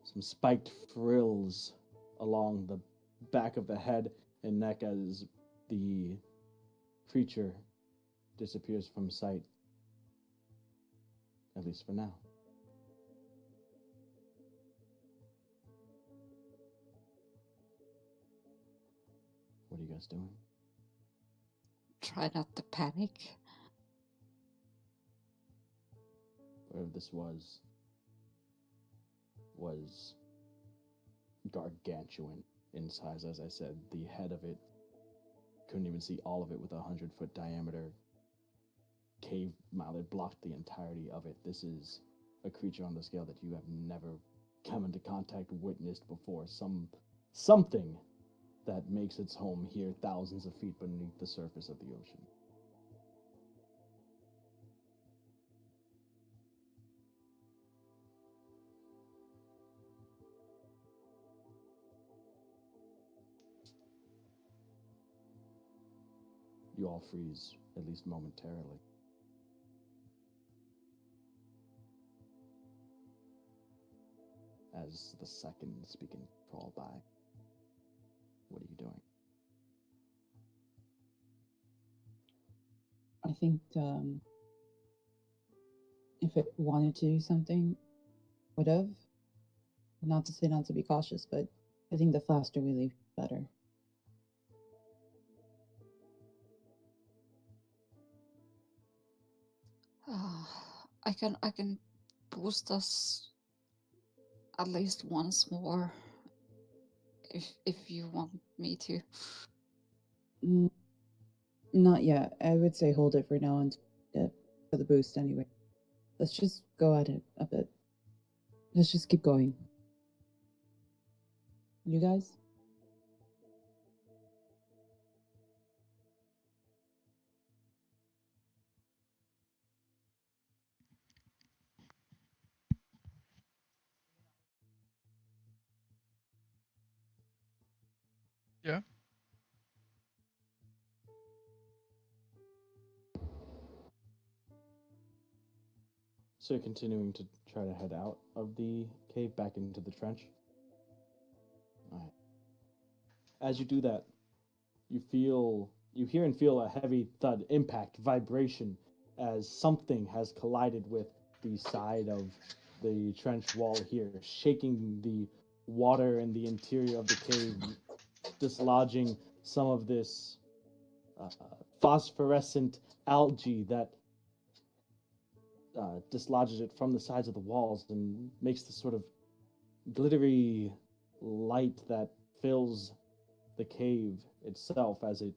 some spiked frills along the back of the head and neck as the creature disappears from sight, at least for now. What are you guys doing? Try not to panic. Wherever this was gargantuan in size. As I said, the head of it, couldn't even see all of it with a 100-foot diameter cave mouth. It blocked the entirety of it. This is a creature on the scale that you have never come into contact, witnessed before. Something that makes its home here thousands of feet beneath the surface of the ocean. You all freeze, at least momentarily. As the seconds begin to crawl by. What are you doing? I think if it wanted to do something, would have. Not to say not to be cautious, but I think the faster we leave, better. I can boost us at least once more if you want me to. Not yet. I would say hold it for now and for the boost anyway. Let's just go at it a bit. Let's just keep going. You guys? Yeah. So you're continuing to try to head out of the cave back into the trench? Alright. As you do that, you hear and feel a heavy thud, impact, vibration, as something has collided with the side of the trench wall here, shaking the water in the interior of the cave, dislodging some of this phosphorescent algae that dislodges it from the sides of the walls and makes this sort of glittery light that fills the cave itself as it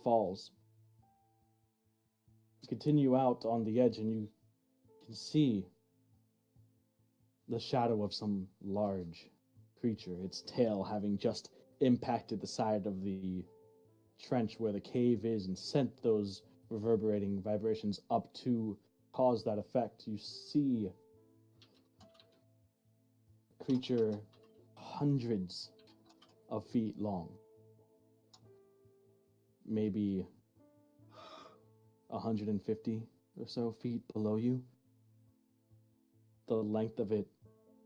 falls. You continue out on the edge and you can see the shadow of some large creature, its tail having just impacted the side of the trench where the cave is and sent those reverberating vibrations up to cause that effect. You see a creature hundreds of feet long, maybe 150 or so feet below you. The length of it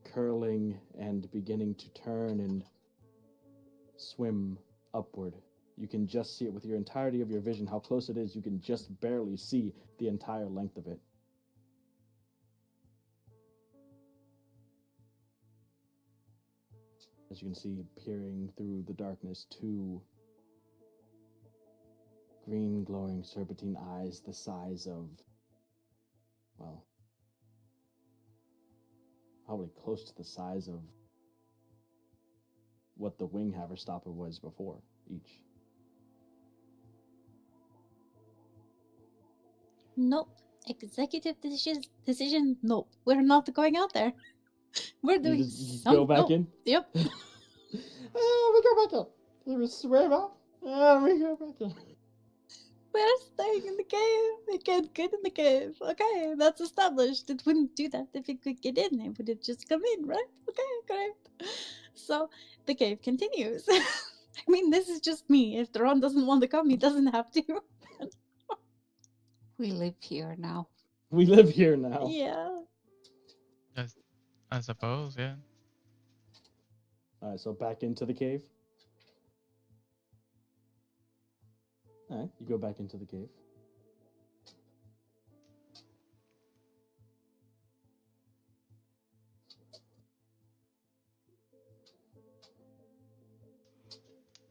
curling and beginning to turn and swim upward. You can just see it with your entirety of your vision. How close it is, you can just barely see the entire length of it. As you can see, peering through the darkness, two green glowing serpentine eyes the size of, well, probably close to the size of what the wing haverstopper was before each. Nope. Executive decision. Nope. We're not going out there. We're You doing just some. go back nope. in? Yep. We go back in. We swim up. We go back in. we're staying in the cave. We can't get in the cave. Okay, that's established. It wouldn't do that if it could get in. It would have just come in, right? Okay, great. So the cave continues. I mean, this is just me. If Duran doesn't want to come, he doesn't have to. We live here now. We live here now. Yeah. I suppose, yeah. All right, so back into the cave. All right, you go back into the cave.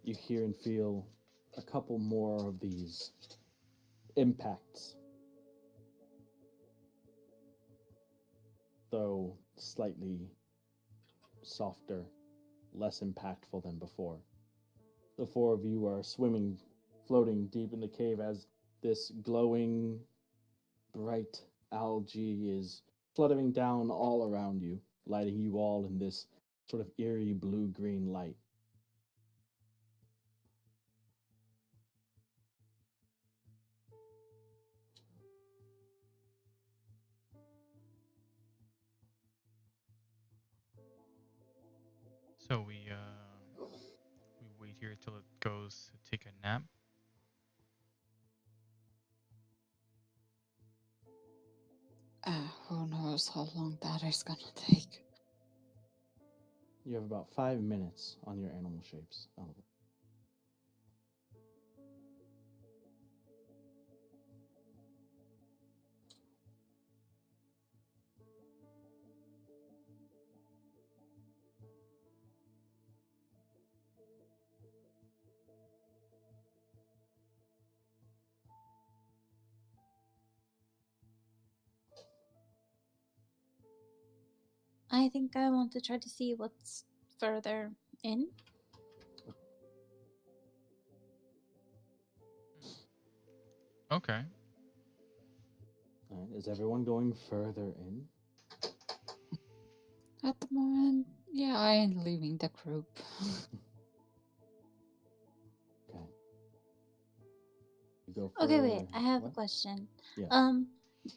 You hear and feel a couple more of these impacts, though slightly softer, less impactful than before. The four of you are swimming, floating deep in the cave as this glowing, bright algae is fluttering down all around you, lighting you all in this sort of eerie blue-green light. So we wait here till it goes to take a nap. Who knows how long that is gonna take. You have about 5 minutes on your animal shapes, Oliver. I think I want to try to see what's further in. Okay. All right, is everyone going further in? At the moment, yeah, I ain't leaving the group. Okay. You go Okay, further. wait. I have a What? question. Yeah.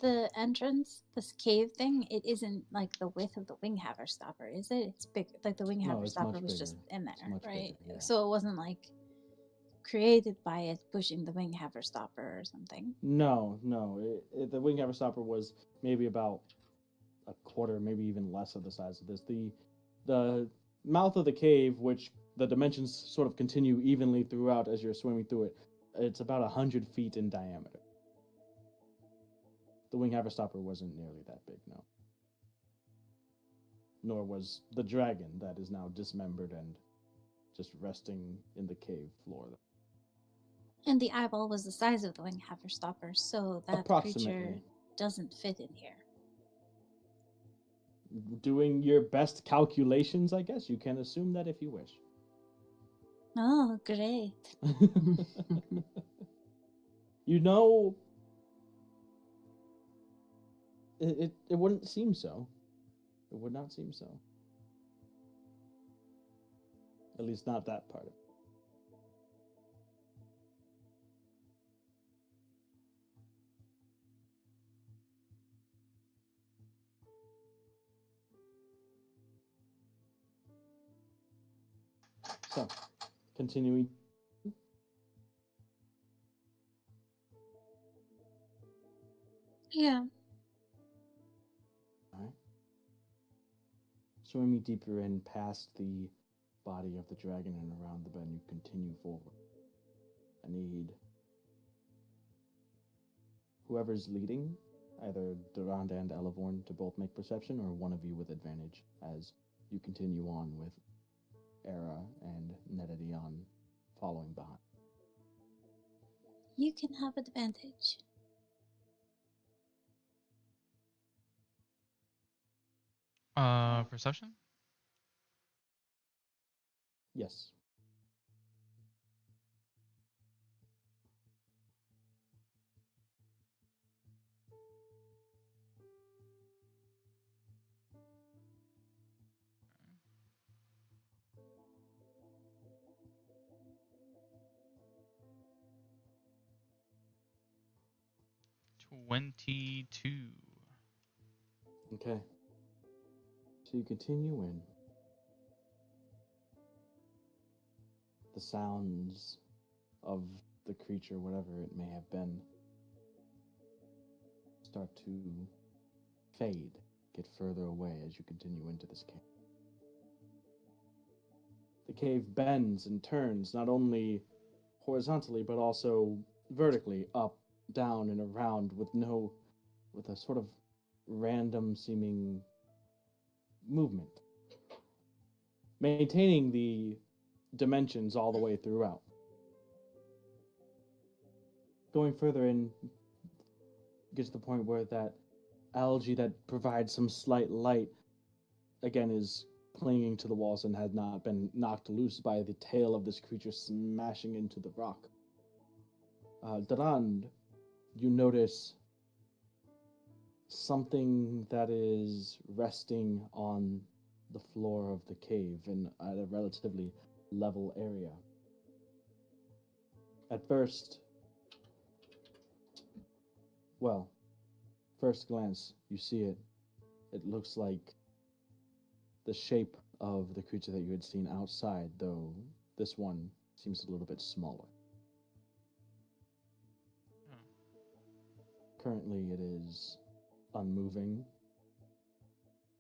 The entrance, this cave thing, it isn't like the width of the wing haver stopper, is it? It's big. Like the wing No, haver it's stopper much was just bigger. in It's there, much right? bigger, yeah. So it wasn't like created by it pushing the wing haver stopper or something. No. The wing haver stopper was maybe about a quarter, maybe even less of the size of this. The mouth of the cave, which the dimensions sort of continue evenly throughout as you're swimming through it, it's about 100 feet in diameter. The wing haver stopper wasn't nearly that big, no. Nor was the dragon that is now dismembered and just resting in the cave floor. And the eyeball was the size of the wing haver stopper, so that creature Approximately. doesn't fit in here. Doing your best calculations, I guess. You can assume that if you wish. Oh, great. You know, it wouldn't seem so. It would not seem so. At least not that part of it. So, continuing. Yeah. All right. Swimming deeper in past the body of the dragon and around the bend, you continue forward. I need whoever's leading, either Durand and Elevorn, to both make perception, or one of you with advantage as you continue on with Era and Netadion following behind. You can have advantage. Perception? Yes. 22. Okay. So you continue in. The sounds of the creature, whatever it may have been, start to fade, get further away as you continue into this cave. The cave bends and turns, not only horizontally, but also vertically, up, down, and around, with a sort of random seeming movement, maintaining the dimensions all the way throughout. Going further in, gets to the point where that algae that provides some slight light, again, is clinging to the walls and has not been knocked loose by the tail of this creature smashing into the rock. Durand, you notice something that is resting on the floor of the cave at a relatively level area. At first glance, you see it. It looks like the shape of the creature that you had seen outside, though this one seems a little bit smaller. Currently, it is unmoving,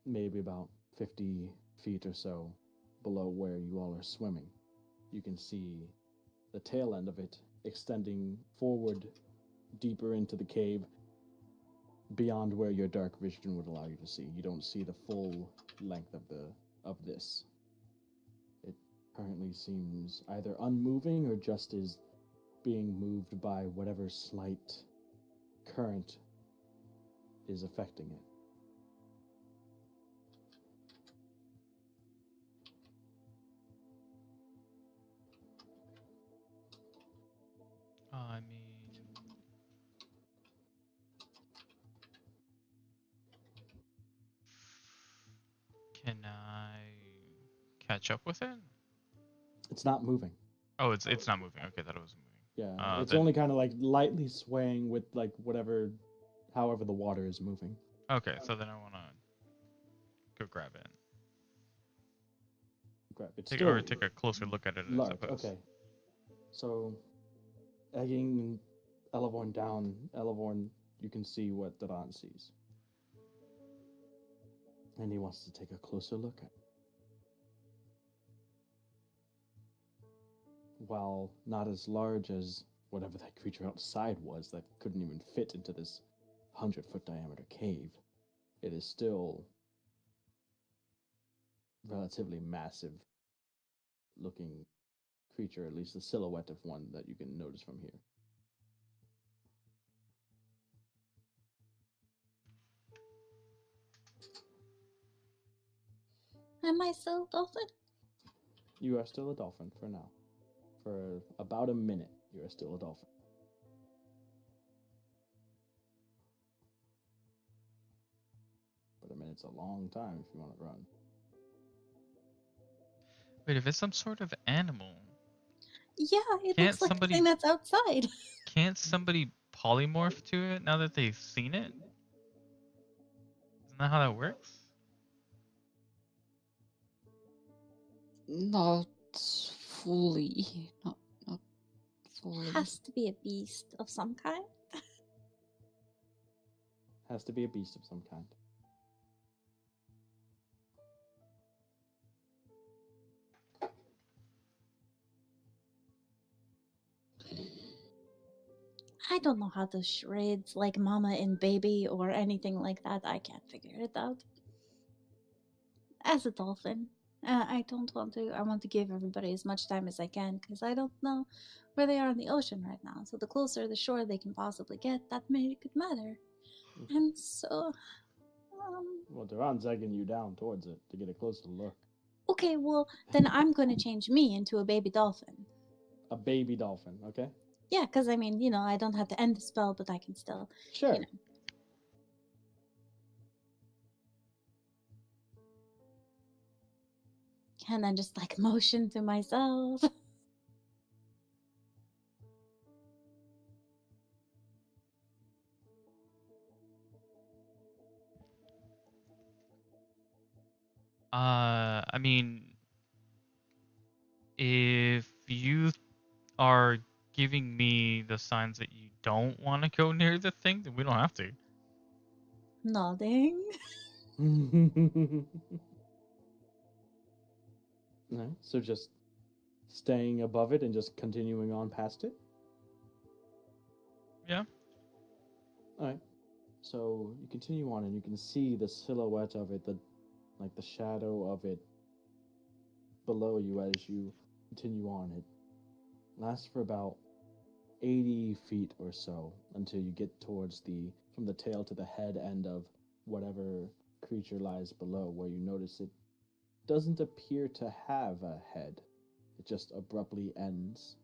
maybe about 50 feet or so below where you all are swimming. You can see the tail end of it extending forward deeper into the cave beyond where your dark vision would allow you to see. You don't see the full length of this. It currently seems either unmoving or just is being moved by whatever slight current is affecting it. I mean, can I catch up with it? It's not moving. Oh, it's not moving. Okay, that it was moving. Yeah, it's then- only kind of like lightly swaying with like however the water is moving. Okay, so then I want to go grab it. Grab it. Take a closer look at it, I large. suppose. Okay. So, egging Elevorn down, you can see what Daran sees. And he wants to take a closer look at it. While not as large as whatever that creature outside was that couldn't even fit into this 100-foot diameter cave, it is still relatively massive looking creature, at least the silhouette of one that you can notice from here. Am I still a dolphin? You are still a dolphin for now. For about a minute, you are still a dolphin. But a minute's a long time if you want to run. Wait, if it's some sort of animal, Yeah, it Can't looks like somebody- something that's outside. can't somebody polymorph to it now that they've seen it? Isn't that how that works? Not fully. Not fully. Has to be a beast of some kind. Has to be a beast of some kind. I don't know how to shreds like mama and baby or anything like that. I can't figure it out. As a dolphin, I don't want to. I want to give everybody as much time as I can because I don't know where they are in the ocean right now. So the closer the shore they can possibly get, that could matter. And so, Well, Duran's egging you down towards it to get a closer look. okay, well then I'm going to change me into a baby dolphin. A baby dolphin, okay? Yeah, because I mean, I don't have to end the spell, but I can still, Sure. know. And then just like motion to myself. I mean, if you are giving me the signs that you don't want to go near the thing, then we don't have to. Nodding. Alright, so just staying above it and just continuing on past it. Yeah. Alright. So you continue on and you can see the silhouette of it, the shadow of it below you as you continue on. It lasts for about 80 feet or so until you get towards from the tail to the head end of whatever creature lies below, where you notice it doesn't appear to have a head. It just abruptly ends.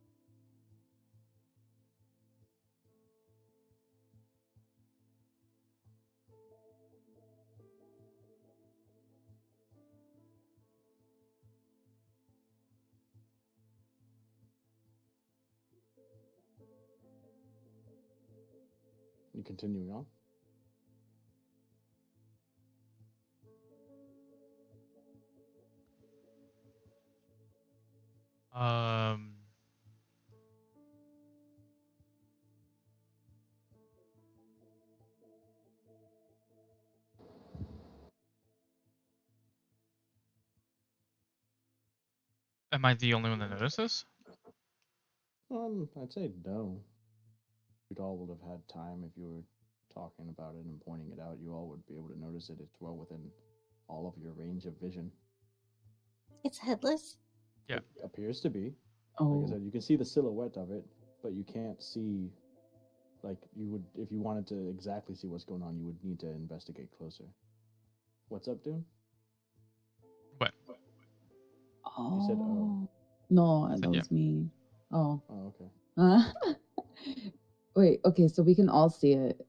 You continuing on? Um. Am I the only one that notices? I'd say no. You'd all would have had time if you were talking about it and pointing it out. You all would be able to notice it. It's well within all of your range of vision. It's headless. Yeah. It appears to be. Like I Oh, said, you can see the silhouette of it, but you can't see. Like you would, if you wanted to exactly see what's going on, you would need to investigate closer. What's up, Dune? What? You said, "Oh, oh. No, I that said yeah. was me. Oh. oh, okay." Wait, okay, so we can all see it.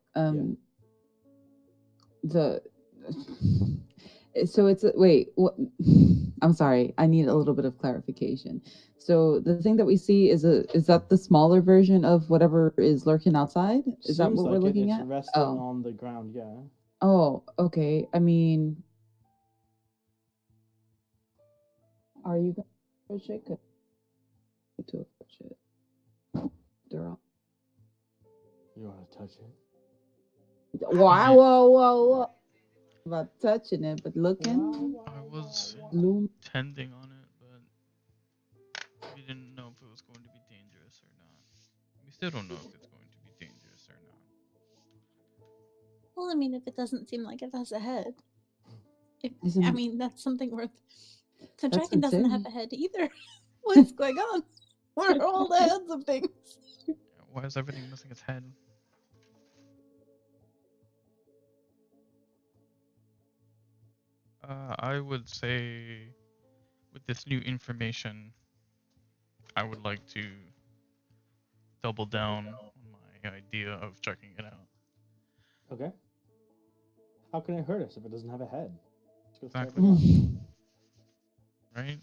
The so it's wait, what I'm sorry, I need a little bit of clarification. So the thing that we see is that the smaller version of whatever is lurking outside? Is that Seems what we're like looking it's at? resting Oh. on the ground. Yeah. Oh, okay. I mean, are you gonna approach it? 'Cause I need to approach it. They're all... You want to touch it? Wow, whoa, whoa, whoa. About touching it, but looking. I was Loom. intending on it, but we didn't know if it was going to be dangerous or not. We still don't know if it's going to be dangerous or not. Well, I mean, if it doesn't seem like it has a head. I Isn't mean, that's something worth. The That's dragon doesn't have insane. a head either. What's going on? Where are all the heads of things? Yeah, why is everything missing its head? I would say, with this new information, I would like to double down on my idea of checking it out. Okay. How can it hurt us if it doesn't have a head? Let's go check Exactly. it out. Right?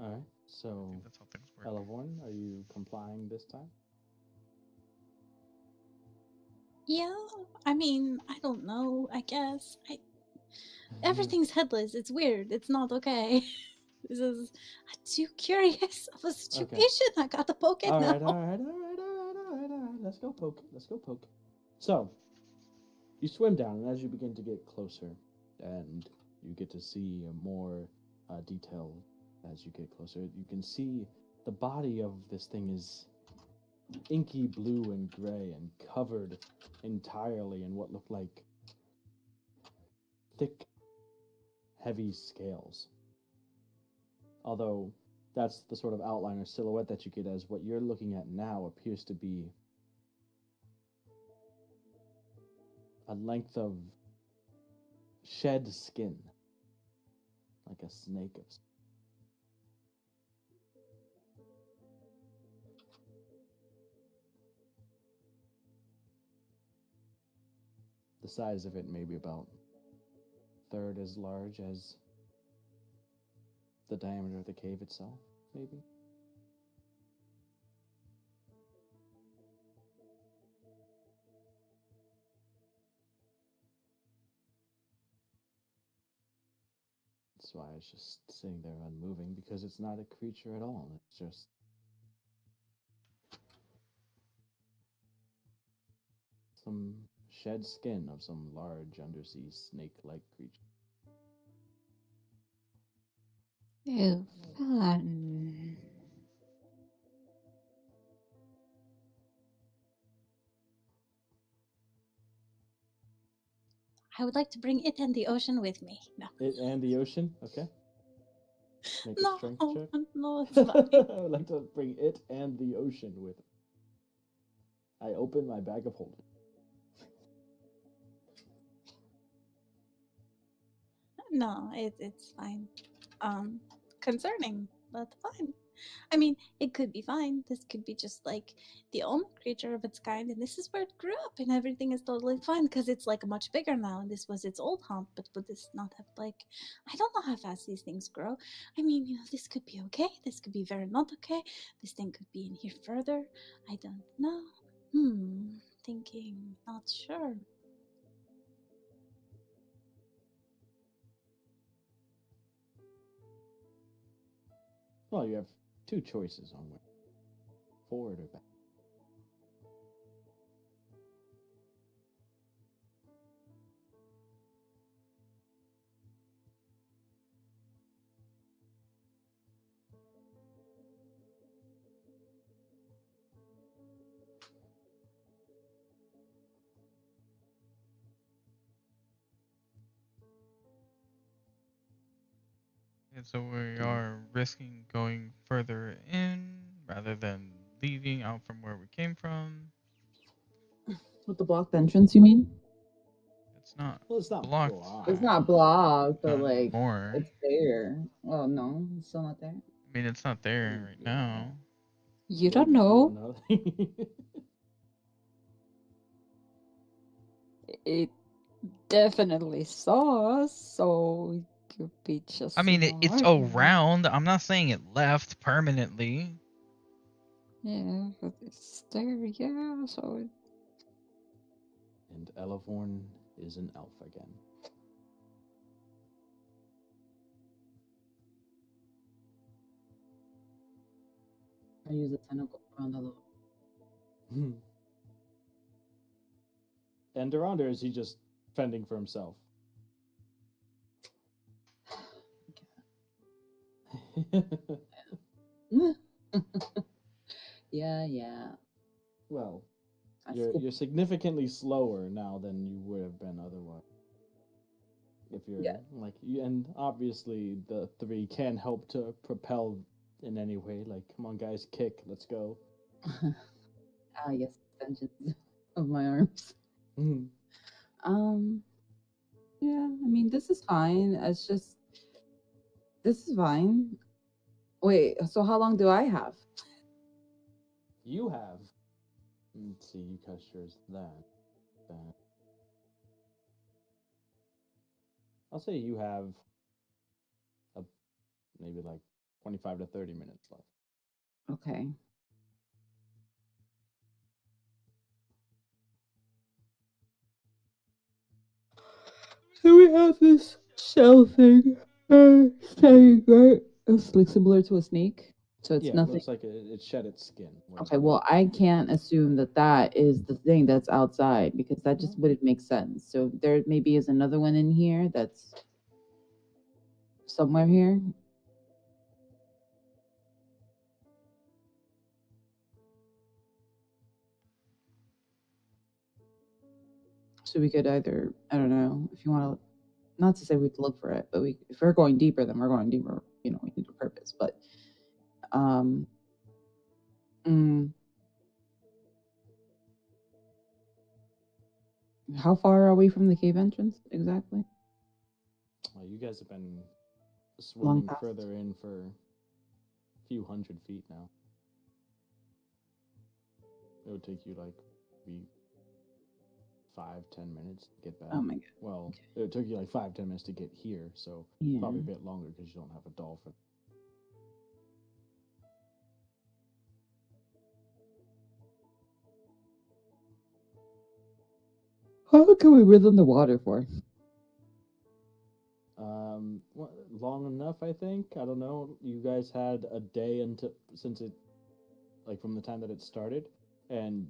All right. I So, think that's how things work. Elevorn, are you complying this time? Yeah, I mean, I don't know. I guess everything's headless. It's weird. It's not okay. This is I'm too curious of a situation. I gotta poke it All now. right, all right, all right, all right, all right, all right. Let's go poke. Let's go poke. So, you swim down, and as you begin to get closer, and you get to see more detail as you get closer, you can see the body of this thing is inky blue and gray and covered entirely in what look like thick, heavy scales. Although that's the sort of outline or silhouette that you get, as what you're looking at now appears to be a length of shed skin, like a snake of the size of it, maybe about third as large as the diameter of the cave itself, maybe. That's why it's just sitting there unmoving, because it's not a creature at all. It's just some shed skin of some large undersea snake-like creature. Ew, fun. I would like to bring it and the ocean with me. No. It and the ocean, okay? Make a No, strength check. no, it's fine. I would like to bring it and the ocean with me. I open my bag of holding. No, it's fine. Concerning, but fine. I mean, it could be fine. This could be just like the only creature of its kind, and this is where it grew up, and everything is totally fine because it's like much bigger now, and this was its old haunt. But would this not have like? I don't know how fast these things grow. I mean, this could be okay. This could be very not okay. This thing could be in here further. I don't know. Thinking, not sure. Well, you have two choices on where. Forward or back. And so we are risking going further in rather than leaving out from where we came from. With the blocked entrance, you mean? It's not Well, it's not blocked. blocked. It's not blocked, but Not like anymore. it's there. Oh no, it's still not there. I mean, it's not there right now. You don't Maybe, know. you don't know. It definitely saw us, so it could be just. I mean, it's around. I'm not saying it left permanently. Yeah, but it's there, yeah, so. And Elevorn is an elf again. I use a tentacle around the little. And Durandar, is he just fending for himself? Yeah. Well, I you're skip- you're significantly slower now than you would have been otherwise. If you're like you, and obviously the three can help to propel in any way. Like, come on, guys, kick, let's go. Yes, extensions of my arms. Yeah, I mean, this is fine. It's just, this is fine. Wait, so how long do I have? You have. Let's see, you cast yours that. I'll say you have maybe like 25 to 30 minutes left. Okay. So we have this shell thing. Saying, right? It's like similar to a snake. So it's Yeah, nothing. it looks like it shed its skin. Okay, well, I can't assume that that is the thing that's outside because that just Mhm. wouldn't make sense. So there maybe is another one in here that's somewhere here. So we could either, I don't know, if you want to, not to say we have to look for it, but if we're going deeper, then we're going deeper. You know, we need a purpose. But, how far are we from the cave entrance exactly? Well, you guys have been swimming past. further in for a few 100 feet now. It would take you like maybe 5-10 minutes to get back. Oh my god. Well, it took you like 5-10 minutes to get here, so Yeah. probably a bit longer because you don't have a dolphin. How long can we breathe underwater for? Well, long enough, I think. I don't know. You guys had a day until since it, like from the time that it started, and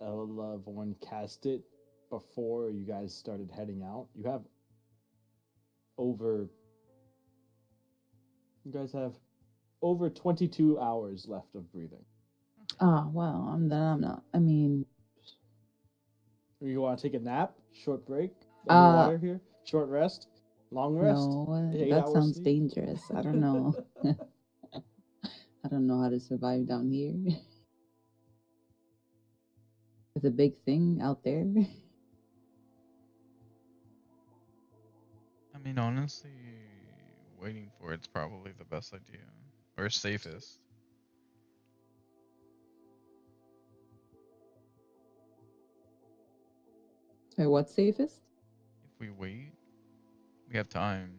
Vorn cast it before you guys started heading out. Over. You guys have over 22 hours left of breathing. Oh well, I'm not. I mean, You want to take a nap? Short break? Underwater here? Short rest? Long rest? no, 8 that hours sounds sleep? dangerous. I don't know. I don't know how to survive down here. It's a big thing out there. I mean, honestly, waiting for it's probably the best idea or safest. Wait, what's safest? If we wait, we have time.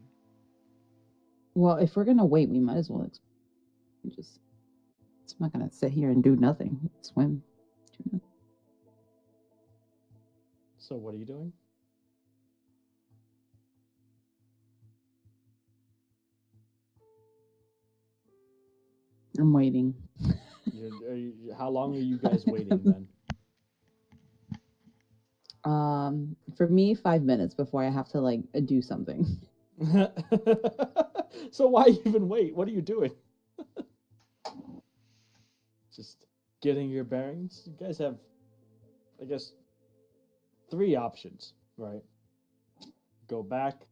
Well, if we're gonna wait, we might as well just. I'm not gonna sit here and do nothing. Swim. So what are you doing? I'm waiting. How long are you guys waiting then? For me, 5 minutes before I have to like do something. So why even wait? What are you doing? Just getting your bearings? You guys have, I guess, 3 options, right? Go back,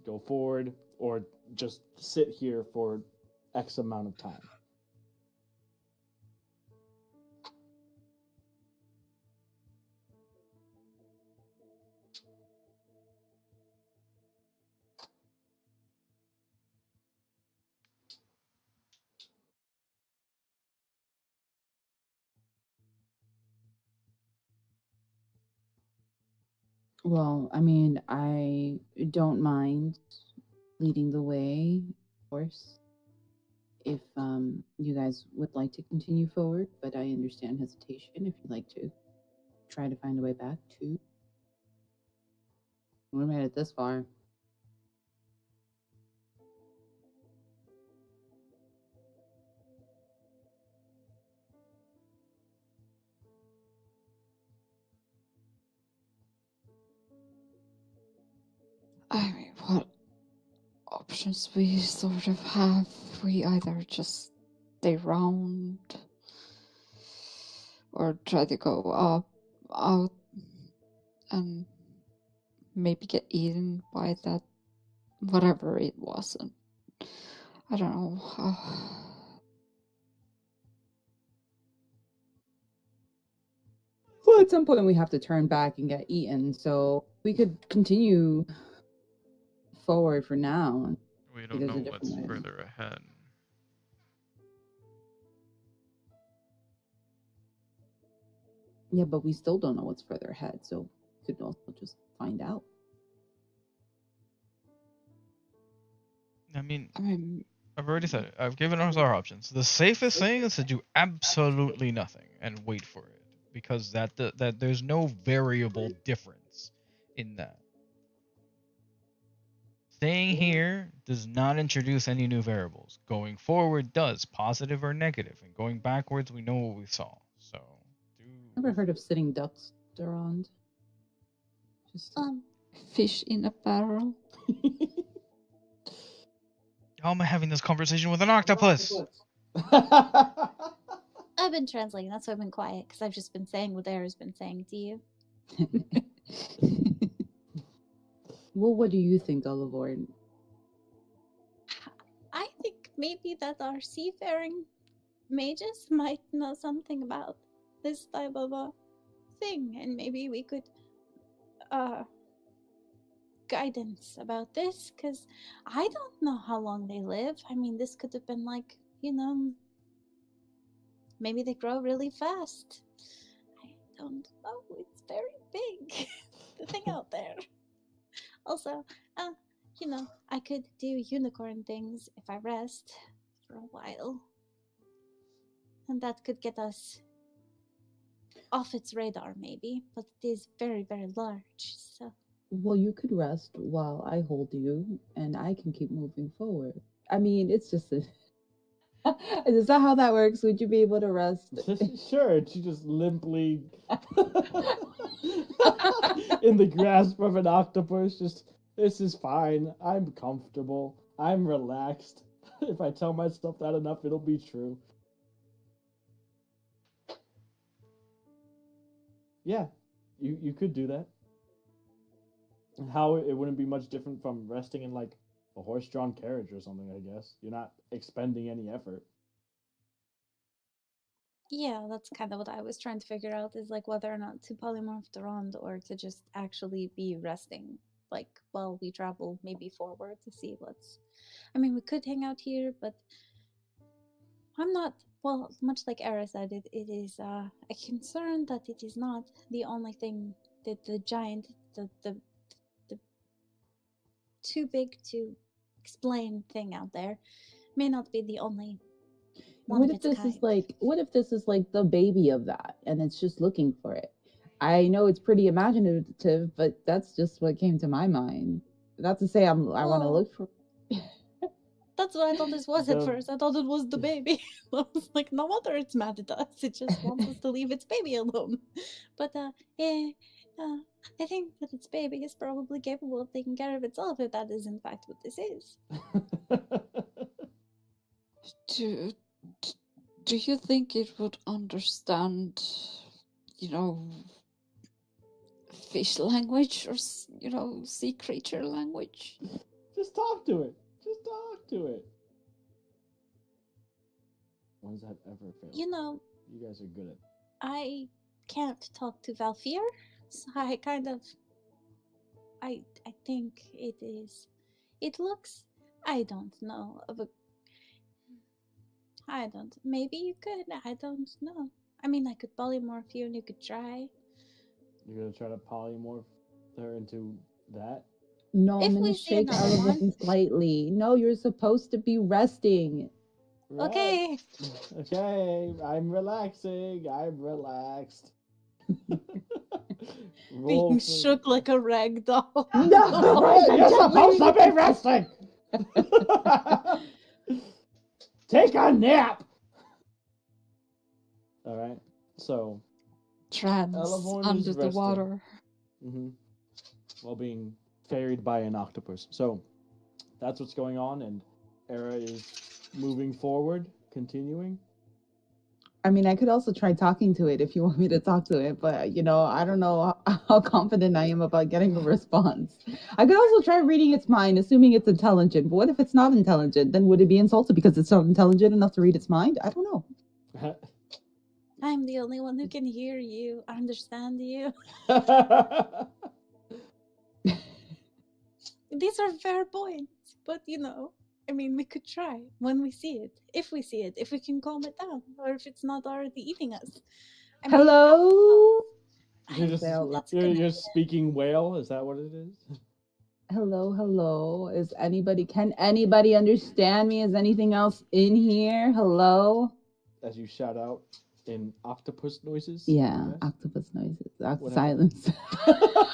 go forward, or just sit here for X amount of time. Well, I mean, I don't mind leading the way, of course, if you guys would like to continue forward, but I understand hesitation if you'd like to try to find a way back too. We made it this far. I mean, what options we sort of have? We either just stay around or try to go up, out, and maybe get eaten by that whatever it was. And I don't know. Well, at some point we have to turn back and get eaten, so we could continue forward for now. We There's don't a know different what's way. further ahead. Yeah, but we still don't know what's further ahead, so we could also just find out. I mean, I mean, I've already said it. I've given us our options. The safest thing is to do absolutely nothing and wait for it, because that there's no variable difference in that. Staying here does not introduce any new variables. Going forward does, positive or negative, and going backwards we know what we saw. So, Never heard of sitting ducks around. Just fish in a barrel. how am I having this conversation with an octopus? I've been translating. That's why I've been quiet, because I've just been saying what Era's been saying to you. Well, what do you think, Oliver? I think maybe that our seafaring mages might know something about this type of a thing, and maybe we could guidance about this, because I don't know how long they live. I mean, this could have been like, maybe they grow really fast. I don't know. It's very big, the thing out there. Also, I could do unicorn things if I rest for a while. And that could get us off its radar, maybe. But it is very, very large, so. Well, you could rest while I hold you, and I can keep moving forward. I mean, it's just a. Is that how that works? Would you be able to rest? Sure, and she just limply in the grasp of an octopus. Just, this is fine. I'm comfortable. I'm relaxed. If I tell myself that enough, it'll be true. Yeah, you could do that. How it wouldn't be much different from resting in like a horse-drawn carriage or something. I guess you're not expending any effort. Yeah, that's kind of what I was trying to figure out is like whether or not to polymorph around or to just actually be resting, like while we travel maybe forward to see what's. I mean, we could hang out here, but I'm not. Well, much like Era said, it is a concern that it is not the only thing that the giant, the too big to explain thing out there may not be the only one What of if its this is kind. like what if this is like the baby of that and it's just looking for it? I know it's pretty imaginative, but that's just what came to my mind. Not to say I want to Well, look for. that's what I thought this was at The first. I thought it was the baby. I was like, no wonder it's mad at us. It just wants us to leave its baby alone. But yeah, uh, I think that its baby is probably capable of taking care of itself if that is in fact what this is. Do, d- do you think it would understand, you know, fish language or, sea creature language? Just talk to it. Just talk to it. When's that ever failed? You know, You guys are good at. I can't talk to Valfir, so I kind of, I think it is. It looks, I don't know, of a I don't. Maybe you could. I don't know. I mean, I could polymorph you and you could try. You're gonna try to polymorph her into that. No, I'm If gonna we see shake another one. Elegant slightly. No, you're supposed to be resting. Okay. Okay, I'm relaxing. I'm relaxed. Roll Being for. shook like a rag doll. No, You're gently. supposed to be resting. Take a nap. All right. So Trans Elevorn under is the resting. water. While being ferried by an octopus. So that's what's going on, and Era is moving forward, continuing. I mean, I could also try talking to it if you want me to talk to it, but I don't know how confident I am about getting a response. I could also try reading its mind, assuming it's intelligent. But what if it's not intelligent? Then would it be insulted because it's not intelligent enough to read its mind? I don't know. I'm the only one who can hear you, understand you. These are fair points, but I mean, we could try when we see it. If we see it, if we can calm it down, or if it's not already eating us. I mean, Hello? I You're don't just Say out think loud. that's a good you're idea. speaking whale. Is that what it is? Hello. Can anybody understand me? Is anything else in here? Hello? As you shout out in octopus noises. Yeah, Yes? octopus noises. What Silence. happened?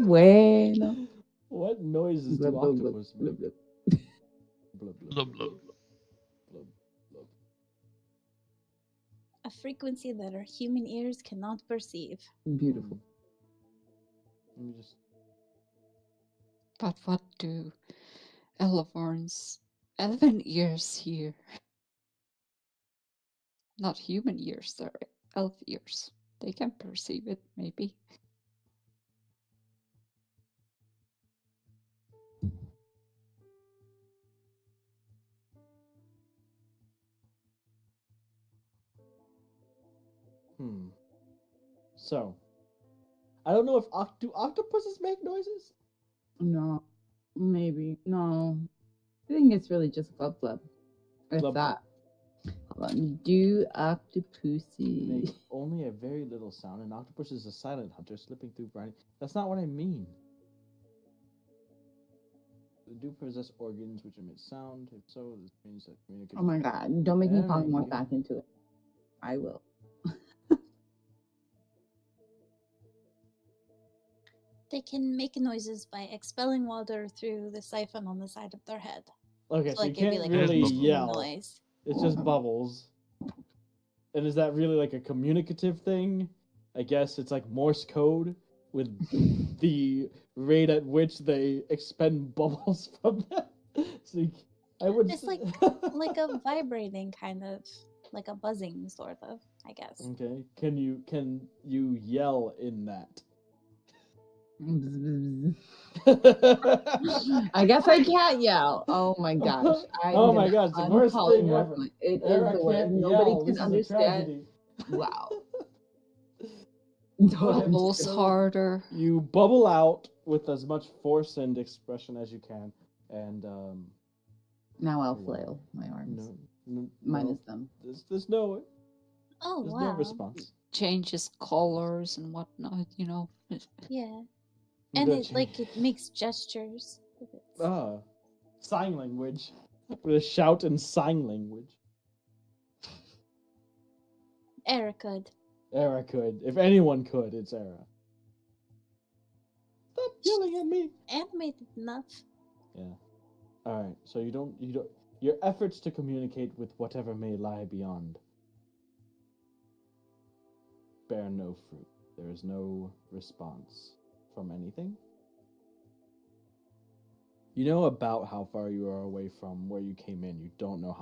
Bueno. What noises Blub, do blub, blub, octopus blub, make? blub. Blub, blub, Blub, blub, blub. blub, blub. A frequency that our human ears cannot perceive. Beautiful. Let me just. But what do Elevorn's elven ears hear? Not human ears, they're elf ears. They can perceive it, maybe. So, I don't know if do octopuses make noises? No, maybe. No. I think it's really just blub blub. If Blub, that. Hold on. Do They octopussy. make only a very little sound. An octopus is a silent hunter slipping through briny. That's not what I mean. They do possess organs which emit sound. If so, this means that communication. Oh my god. Don't make me Very polymorph good. back into it. I will. They can make noises by expelling water through the siphon on the side of their head. Okay, So so you like it'd be can't like It is really bubbles. yell. noise. It's just bubbles. And is that really like a communicative thing? I guess it's like Morse code with the rate at which they expend bubbles from them. So I would. It's like a vibrating kind of, like a buzzing sort of, I guess. Okay. Can you yell in that? I guess I can't yell. Oh my gosh. Oh my gosh, the worst thing unpolymorph ever. my- It is Era the worst. can't Nobody yell. can This is a understand. tragedy. Wow. Bubbles So harder. You bubble out with as much force and expression as you can, and Now I'll flail my arms. Minus them. There's no Oh there's wow. no response. Changes colors and whatnot, you know. Yeah. You And gotta it like it makes gestures. with its- sign language. I'm gonna shout in sign language. Era could. Era could. If anyone could, it's Era. Stop yelling at me. Animated enough. Yeah. Alright, so you don't your efforts to communicate with whatever may lie beyond bear no fruit. There is no response from anything. You know about how far you are away from where you came in. You don't know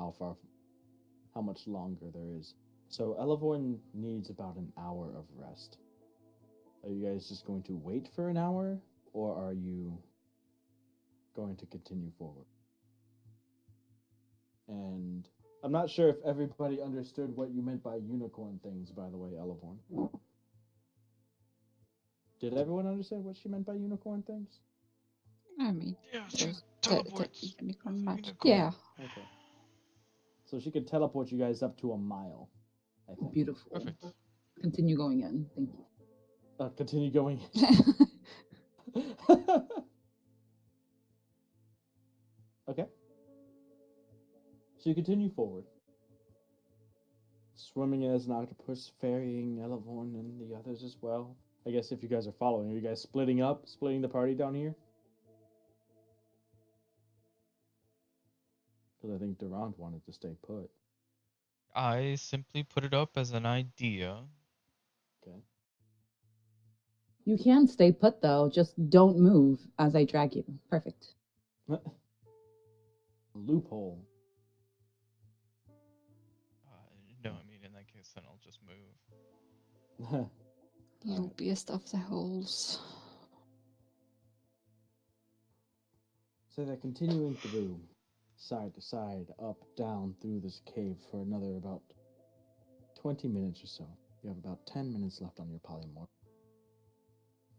how much longer there is. So Elevorn needs about an hour of rest. Are you guys just going to wait for an hour, or are you going to continue forward? And I'm not sure if everybody understood what you meant by unicorn things, by the way, Elevorn. Did everyone understand what she meant by unicorn things? I mean, Yeah, there's teleports. unicorn magic. Unicorn. Yeah. Okay. So she could teleport you guys up to a mile, I think. Beautiful. Perfect. Continue going in. Thank you. Continue going. Okay. So you continue forward. Swimming as an octopus, ferrying Elevorn and the others as well. I guess if you guys are following, are you guys splitting up, splitting the party down here? Because I think Durant wanted to stay put. I simply put it up as an idea. Okay. You can stay put though. Just don't move as I drag you. Perfect. Loophole. No, I mean, in that case, then I'll just move. Loopiest of the holes. So they're continuing through, side to side, up, down, through this cave for another about 20 minutes or so. You have about 10 minutes left on your polymorph.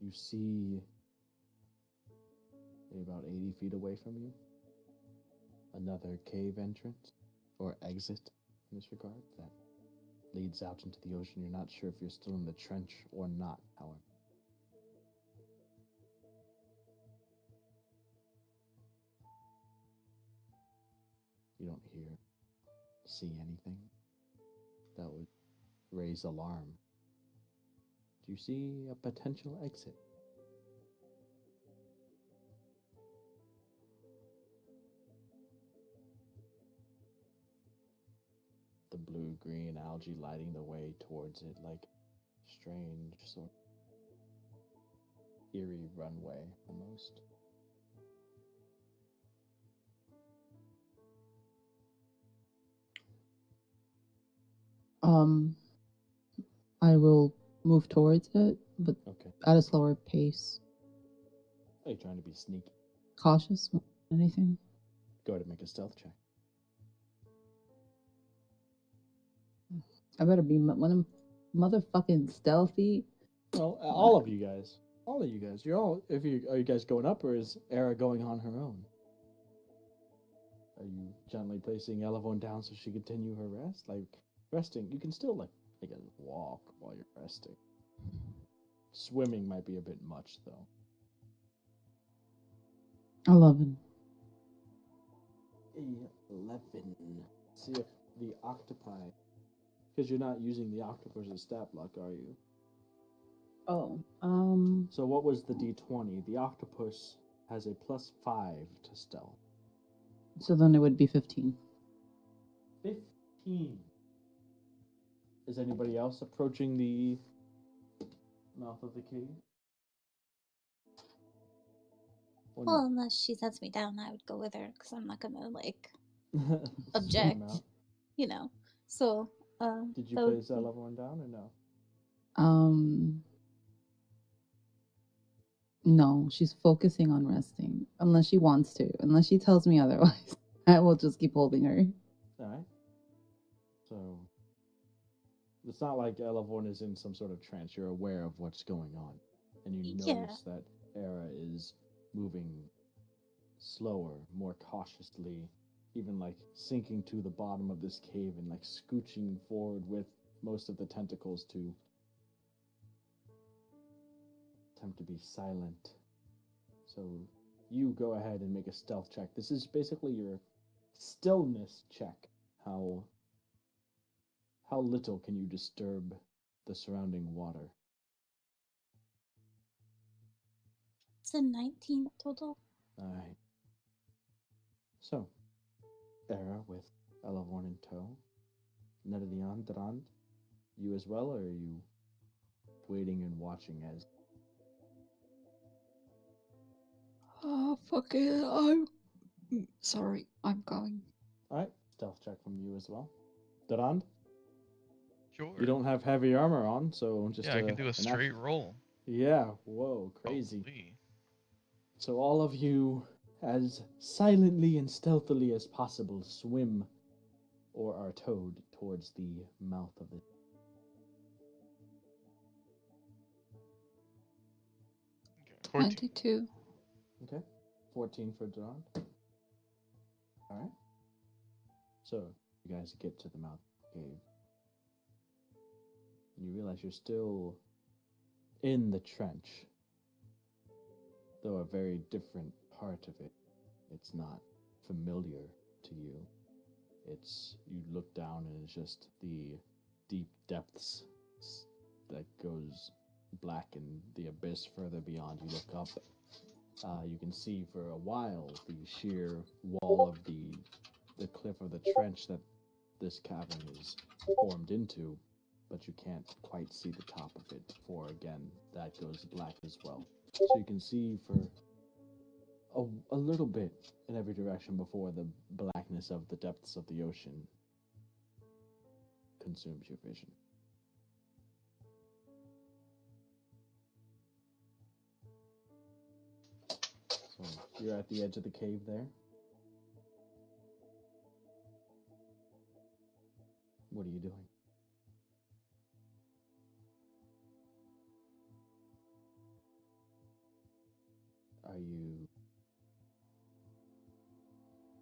You see, about 80 feet away from you, another cave entrance, or exit in this regard, that leads out into the ocean. You're not sure if you're still in the trench or not, however. You don't see anything that would raise alarm. Do you see a potential exit? The blue-green algae lighting the way towards it like strange sort of eerie runway almost. I will move towards it, but Okay. at a slower pace. Are you trying to be sneaky? Cautious more than anything. Go ahead and make a stealth check. I better be motherfucking stealthy. Well, all of you guys. All of you guys. Are you guys going up, or is Era going on her own? Are you gently placing Elevon down so she continue her rest? Like, resting, you can still, like, I guess, walk while you're resting. Swimming might be a bit much, though. 11. 11. See if the octopi... Because you're not using the octopus as stat block, are you? Oh, So what was the D20? The octopus has a +5 to stealth. so then it would be 15. 15. Is anybody else approaching the mouth of the cave? Or Well, unless she sets me down, I would go with her because I'm not gonna like no? object. Swim out. You know. So, Did you that would place that level one down or no? No, she's focusing on resting. Unless she wants to. Unless she tells me otherwise. I will just keep holding her. Alright. So it's not like Elevorn is in some sort of trance. You're aware of what's going on. And you Yeah. notice that Era is moving slower, more cautiously, even like sinking to the bottom of this cave and like scooching forward with most of the tentacles to attempt to be silent. So you go ahead and make a stealth check. This is basically your stillness check. How little can you disturb the surrounding water? it's a 19 total. Alright. So, Era with Elevorn in tow. Nedadion, Durand, you as well, or are you waiting and watching as... Oh, fuck it. Sorry, I'm going. Alright, stealth check from you as well. Durand, Sure. you don't have heavy armor on, so just Yeah, I can do a an straight roll. Yeah, whoa, crazy. Holy. So all of you, as silently and stealthily as possible, swim or are towed towards the mouth of it. Okay, 14. 22. Okay, 14 for Durand. Alright. So, you guys get to the mouth of the cave. And you realize you're still in the trench. Though a very different part of it. It's not familiar to you. It's, you look down and it's just the deep depths that goes black in the abyss further beyond. You look up, you can see for a while the sheer wall of the cliff of the trench that this cavern is formed into, but you can't quite see the top of it before again that goes black as well. So you can see for a little bit in every direction before the blackness of the depths of the ocean consumes your vision. So you're at the edge of the cave there. What are you doing? Are you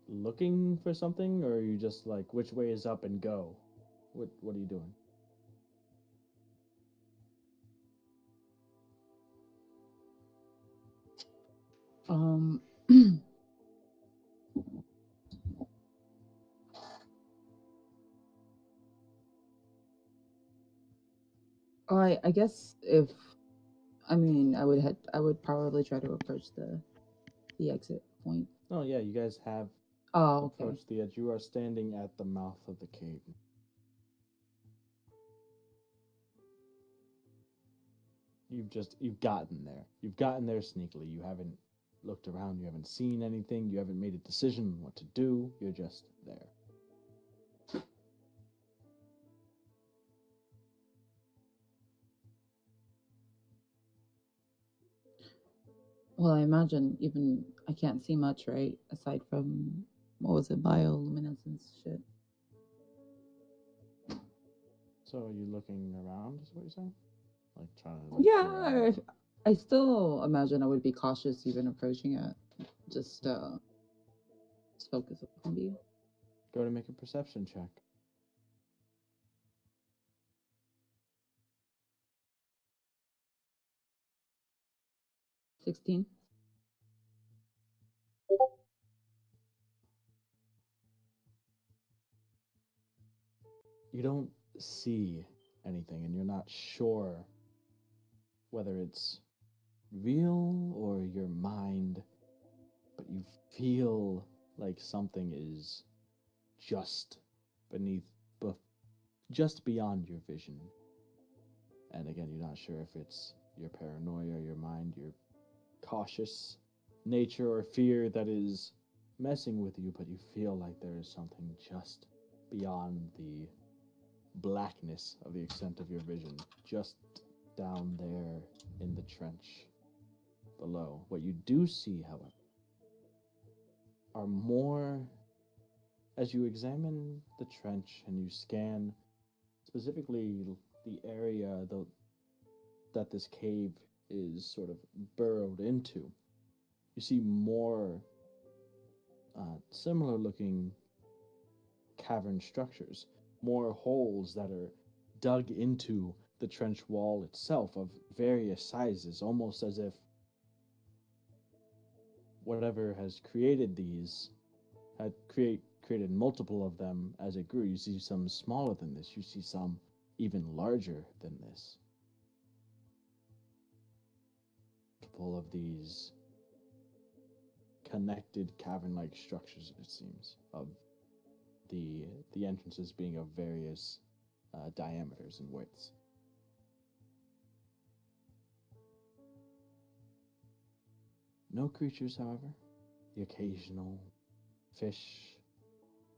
looking for something, or are you just like, which way is up and go? What are you doing? I guess if I mean I would probably try to approach the exit point. Oh yeah, you guys have Oh, okay. approached the edge. You are standing at the mouth of the cave. You've gotten there. You've gotten there sneakily. You haven't looked around, you haven't seen anything, you haven't made a decision what to do, you're just there. Well, I imagine even I can't see much, right? Aside from what was it, bioluminescence shit. So are you looking around, is what you're saying? Like trying to like Yeah, I still imagine I would be cautious even approaching it. Just focus on you. go to make a perception check. 16. You don't see anything and you're not sure whether it's real or your mind, but you feel like something is just beneath, just beyond your vision. And again, you're not sure if it's your paranoia, your mind, your cautious nature or fear that is messing with you, but you feel like there is something just beyond the blackness of the extent of your vision, just down there in the trench below. What you do see, however, are more, as you examine the trench and you scan specifically the area that this cave is sort of burrowed into, you see more similar looking cavern structures, more holes that are dug into the trench wall itself of various sizes, almost as if whatever has created these had created multiple of them as it grew. You see some smaller than this, you see some even larger than this. Multiple of these connected cavern-like structures, it seems, of the entrances being of various diameters and widths. No creatures, however. The occasional fish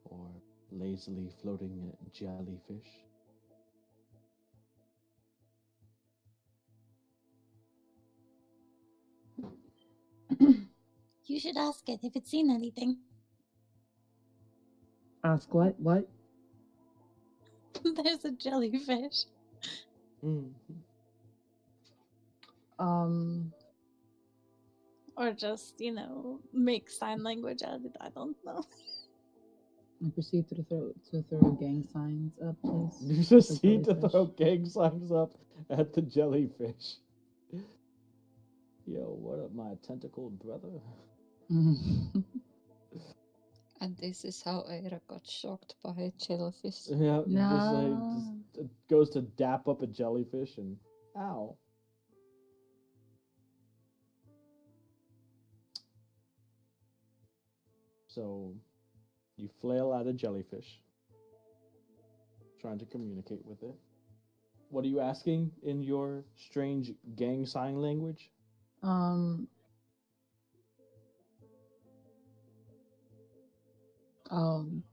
or lazily floating jellyfish. You should ask it if it's seen anything. Ask what? What? There's a jellyfish. Or just, make sign language out of it. I don't know. I proceed to throw gang signs up, please. You proceed to jellyfish. throw gang signs up at the jellyfish. Yo, what up, my tentacled brother? And this is how Eira got shocked by a jellyfish. Yeah, No. just goes to dap up a jellyfish and ow. So you flail at a jellyfish, trying to communicate with it. What are you asking in your strange gang sign language?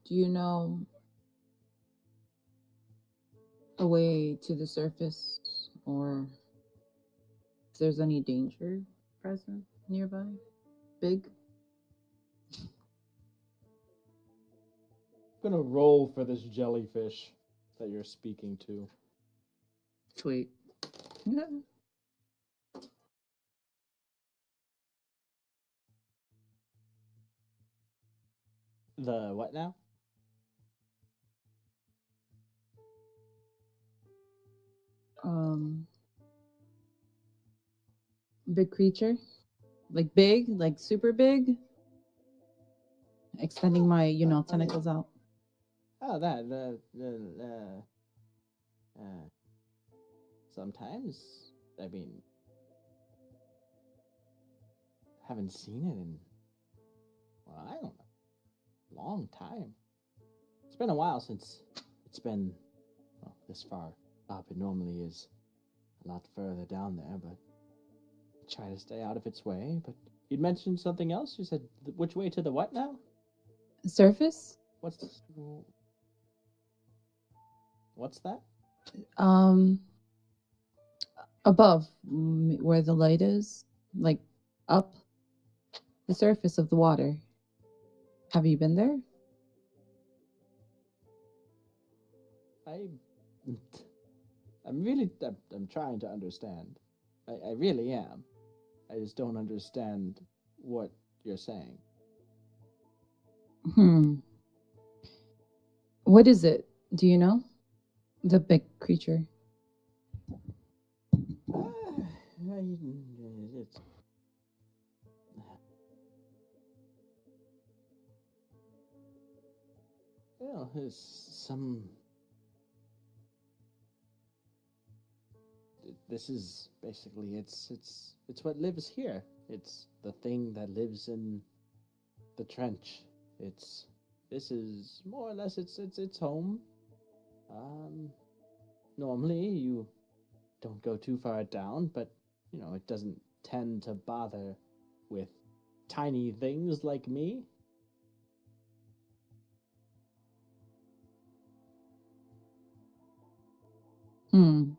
Do you know a way to the surface, or if there's any danger present nearby? Big? I'm gonna roll for this jellyfish that you're speaking to. Sweet. The what now? Big creature? Like big? Like super big? Extending my, tentacles out. Oh, that. Sometimes, I mean, haven't seen it in, well, I don't know, long time. It's been a while since it's been, well, this far up. It normally is a lot further down there, but I try to stay out of its way. But you'd mentioned something else. You said, which way to the what now? Surface? What's that? Above, where the light is, like up the surface of the water. Have you been there? I'm trying to understand. I really am. I just don't understand what you're saying. What is it? Do you know? The big creature. It's some. this is basically it's what lives here. It's the thing that lives in the trench. This is more or less its home. Normally you don't go too far down, but it doesn't tend to bother with tiny things like me. Hmm.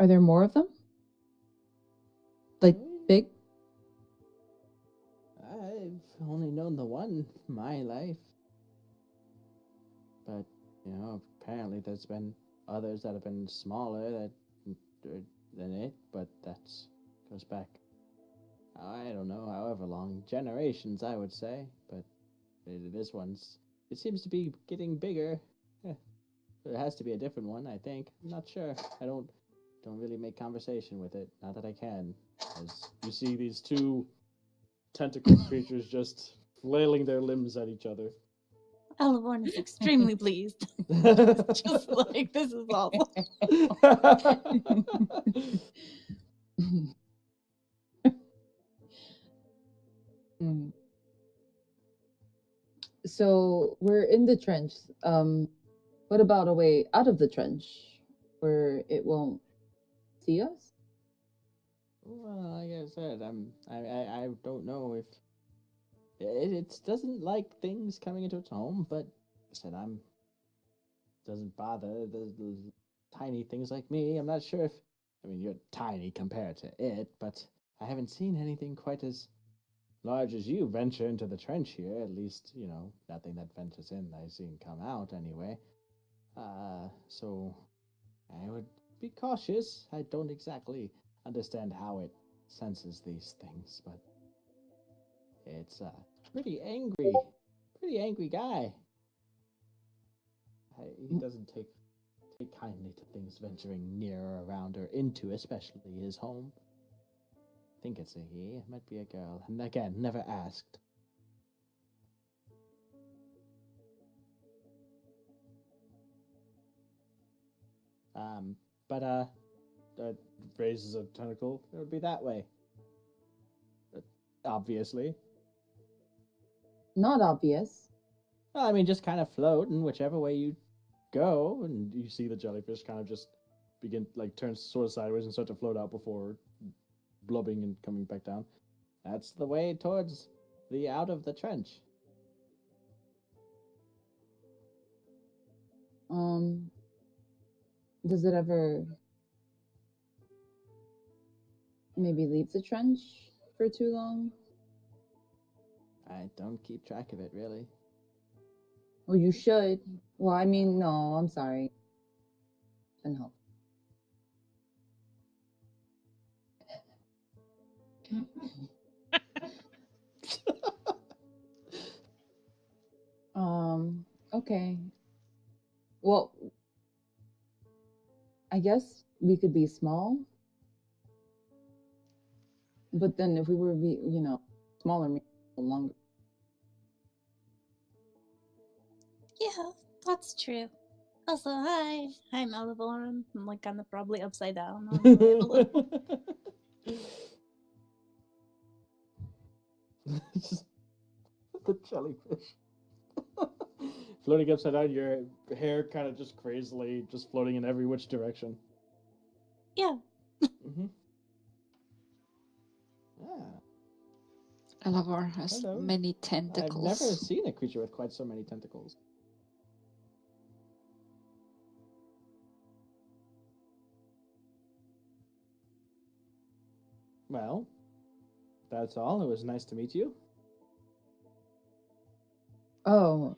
Are there more of them? Like big? I've only known the one my life. But, apparently there's been others that have been smaller than it, but that goes back, I don't know, however long, generations, I would say. But this one's, it seems to be getting bigger. It has to be a different one, I think. I'm not sure. I don't really make conversation with it. Not that I can. As you see these two tentacle creatures just flailing their limbs at each other. Alaborn is extremely pleased. Just like, this is awesome. Hmm. So we're in the trench. What about a way out of the trench where it won't see us? Well, like I said, I don't know if it doesn't like things coming into its home, but I said doesn't bother the tiny things like me. I'm not sure if you're tiny compared to it, but I haven't seen anything quite as large as you venture into the trench here. At least nothing that ventures in I've seen come out anyway. So I would be cautious. I don't exactly understand how it senses these things, but it's pretty angry guy. He doesn't take kindly to things venturing near or around or into, especially his home. I think it's a he. It might be a girl. And again, never asked. But raises a tentacle. It would be that way. Obviously. Not obvious. Well, just kind of float in whichever way you go, and you see the jellyfish kind of just begin, turn sort of sideways and start to float out before blubbing and coming back down. That's the way towards the out of the trench. Does it ever maybe leave the trench for too long? I don't keep track of it, really. Well, you should. Well, no, I'm sorry. And help. Okay. Well, I guess we could be small. But then if we were smaller, maybe longer. Yeah, that's true. Also, hi. I'm Alaborn. I'm kind of probably upside down on the table. The jellyfish. Floating upside down, your hair kind of just crazily just floating in every which direction. Yeah. Mm-hmm. Yeah. Alavar has Hello. many tentacles. I've never seen a creature with quite so many tentacles. Well, that's all. It was nice to meet you. Oh,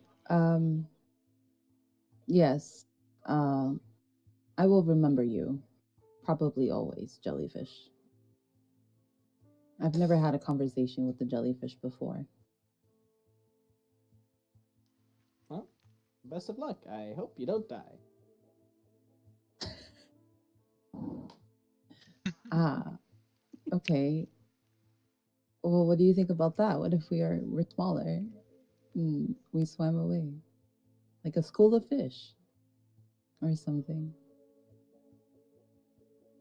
yes. I will remember you. Probably always, jellyfish. I've never had a conversation with the jellyfish before. Well, best of luck. I hope you don't die. Okay. Well, what do you think about that? What if we're smaller? We swam away. Like a school of fish. or something.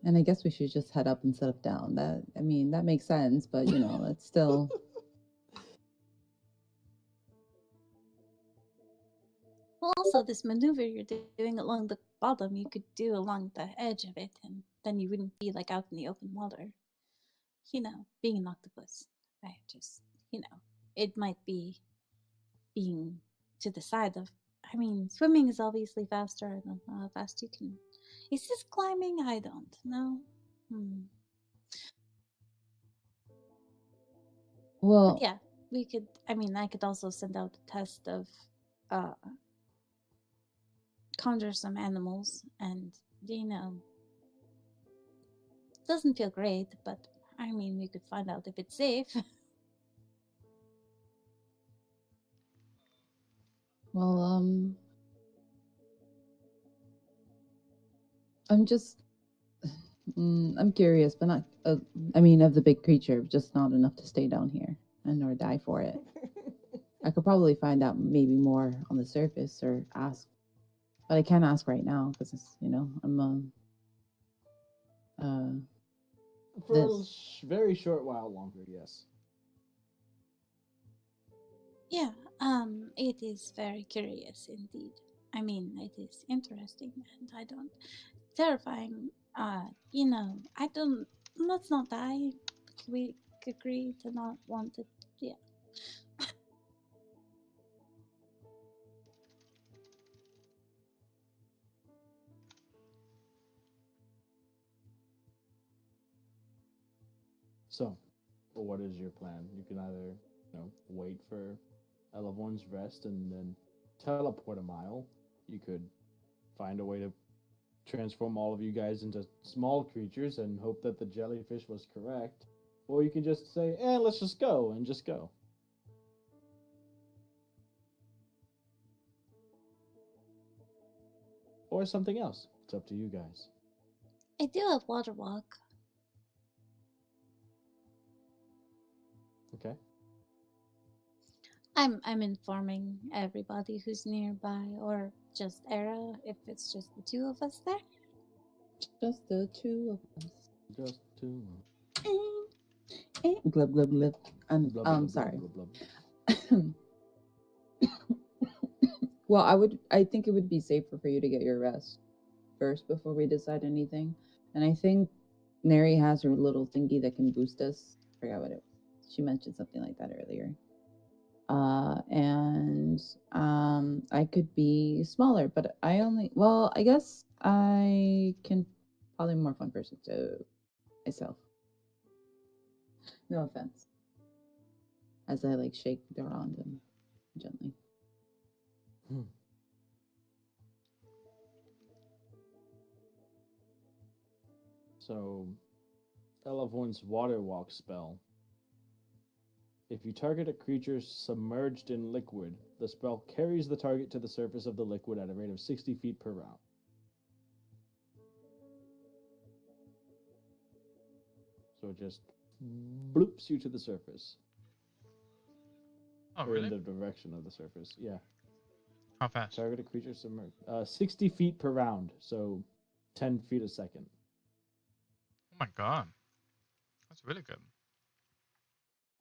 And I guess we should just head up instead of down. That makes sense, but it's still. Well, also, this maneuver you're doing along the bottom, you could do along the edge of it, and then you wouldn't be like out in the open water. Being an octopus, I just, it might be being to the side of. I mean, swimming is obviously faster. I don't know how fast you can. Is this climbing? I don't know. Well, But yeah, we could. I mean, I could also send out a test of conjure some animals, and doesn't feel great, but I mean, we could find out if it's safe. well, I'm just. I'm curious, but not. Of the big creature, just not enough to stay down here and or die for it. I could probably find out maybe more on the surface or ask, but I can't ask right now because I'm For a this. very short while longer, yes. Yeah, it is very curious indeed. I mean, it is interesting, and I don't terrifying. I don't. Let's not die. We agree to not want it. Yeah. So, what is your plan? You can either, wait for Elevorn's rest and then teleport a mile. You could find a way to transform all of you guys into small creatures and hope that the jellyfish was correct. Or you can just say, let's just go, and just go. Or something else. It's up to you guys. I do have water walk. Okay. I'm informing everybody who's nearby, or just Era, if it's just the two of us there. Just the two of us. Just two. Glub glub glub. Blub, blub, Sorry. blub, blub, blub. Well, I think it would be safer for you to get your rest first before we decide anything. And I think Neri has her little thingy that can boost us. I forgot what it was. She mentioned something like that earlier. And I could be smaller, but I guess I can probably morph one person to myself. No offense. As I shake around him gently. So, Elevorn's water walk spell. If you target a creature submerged in liquid, the spell carries the target to the surface of the liquid at a rate of 60 feet per round. So it just bloops you to the surface. Oh, or really? in the direction of the surface. Yeah. How fast? Target a creature submerged. 60 feet per round, so 10 feet a second. Oh my god. That's really good.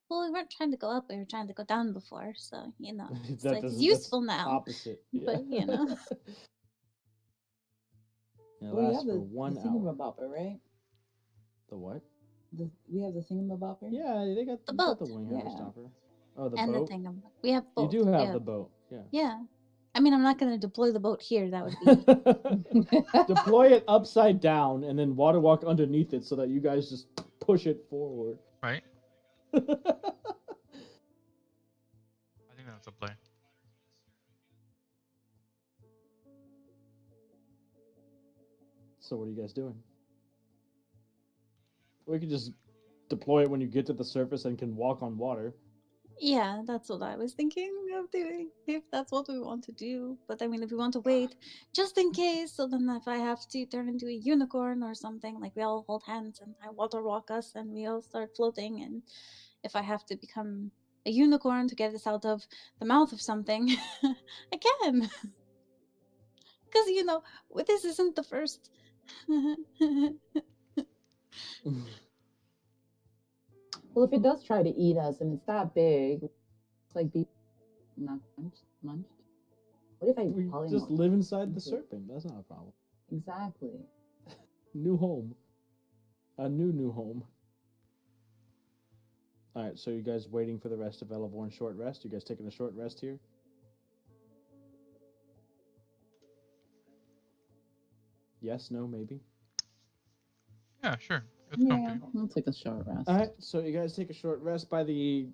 Well, we weren't trying to go up; we were trying to go down before, so it's That's useful now. opposite. Yeah. But It We lasts have for the 1 hour. thingamabopper, right? The what? We have the thingamabopper? Yeah, they got The you got boat. the wing Yeah. hammer stopper. Oh, the and boat. the thing, we have both. You do have Yeah. the boat. Yeah. Yeah. I mean, I'm not going to deploy the boat here. That would be. Deploy it upside down and then water walk underneath it so that you guys just push it forward. Right? I think that's a play. So what are you guys doing? We could just deploy it when you get to the surface and can walk on water. Yeah, that's what I was thinking of doing, if that's what we want to do. But I mean, if we want to wait, just in case, so then if I have to turn into a unicorn or something, like we all hold hands and I water walk us and we all start floating, and if I have to become a unicorn to get us out of the mouth of something, I can. Because, this isn't the first. Well, if it does try to eat us and it's that big, it's like be not munched. What if I We polymorph just live inside the into it? serpent. That's not a problem. Exactly. New home. A new home. Alright, so you guys waiting for the rest of Elevorn's short rest? You guys taking a short rest here? Yes, no, maybe? Yeah, sure. It's Yeah, comfy. I'll take a short rest. Alright, so you guys take a short rest. By the,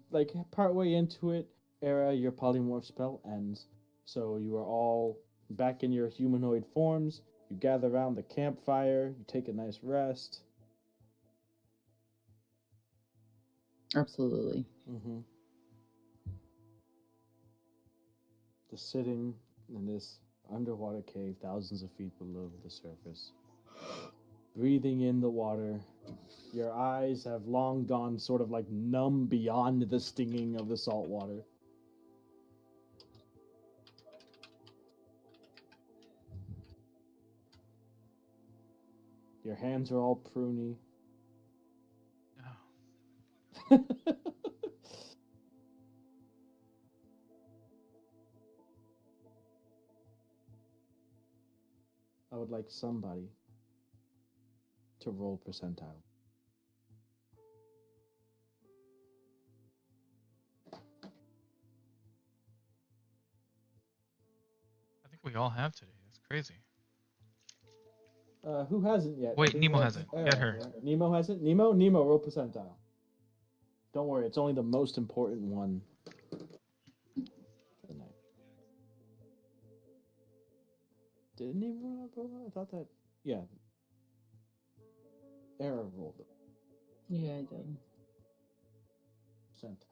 part way into it, Era, your polymorph spell ends. So you are all back in your humanoid forms. You gather around the campfire. You take a nice rest. Absolutely. Mm-hmm. Just sitting in this underwater cave thousands of feet below the surface. Breathing in the water. Your eyes have long gone sort of like numb beyond the stinging of the salt water. Your hands are all pruny. Oh. I would like somebody to roll percentile. I think we all have today. That's crazy. Who hasn't yet? I Wait, think Nemo that's hasn't. Era, Get her. right? Nemo hasn't? Nemo, roll percentile. Don't worry, it's only the most important one for the night. Did Nemo roll that? I thought that... Yeah. Era rolled it. Yeah, I did. Percent.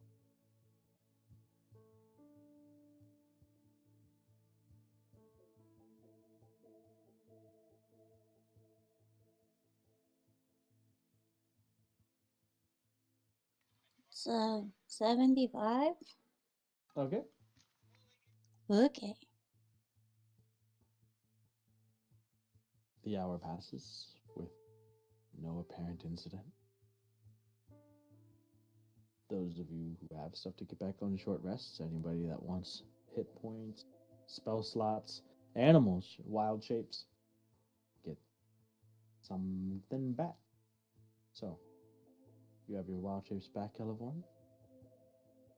So, 75? Okay. Okay. The hour passes with no apparent incident. Those of you who have stuff to get back on short rests, anybody that wants hit points, spell slots, animals, wild shapes, get something back. So, you have your wild shapes back, Elevorn.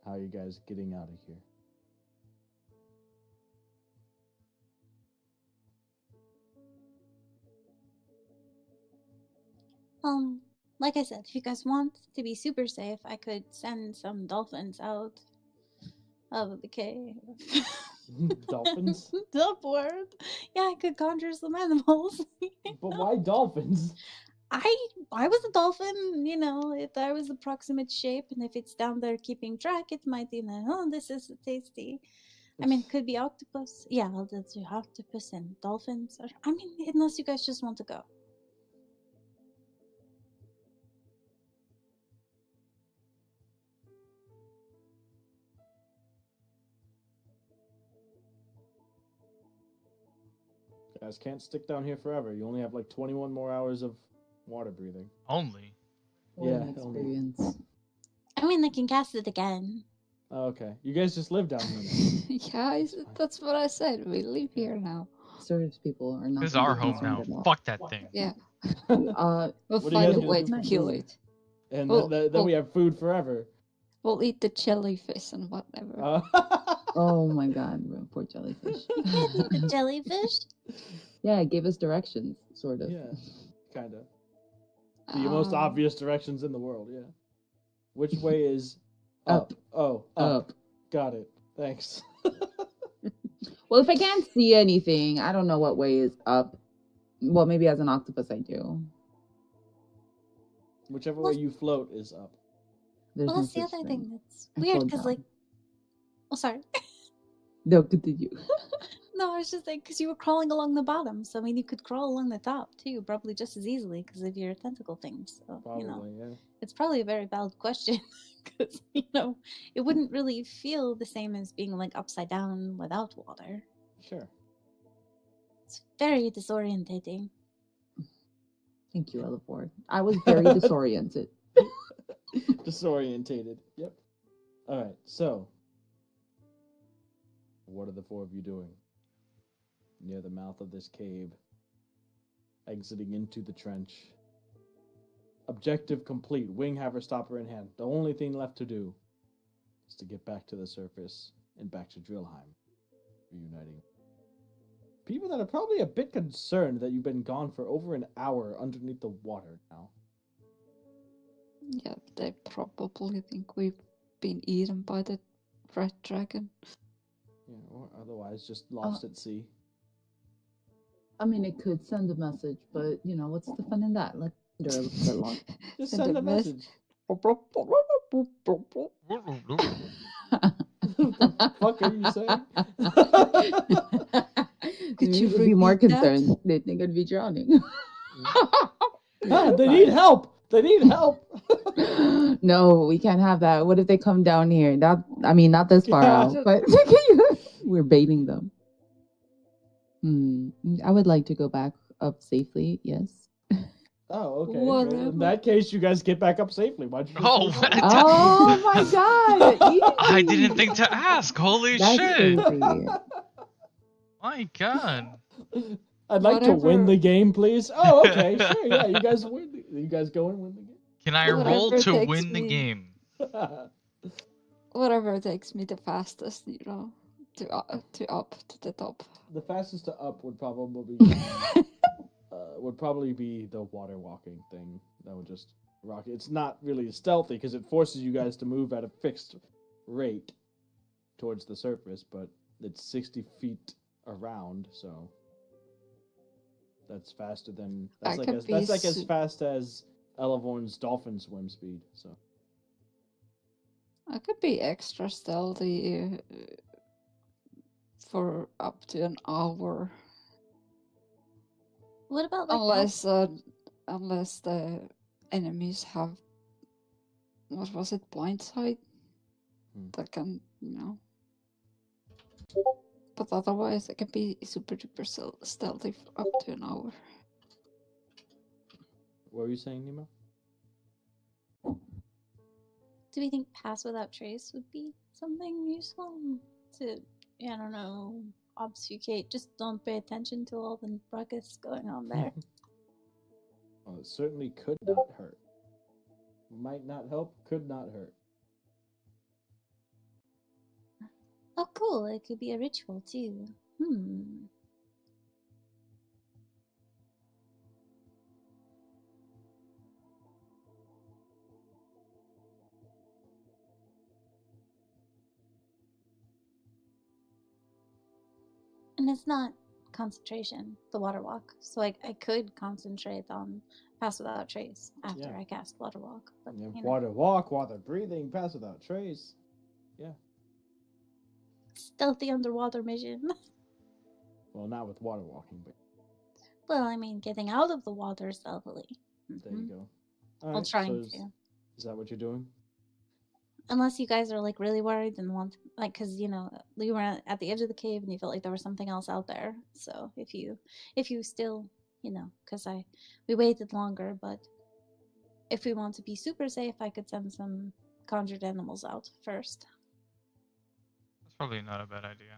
How are you guys getting out of here? Like I said, if you guys want to be super safe, I could send some dolphins out of the cave. Dolphins? Upward. Yeah, I could conjure some animals. But why dolphins? I was a dolphin, if I was the proximate shape, and if it's down there keeping track, it might, oh, this is tasty. I mean, it could be octopus. Yeah, I'll do octopus and dolphins. Or, unless you guys just want to go. You guys can't stick down here forever. You only have like 21 more hours of water breathing. Only. What Yeah, an experience. I can cast it again. Oh, okay. You guys just live down here now. Yeah, that's what I said. We live here now. Service people are not. This is gonna our be home concerned now. at all. Fuck that thing. Yeah. Uh, We'll What are you find guys a gonna way do to for kill food? it. And Well, then we have food forever. We'll eat the jellyfish and whatever. oh my god, poor jellyfish. You can't eat the jellyfish. Yeah, it gave us directions, sort of. Yeah, kind of. The most obvious directions in the world, yeah. Which way is up? Oh, up. Got it. Thanks. Well, if I can't see anything, I don't know what way is up. Well, maybe as an octopus I do. Whichever way you float is up. There's Well, no that's the such other thing that's I weird, float because, down. oh, sorry. No, continue. No, I was just like, because you were crawling along the bottom. So, you could crawl along the top, too, probably just as easily because of your tentacle things. So, Probably, yeah. it's probably a very valid question because, it wouldn't really feel the same as being, like, upside down without water. Sure. It's very disorientating. Thank you, Elevor. I was very disoriented. Disorientated. Yep. All right. So, what are the four of you doing? Near the mouth of this cave, exiting into the trench. Objective complete. Wing Haver Stopper in hand. The only thing left to do is to get back to the surface and back to Drillheim, reuniting. People that are probably a bit concerned that you've been gone for over an hour underneath the water now. Yeah, they probably think we've been eaten by the red dragon. Yeah, or otherwise just lost at sea. I mean, it could send a message, but you know, what's the fun in that? Let's endure a little bit longer. Just Send send a a mess- message. What the fuck are you saying? Could you be more repeat that? concerned? They think I'd be drowning. They need help. They need help. No, we can't have that. What if they come down here? Not this far out, God. but we're baiting them. I would like to go back up safely. Yes. Oh, okay. Well, in Whatever. that case, you guys get back up safely. Why'd you just Oh, say what so? a Oh my god! I didn't think to ask. Holy That's shit! crazy. My god. I'd like to win Whatever. the game, please. Oh, okay, sure, yeah. You guys win. You guys go and win the Can I Whatever roll to takes win the me. game? game. Whatever takes me the fastest, you know, to up to the top. The fastest to up would probably be the water walking thing. That would just rock. It's not really stealthy because it forces you guys to move at a fixed rate towards the surface, but it's 60 feet around, so that's faster than that's like as fast as Elevorn's dolphin swim speed. So I could be extra stealthy for up to an hour, What about like unless the enemies have what was it, blindside? That can, you know. But otherwise, I can be super duper stealthy for up to an hour. what were you saying, Nemo? do we think pass without trace would be something useful to, I don't know, obfuscate? Just don't pay attention to all the ruckus going on there. Well, it certainly could not hurt. Might not help, could not hurt. Oh, cool. It could be a ritual too. And it's not concentration, the water walk. So I could concentrate on pass without trace after Yeah. I cast water walk. But Yeah, you know, water walk, water breathing, pass without trace. stealthy underwater mission. Well, not with water walking, but Well, I mean, getting out of the water stealthily. there you go. All Well, right, trying so to. is that what you're doing? Unless you guys are like really worried and want, like, because you know you were at the edge of the cave and you felt like there was something else out there. So if you still, you know, because we waited longer, but if we want to be super safe, I could send some conjured animals out first. That's probably not a bad idea.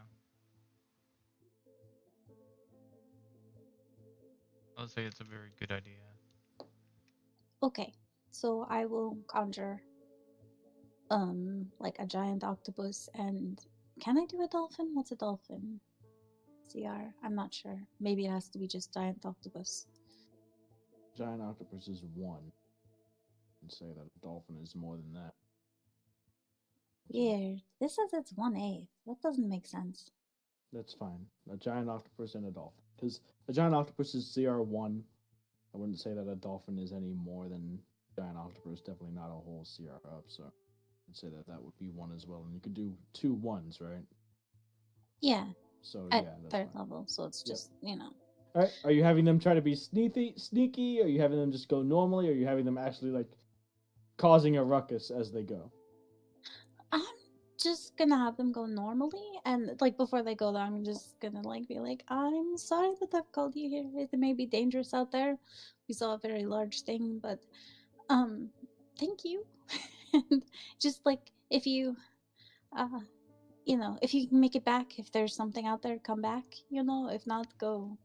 I would say it's a very good idea. Okay, so I will conjure like a giant octopus, and can I do a dolphin? What's a dolphin? CR? I'm not sure. Maybe it has to be just giant octopus. Giant octopus is one. And say that a dolphin is more than that. Weird. This says it's 1/8. That doesn't make sense. That's fine. A giant octopus and a dolphin. Because a giant octopus is CR1. I wouldn't say that a dolphin is any more than giant octopus. Definitely not a whole CR up. So I'd say that that would be one as well. And you could do 2 1s, right? Yeah, So at yeah, that's third fine. level, so it's just, you know. All right. Are you having them try to be sneaky? Are you having them just go normally? Or are you having them actually like causing a ruckus as they go? just gonna have them go normally, and like before they go there, I'm just gonna like be like, I'm sorry that I've called you here. It may be dangerous out there. We saw a very large thing, but um, thank you. And just like if you uh if you can make it back, if there's something out there, come back. If not, go.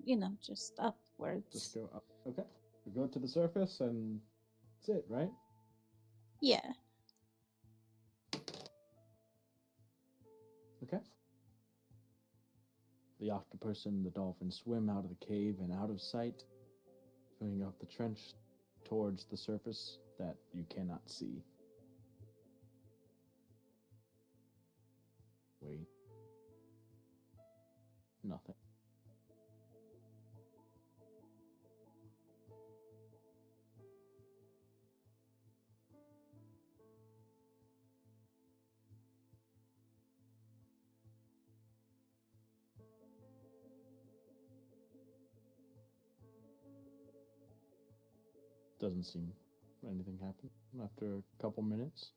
Just upwards. Just go up. Okay. We go to the surface and that's it, right? Yeah. Okay. The octopus and the dolphin swim out of the cave and out of sight, swimming up the trench towards the surface that you cannot see. Wait. Nothing. Doesn't seem anything happened after a couple minutes.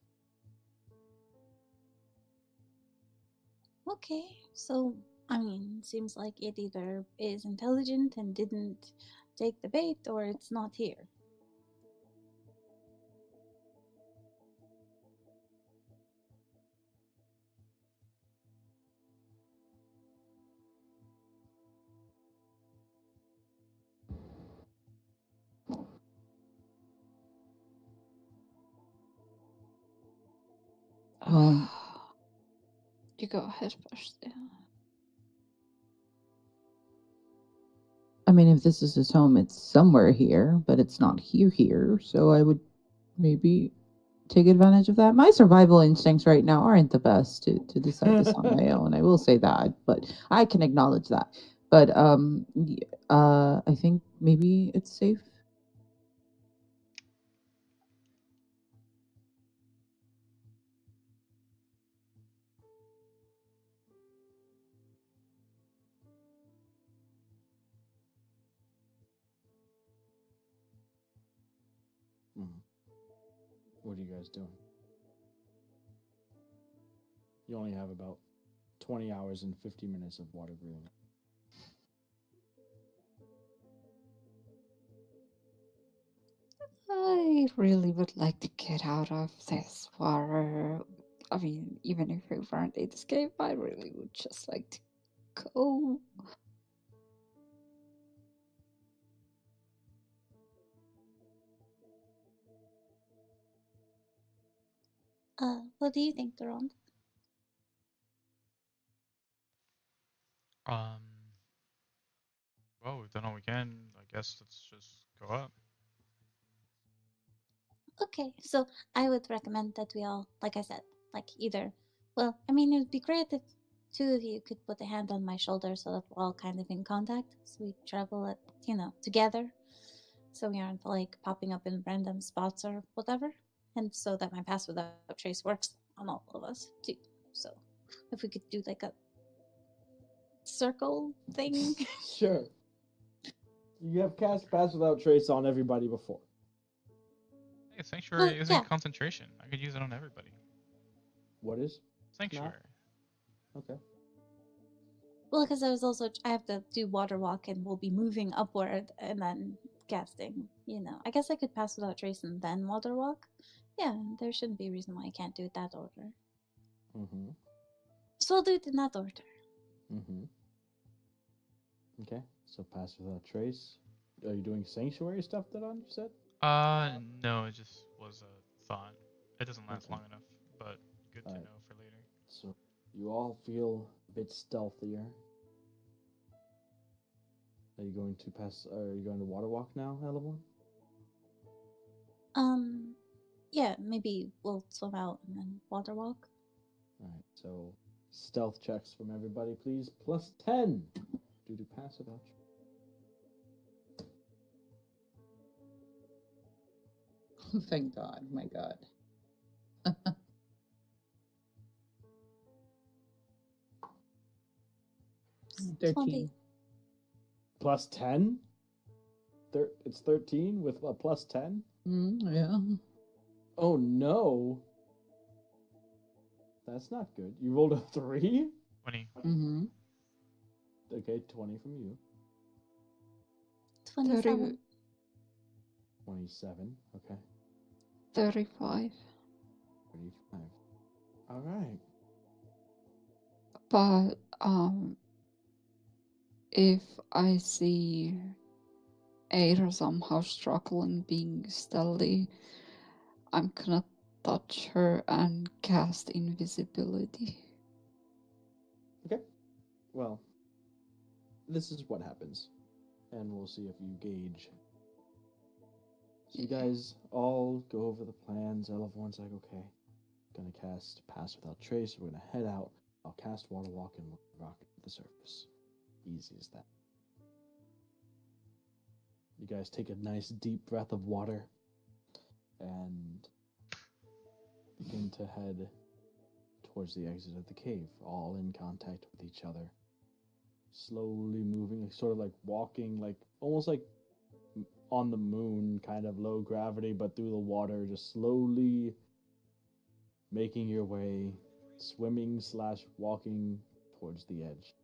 Okay. So, I mean, seems like it either is intelligent and didn't take the bait, or it's not here. Um, You go ahead first. Yeah. I mean, if this is his home, it's somewhere here, but it's not here. So I would maybe take advantage of that. My survival instincts right now aren't the best to decide this on my own. I will say that, but I can acknowledge that. But I think maybe it's safe. What are you guys doing? You only have about 20 hours and 50 minutes of water breathing. I really would like to get out of this water. I mean, even if we weren't in this cave, I really would just like to go. What do you think, Durand? Um. Well, we've done all we can. I guess let's just go up. Okay, so I would recommend that we all, like I said, like either. Well, I mean, it would be great if two of you could put a hand on my shoulder so that we're all kind of in contact. So we travel at, together. So we aren't like popping up in random spots or whatever. And so that my pass without trace works on all of us too. So if we could do like a circle thing. Sure. You have cast Pass Without Trace on everybody before. Hey, Sanctuary isn't yeah. concentration. I could use it on everybody. What is? Sanctuary. Okay. Well, because I have to do water walk and we'll be moving upward and then casting. I guess I could pass without trace and then water walk. Yeah, there shouldn't be a reason why I can't do it that order. Mm-hmm. So I'll do it in that order. Mm-hmm. Okay. So Pass Without Trace. Are you doing Sanctuary stuff, Daron, you said? No, it just was a thought. It doesn't last Okay. long enough, but good to Alright. know for later. So you all feel a bit stealthier. Are you going to water walk now, Elevon? Yeah, maybe we'll swim out and then water walk. Alright, so stealth checks from everybody, please. Plus 10 due to Pass Without Trace. Thank God. My God. 13. 20. Plus 10? It's 13 with a plus 10? Yeah. Oh no. That's not good. You rolled a 3? 20. Mm-hmm. Okay, 20 from you. 27. 27. Okay. 35. 35. All right. But if I see Ada somehow struggling being stealthy, I'm gonna touch her and cast invisibility. Okay. Well, this is what happens. And we'll see if you gauge. So you guys all go over the plans. Elevorn's like, okay, gonna cast Pass Without Trace. We're gonna head out. I'll cast Water Walk and rock to the surface. Easy as that. You guys take a nice deep breath of water and begin to head towards the exit of the cave, all in contact with each other. Slowly moving, sort of like walking, like almost like on the moon, kind of low gravity, but through the water, just slowly making your way, swimming / walking towards the edge.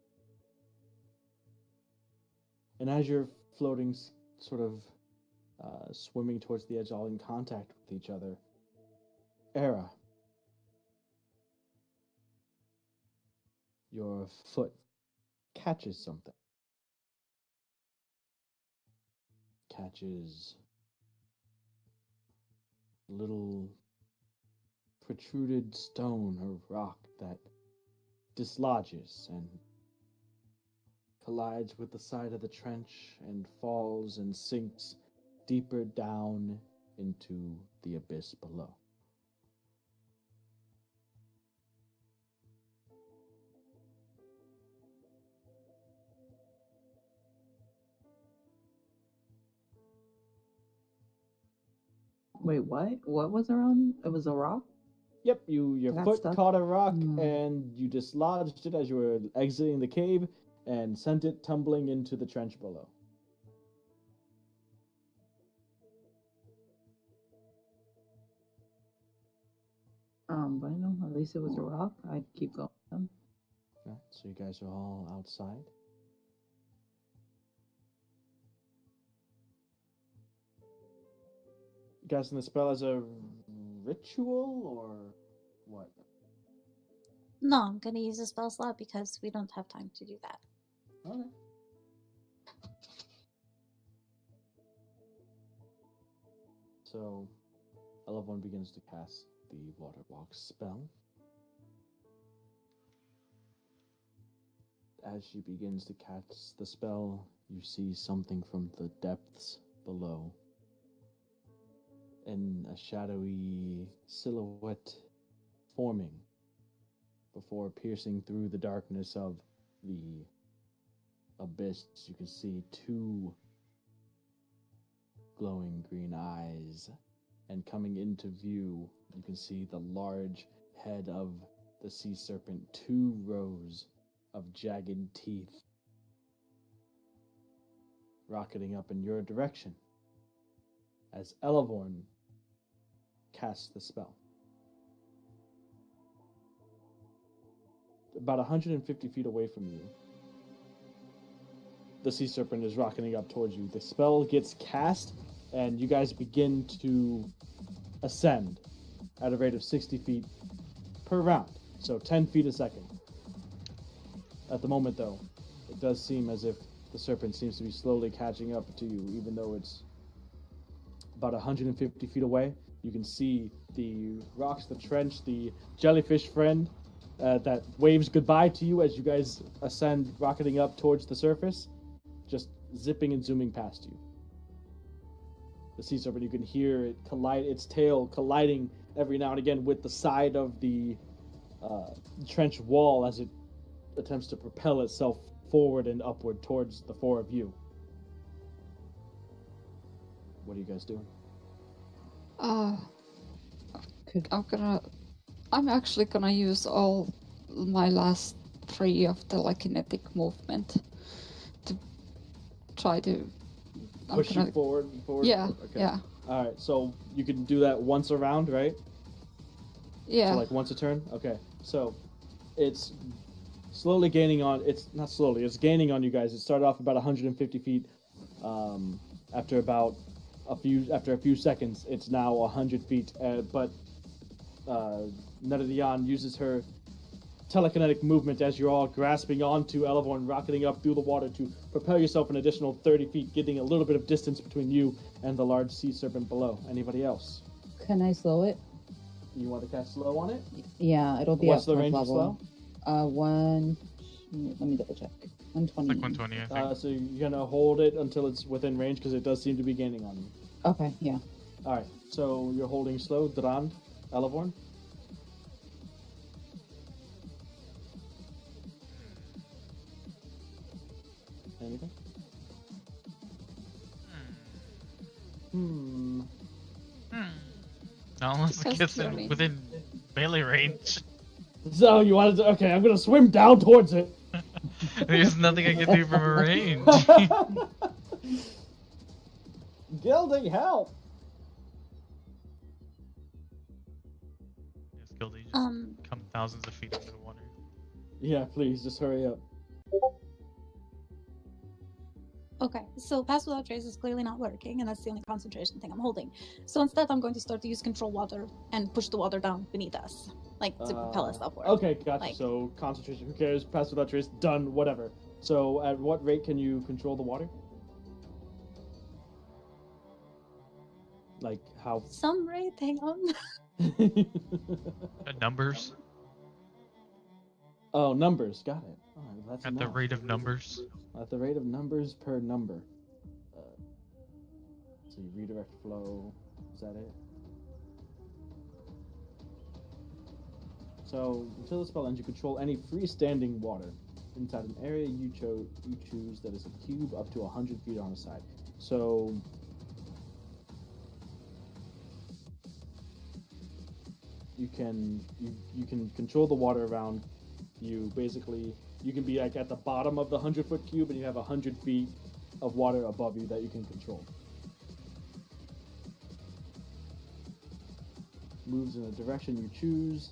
And as you're floating, sort of swimming towards the edge, all in contact with each other, Era, your foot catches something. Catches a little protruded stone or rock that dislodges and collides with the side of the trench and falls and sinks deeper down into the abyss below. Wait, what? What was around? It was a rock? Yep, your Got foot stuck? caught a rock Hmm. and you dislodged it as you were exiting the cave and sent it tumbling into the trench below. But I know at least it was a rock. I'd keep going. Right, so you guys are all outside. You guys in the spell as a ritual or what? No, I'm gonna use a spell slot because we don't have time to do that. Okay. So, Elevon begins to cast the Water Walk spell. As she begins to cast the spell, you see something from the depths below. And a shadowy silhouette forming before piercing through the darkness of the abyss. You can see 2 glowing green eyes, and coming into view, you can see the large head of the sea serpent, 2 rows of jagged teeth rocketing up in your direction as Elevorn casts the spell. About 150 feet away from you, the sea serpent is rocketing up towards you. The spell gets cast, and you guys begin to ascend at a rate of 60 feet per round, so 10 feet a second. At the moment, though, it does seem as if the serpent seems to be slowly catching up to you, even though it's about 150 feet away. You can see the rocks, the trench, the jellyfish friend that waves goodbye to you as you guys ascend, rocketing up towards the surface, just zipping and zooming past you. The sea serpent, you can hear it collide, its tail colliding every now and again with the side of the trench wall as it attempts to propel itself forward and upward towards the 4 of you. What are you guys doing? I'm actually gonna use all my last 3 of the kinetic movement to try to Push you forward? Yeah, Okay. yeah. Alright, so you can do that once a round, right? Yeah. So like once a turn? Okay. So, it's slowly gaining on. It's not slowly. It's gaining on you guys. It started off about 150 feet. After a few seconds, it's now 100 feet. But Netadian uses her telekinetic movement as you're all grasping onto Elevorn, rocketing up through the water to propel yourself an additional 30 feet, getting a little bit of distance between you and the large sea serpent below. Anybody else? Can I slow it? You want to cast slow on it? Yeah, it'll be What's at the fourth range of level. Let me double check. 120. Like 120, I think. So you're gonna hold it until it's within range because it does seem to be gaining on you. Okay, yeah. All right. So you're holding slow, Durand, Elevorn. Anything? Not unless it Just gets hear me. within melee range. So you wanted to? Okay, I'm gonna swim down towards it. There's nothing I can do from a range. Gilding, help! Yes, Gildy, just Um, come thousands of feet under the water. Yeah, please, just hurry up. Okay, so Pass Without Trace is clearly not working, and that's the only concentration thing I'm holding. So instead, I'm going to start to use Control Water and push the water down beneath us, like to propel us upward. Okay, gotcha. Like- So concentration, who cares? Pass without trace, done, whatever. So at what rate can you control the water? Like how? Some rate, hang on. Numbers? Oh, numbers. Got it. All right, that's At the enough. rate of numbers? At the rate of numbers per number. So you redirect flow. Is that it? So until the spell ends, you control any freestanding water inside an area you choose that is a cube up to 100 feet on a side. So you can control the water around you. Basically, you can be like at the bottom of the 100-foot cube, and you have 100 feet of water above you that you can control. Moves in a direction you choose.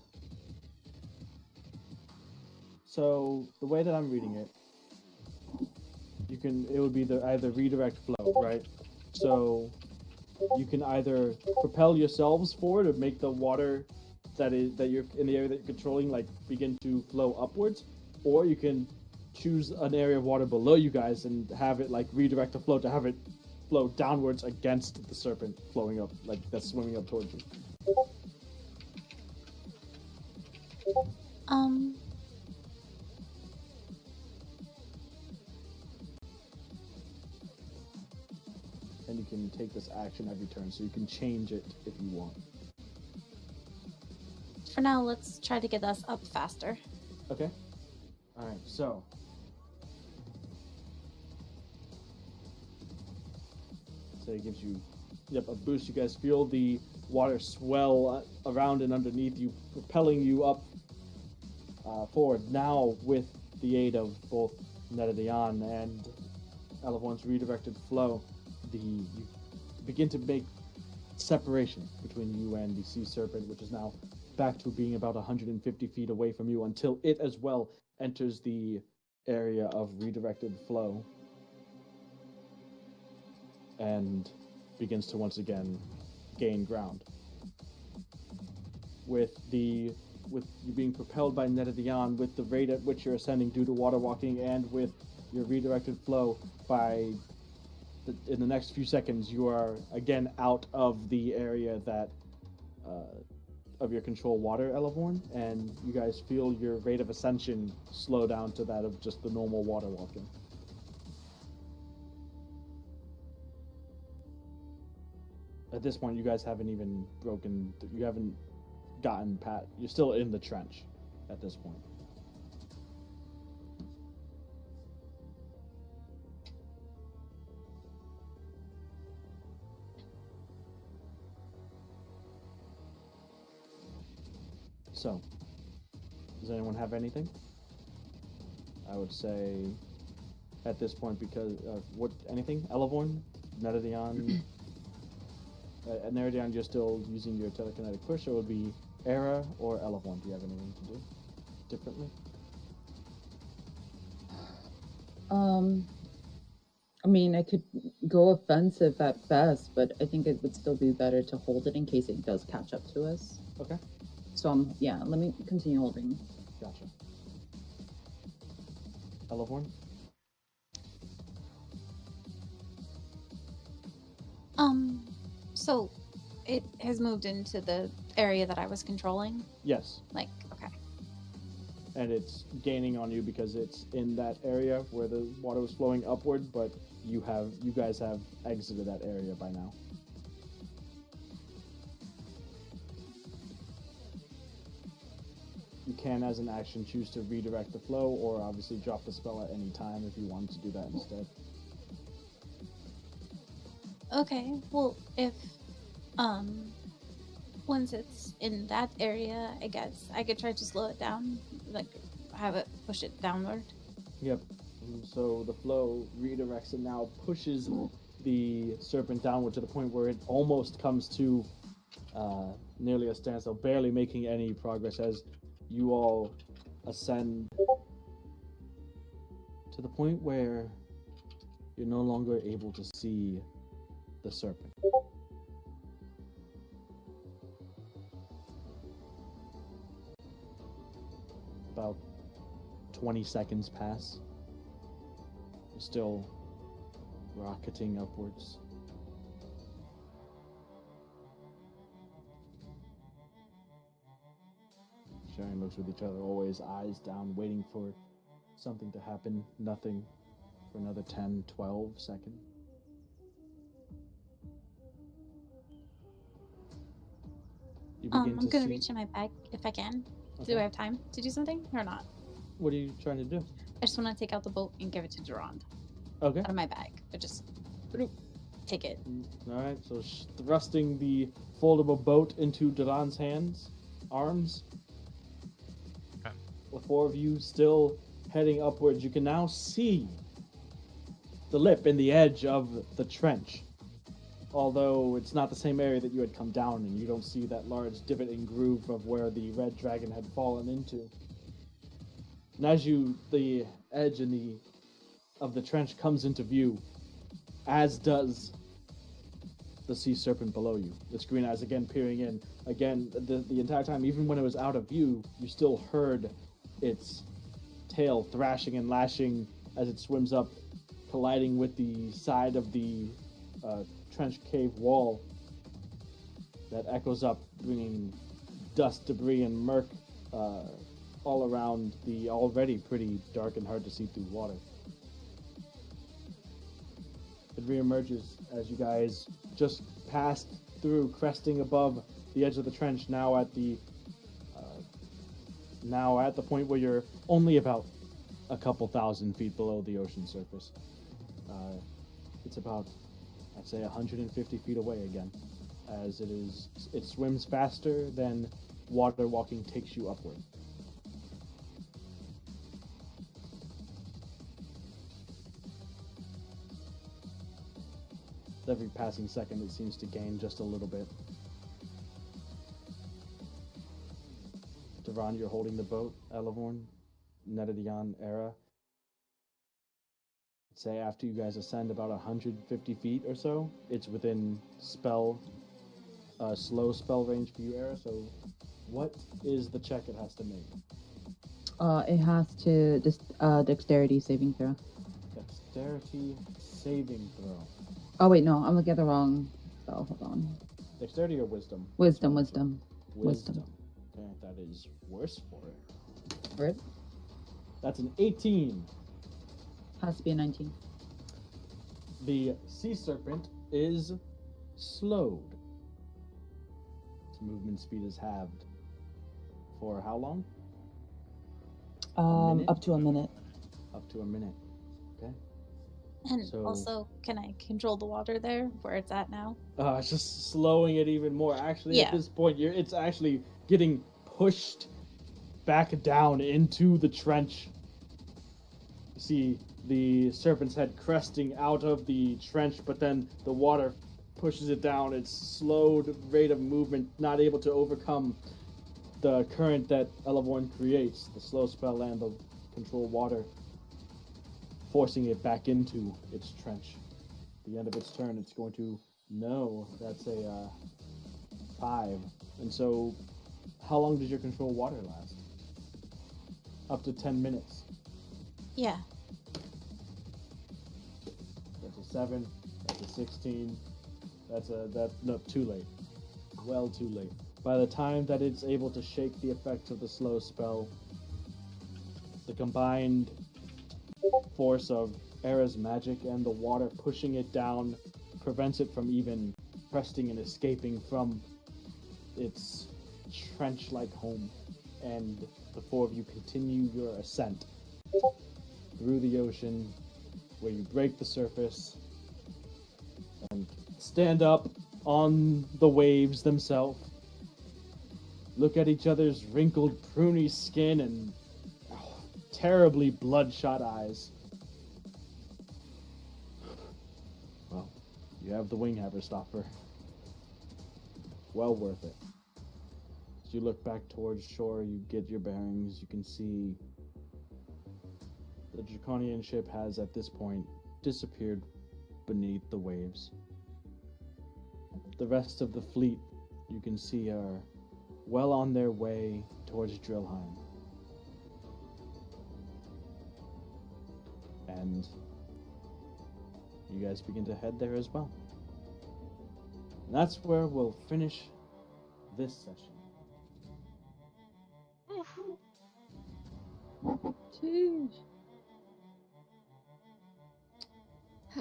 So the way that I'm reading it, it would be either redirect flow, right? So you can either propel yourselves forward or make the water that you're in the area that you're controlling like begin to flow upwards, or you can choose an area of water below you guys and have it like redirect the flow to have it flow downwards against the serpent flowing up, like that's swimming up towards you. And you can take this action every turn, so you can change it if you want. For now, let's try to get us up faster. Okay. All right. So it gives you, a boost. You guys feel the water swell around and underneath you, propelling you up forward. Now with the aid of both Netadian and Elevorn's redirected flow, you begin to make separation between you and the sea serpent, which is now back to being about 150 feet away from you until it as well enters the area of redirected flow and begins to once again gain ground. With you being propelled by Netadian, with the rate at which you're ascending due to water walking, and with your redirected flow in the next few seconds, you are again out of the area that of your control water, Elevorn, and you guys feel your rate of ascension slow down to that of just the normal water walking. At this point, you guys haven't even you haven't gotten you're still in the trench at this point. So, does anyone have anything? I would say at this point, because anything? Elevorn? Netadian? Netadian, you're still using your telekinetic push, so it would be Era or Elevorn. Do you have anything to do? differently? I mean, I could go offensive at best, but I think it would still be better to hold it in case it does catch up to us. Okay. So, let me continue holding. Gotcha. Elevorn? So it has moved into the area that I was controlling? Yes. Like, okay. And it's gaining on you because it's in that area where the water was flowing upward, but you guys have exited that area by now. You can, as an action, choose to redirect the flow, or obviously drop the spell at any time if you wanted to do that instead. Okay, well, if, once it's in that area, I guess I could try to slow it down, like, have it push it downward. Yep. So the flow redirects and now pushes the serpent downward to the point where it almost comes to nearly a standstill, barely making any progress as you all ascend to the point where you're no longer able to see the serpent. About 20 seconds pass. You're still rocketing upwards. Sharing looks with each other, always eyes down, waiting for something to happen. Nothing for another 10, 12 seconds. You begin I'm to gonna see... reach in my bag if I can. Okay. Do I have time to do something or not? What are you trying to do? I just want to take out the boat and give it to Durand Okay. out of my bag. But just take it. Alright, so thrusting the foldable boat into Duran's arms. Okay. The four of you still heading upwards. You can now see the lip and the edge of the trench. Although it's not the same area that you had come down in. You don't see that large divot and groove of where the red dragon had fallen into. And as the edge of the trench comes into view, as does the sea serpent below you. Its green eyes again peering in. Again, the entire time, even when it was out of view, you still heard its tail thrashing and lashing as it swims up, colliding with the side of the trench cave wall that echoes up, bringing dust, debris, and murk all around the already pretty dark and hard to see through water. It reemerges as you guys just passed through, cresting above the edge of the trench, now at the point where you're only about a couple thousand feet below the ocean surface. It's about, I'd say, 150 feet away again, as it swims faster than water walking takes you upward. Every passing second, it seems to gain just a little bit. Duran, you're holding the boat. Elevorn, Netadion, Era. Say after you guys ascend about 150 feet or so, it's within slow spell range for you, Era. So, what is the check it has to make? It has to dexterity saving throw. Dexterity saving throw. Oh wait, no, I'm looking at the wrong spell. Hold on. Dexterity or wisdom? Wisdom. Wisdom. Okay, that is worse for it. For it? That's an 18. Has to be a 19. The sea serpent is slowed. Its movement speed is halved. For how long? Up to a minute. Up to a minute. Okay. And So- also, can I control the water there, where it's at now? It's just slowing it even more. Actually, at Yeah. this point, it's actually getting pushed back down into the trench. You see the serpent's head cresting out of the trench, but then the water pushes it down. Its slowed rate of movement, not able to overcome the current that Elevorn creates, the slow spell and the control water, forcing it back into its trench. At the end of its turn, it's going to no. That's a 5. And so, how long does your control water last? Up to 10 minutes. Yeah. That's a 7. That's a 16. No, too late. Well, too late. By the time that it's able to shake the effects of the slow spell, the combined force of Era's magic and the water pushing it down prevents it from even cresting and escaping from its trench-like home. And the four of you continue your ascent through the ocean, where you break the surface and stand up on the waves themselves, look at each other's wrinkled, pruny skin and terribly bloodshot eyes. Well, you have the Winghammer Stopper. Well worth it. As you look back towards shore, you get your bearings, you can see the Draconian ship has, at this point, disappeared beneath the waves. The rest of the fleet, you can see, are well on their way towards Drillheim. And you guys begin to head there as well. And that's where we'll finish this session. Jeez.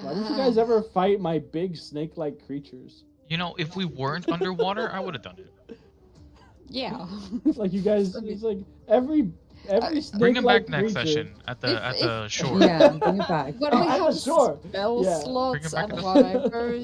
Why did you guys ever fight my big snake-like creatures? You know, if we weren't underwater, I would have done it. Yeah. Like you guys, it's like every snake-like Bring him back next creature- session at the shore. Yeah, bring it back. When Oh, we at have the shore. spell Yeah. slots Bring it back and to- whatever,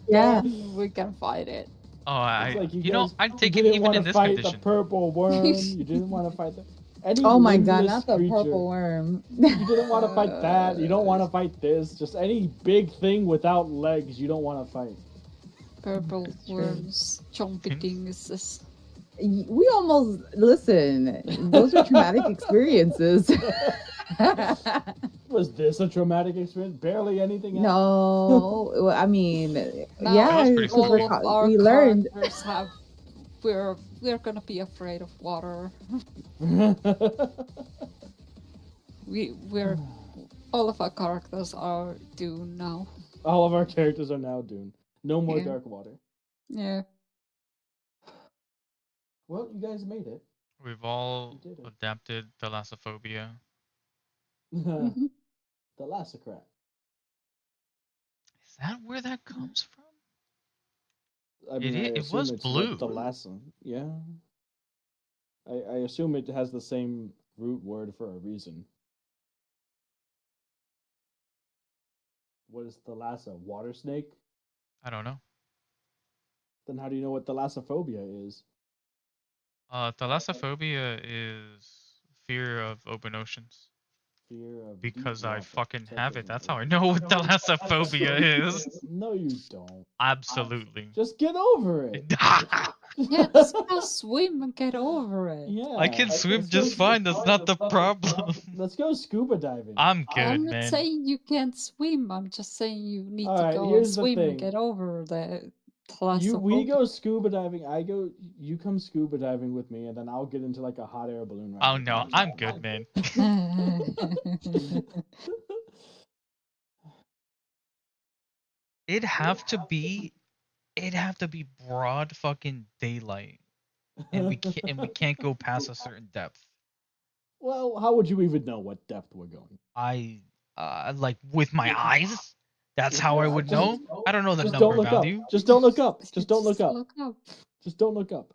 Yeah. then we can fight it. Oh, It's like you know, guys- I'd take you it didn't even want in to this fight condition. the purple worm. You didn't want to fight the any Oh my god, limbless not the creature. purple worm. You didn't want to fight that. You don't want to fight this. Just any big thing without legs. You don't want to fight. Purple true. worms, chompy dinguses. We almost listen. Those are traumatic experiences. Was this a traumatic experience? Barely anything else. No, well, I mean, Now yeah, It was pretty because cool. all of our we learned. characters have. We're gonna be afraid of water. We're all of our characters are Dune now. All of our characters are now Dune. No more Yeah. dark water. Yeah. Well, you guys made it. We've all You did it. adapted thalassophobia. The Mhm. Lassacrat. Is that where that comes from? I mean, I It assume was it's blue. Like the Lassa. Yeah. I assume it has the same root word for a reason. What is the Lassa? Water snake? I don't know. Then how do you know what thalassophobia is? Thalassophobia is fear of open oceans. Fear of Because deep I water, fucking such have as it. an That's how I ocean. know what thalassophobia is. No, you don't. Absolutely. Just get over it. Yeah, just go swim and get over it. Yeah. I can swim let's go just fine. That's not the problem. Let's go scuba diving. I'm good, I'm not man. saying you can't swim. I'm just saying you need Alright, to go and here's the swim and thing. get over the We thalassophobia. go scuba diving. You come scuba diving with me, and then I'll get into like a hot air balloon ride. Oh with no, you. I'm good, man. It'd have to be broad fucking daylight, and we can't go past a certain depth. Well, how would you even know what depth we're going? I like with my eyes. That's With how your I eyes. would Just- know. I don't know the Just number don't look value. up. Just don't look up. Just don't look Just up. look up. Just don't look up.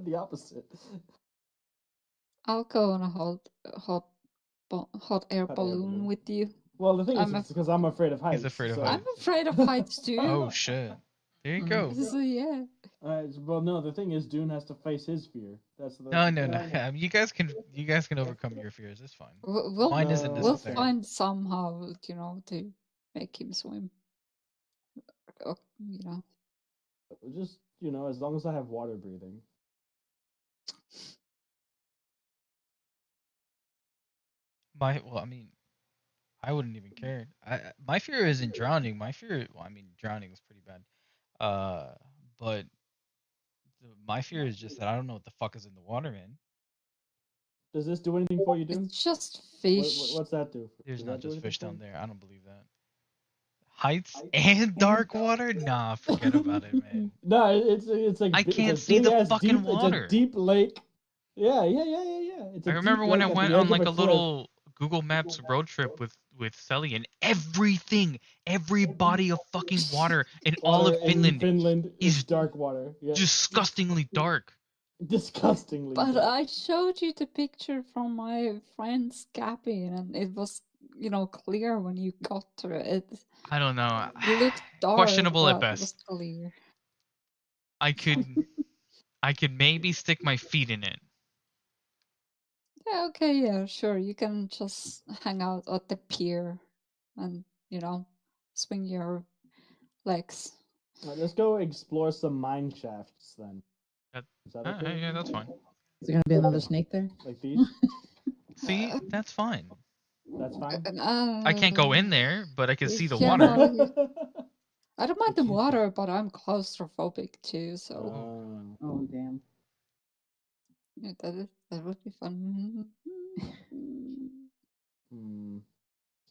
The opposite. I'll go on a hot air air balloon balloon. with you. Well, the thing is, I'm it's because I'm afraid of heights. He's afraid of so- I'm heights. afraid of heights too. Oh shit. There you go. So yeah. Well, no. The thing is, Dune has to face his fear. That's the. No. You guys can overcome your fears. It's fine. We'll Mine isn't No. we'll necessary. find somehow, to make him swim. Just as long as I have water breathing. Well, I mean, I wouldn't even care. My fear isn't drowning. My fear, well, I mean, drowning is pretty bad. Uh, but my fear is just that I don't know what the fuck is in the water, man. Does this do anything for you, Dune? It's just fish. What's that do? There's Does not that do just anything fish for down you? there. I don't believe that. Heights and dark water? Nah, forget about it, man. No, it's like I it's can't a see the big-ass fucking deep. It's a water. deep lake. Yeah. It's I a deep remember when I lake at went the on edge of like a a cliff. little Google Maps road trip with Selly, and every body of fucking water in all Water of in Finland Finland is is dark water. Yeah, disgustingly dark. disgustingly But dark. I showed you the picture from my friend's cabin, and it was, clear when you got to it. I don't know. It looked dark, Questionable at but it was best. clear. I could maybe stick my feet in it. Yeah, okay, yeah, sure. You can just hang out at the pier and, swing your legs. Let's go explore some mine shafts then. That, Is that okay? hey, yeah, that's fine. Is there gonna be another snake there? Like these? See, Uh, that's fine. That's fine. I can't go in there, but I can see the Yeah, water. no, I don't mind the Excuse me. water, but I'm claustrophobic too, so Oh damn. yeah, that would be fun. Let's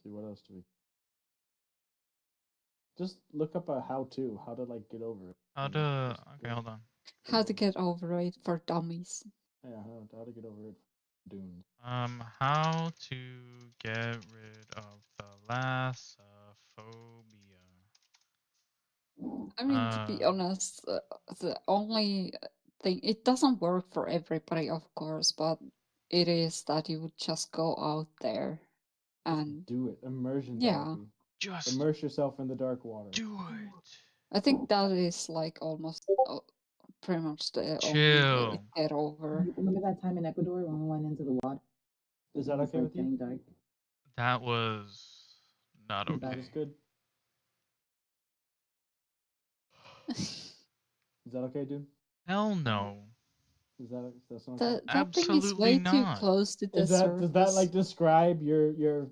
see, what else do we? Just look up a how to like get over it. How and to? just Okay, go. hold on. How to get over it for dummies. Yeah, how to get over it. Dunes. How to get rid of thalassophobia? I mean, to be honest, the only thing, it doesn't work for everybody, of course, but it is that you would just go out there Just and do it. Immersion yeah, therapy. Just Immerse yourself in the dark water. do it. I think that is like almost pretty much the only way Chill. to get over. Remember that time in Ecuador when we went into the water? Is that It was, okay like, with you? getting dark. That was not That okay. That's good. Is that okay, dude? Hell no. That's not okay? That thing is Absolutely way too not. close to the Does that surface. like describe your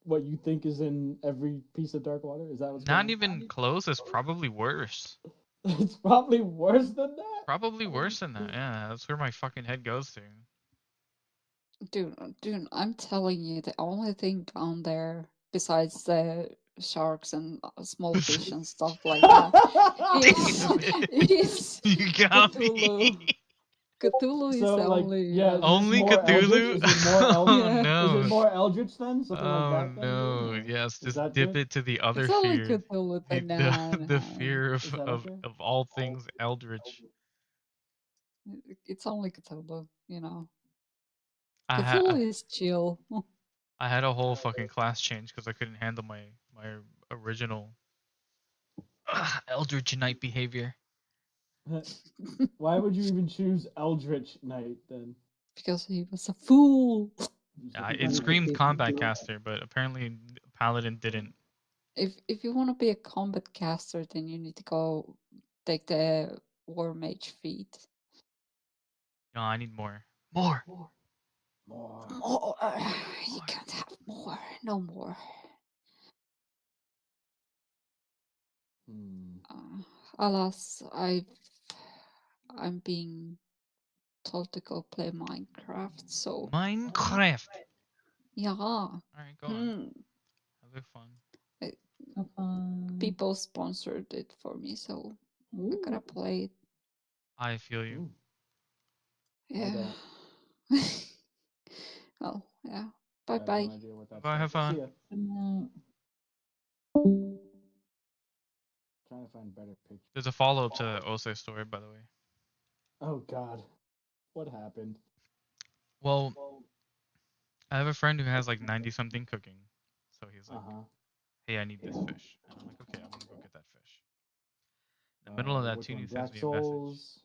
what you think is in every piece of dark water? Is that what's Not going even close. It's probably worse. on? It's probably worse than that. Probably worse than that. Yeah, that's where my fucking head goes to. Dude, I'm telling you, the only thing down there besides the sharks and small fish and stuff like that is Damn it. is You got Cthulhu. me. Cthulhu is So the like only, yeah, is this Only more Cthulhu? Eldritch? Is it more Oh Eldritch? Yeah. Is it no. more Eldritch then? Something like Oh that then? no. Or Yes, is just that dip good? it to the other It's only fear. Cthulhu The, than the fear Is that okay? of all things eldritch. It's only Cthulhu, I Cthulhu ha- is chill. I had a whole fucking class change because I couldn't handle my original eldritch knight behavior. Why would you even choose Eldritch Knight then? Because he was a fool. It screamed combat caster, but apparently paladin didn't. If you want to be a combat caster, then you need to go take the war mage feat. No, I need more. More. More. More. You can't have more. No more. Alas, I'm being told to go play Minecraft. So Minecraft. yeah, All right, go on. Have fun. Have fun. people sponsored it for me, so I gotta play it. I feel you. Ooh. Yeah. don't. Well, yeah. I Bye have bye. no idea what that's Bye, have like. fun. See ya. No. Trying to find better pictures. There's a follow up to Ose story, by the way. Oh God, what happened? Well, I have a friend who has like 90 something cooking. So he's like, hey, I need this fish. And I'm like, okay, I'm gonna go get that fish. In the middle of that Which tune, one? he sends Black me a message. Souls.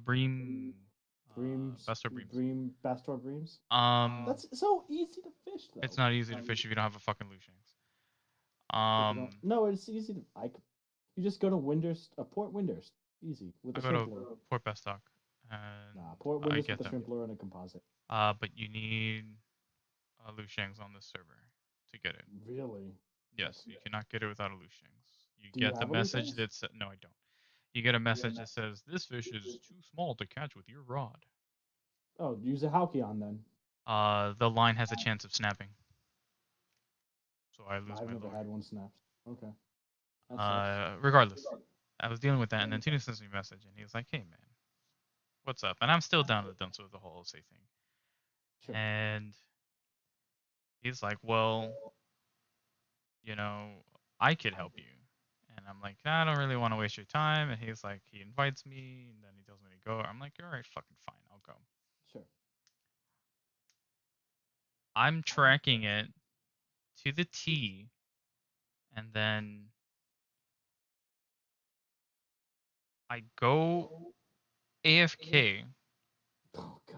Bream. Breams. Bestor Breams. Bream. Bastor Breams. That's so easy to fish though. It's not easy to fish if you don't have a fucking loose shanks. No, it's easy to. You just go to Port Windurst. Easy with I a go shrimp to lure. Port Bestock. And Nah, Port I Windurst get with a them. shrimp lure and a composite. But you need Lu Shang's on this server to get it. Really? Yes, you cannot get it without a Lu Shang's. You Do you get the have a message Lucian's? that says, no, I don't. You get a message that says, this fish is too small to catch with your rod. Oh, use a Halcyon then. The line has a chance of snapping. So I lose I've my never lure. had one snapped. Okay. That sucks. Regardless, I was dealing with that, and then Tuna sends me a message, and he was like, hey, man, what's up? And I'm still down to the dumps with the whole say thing. Sure. And he's like, well, I could help you. And I'm like, nah, I don't really want to waste your time. And he's like, he invites me, and then he tells me to go. I'm like, all right, fucking fine, I'll go. Sure. I'm tracking it to the T, and then I go AFK. Oh god.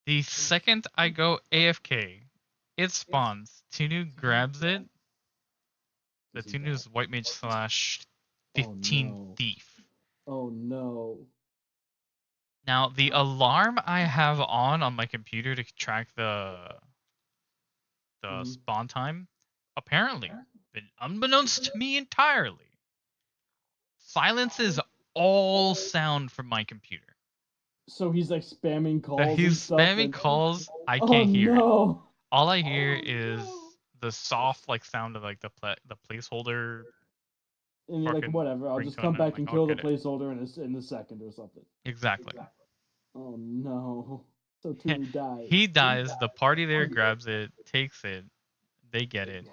The second I go AFK, it spawns. Tunu grabs it. The Does he Tunu's die? white mage slash Oh 15 no. thief. Oh no. Now the alarm I have on my computer to track the Mhm. spawn time, apparently, unbeknownst to me entirely, silences all sound from my computer. So he's like spamming calls So and he's stuff. spamming calls. I Oh can't hear it. no. All I hear Oh, is no. the soft sound of the placeholder. And you're like, Fucking whatever. I'll just ringtone, come and I'm back like, and I'll kill the get it. placeholder in a second or something. Exactly. Oh no. So Tunu dies. He dies. The party there grabs it, takes it. They get it.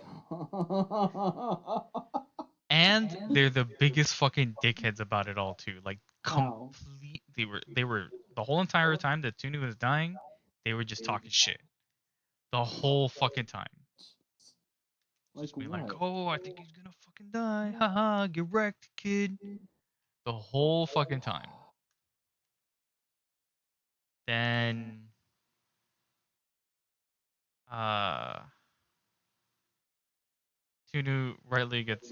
And they're the biggest fucking dickheads about it all too. Like How? complete. They were the whole entire time that Tunu was dying. They were just talking shit. The whole fucking time. Like Just being like, what? oh, I think he's gonna fucking die. Haha, get wrecked, kid. The whole fucking time. Then Tunu rightly gets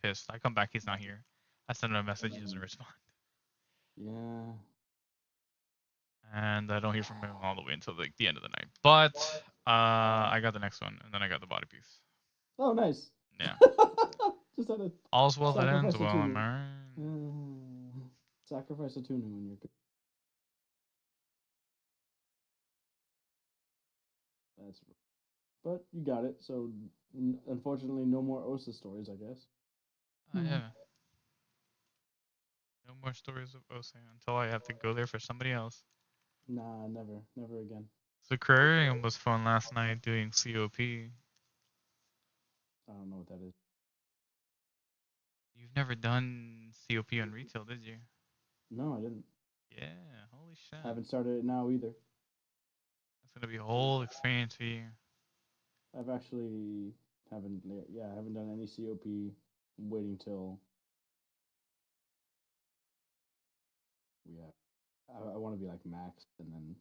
pissed. I come back, he's not here. I send him a message, he doesn't respond. Yeah. And I don't hear from him all the way until the end of the night. But I got the next one, and then I got the body piece. Oh, nice. Yeah. Just had to All's well that ends sacrifice a well, Tunu. man. Sacrifice a Tunu when you're good. That's. But you got it. So unfortunately, no more Osa stories, I guess. Yeah. No more stories of Ose until I have to go there for somebody else. Nah, never again. So Aquarium was fun last night doing COP. I don't know what that is. You've never done COP on retail, did you? No, I didn't. Yeah, holy shit. I haven't started it now either. That's gonna be a whole experience for you. I've actually haven't done any COP. I'm waiting till I want to be like maxed and then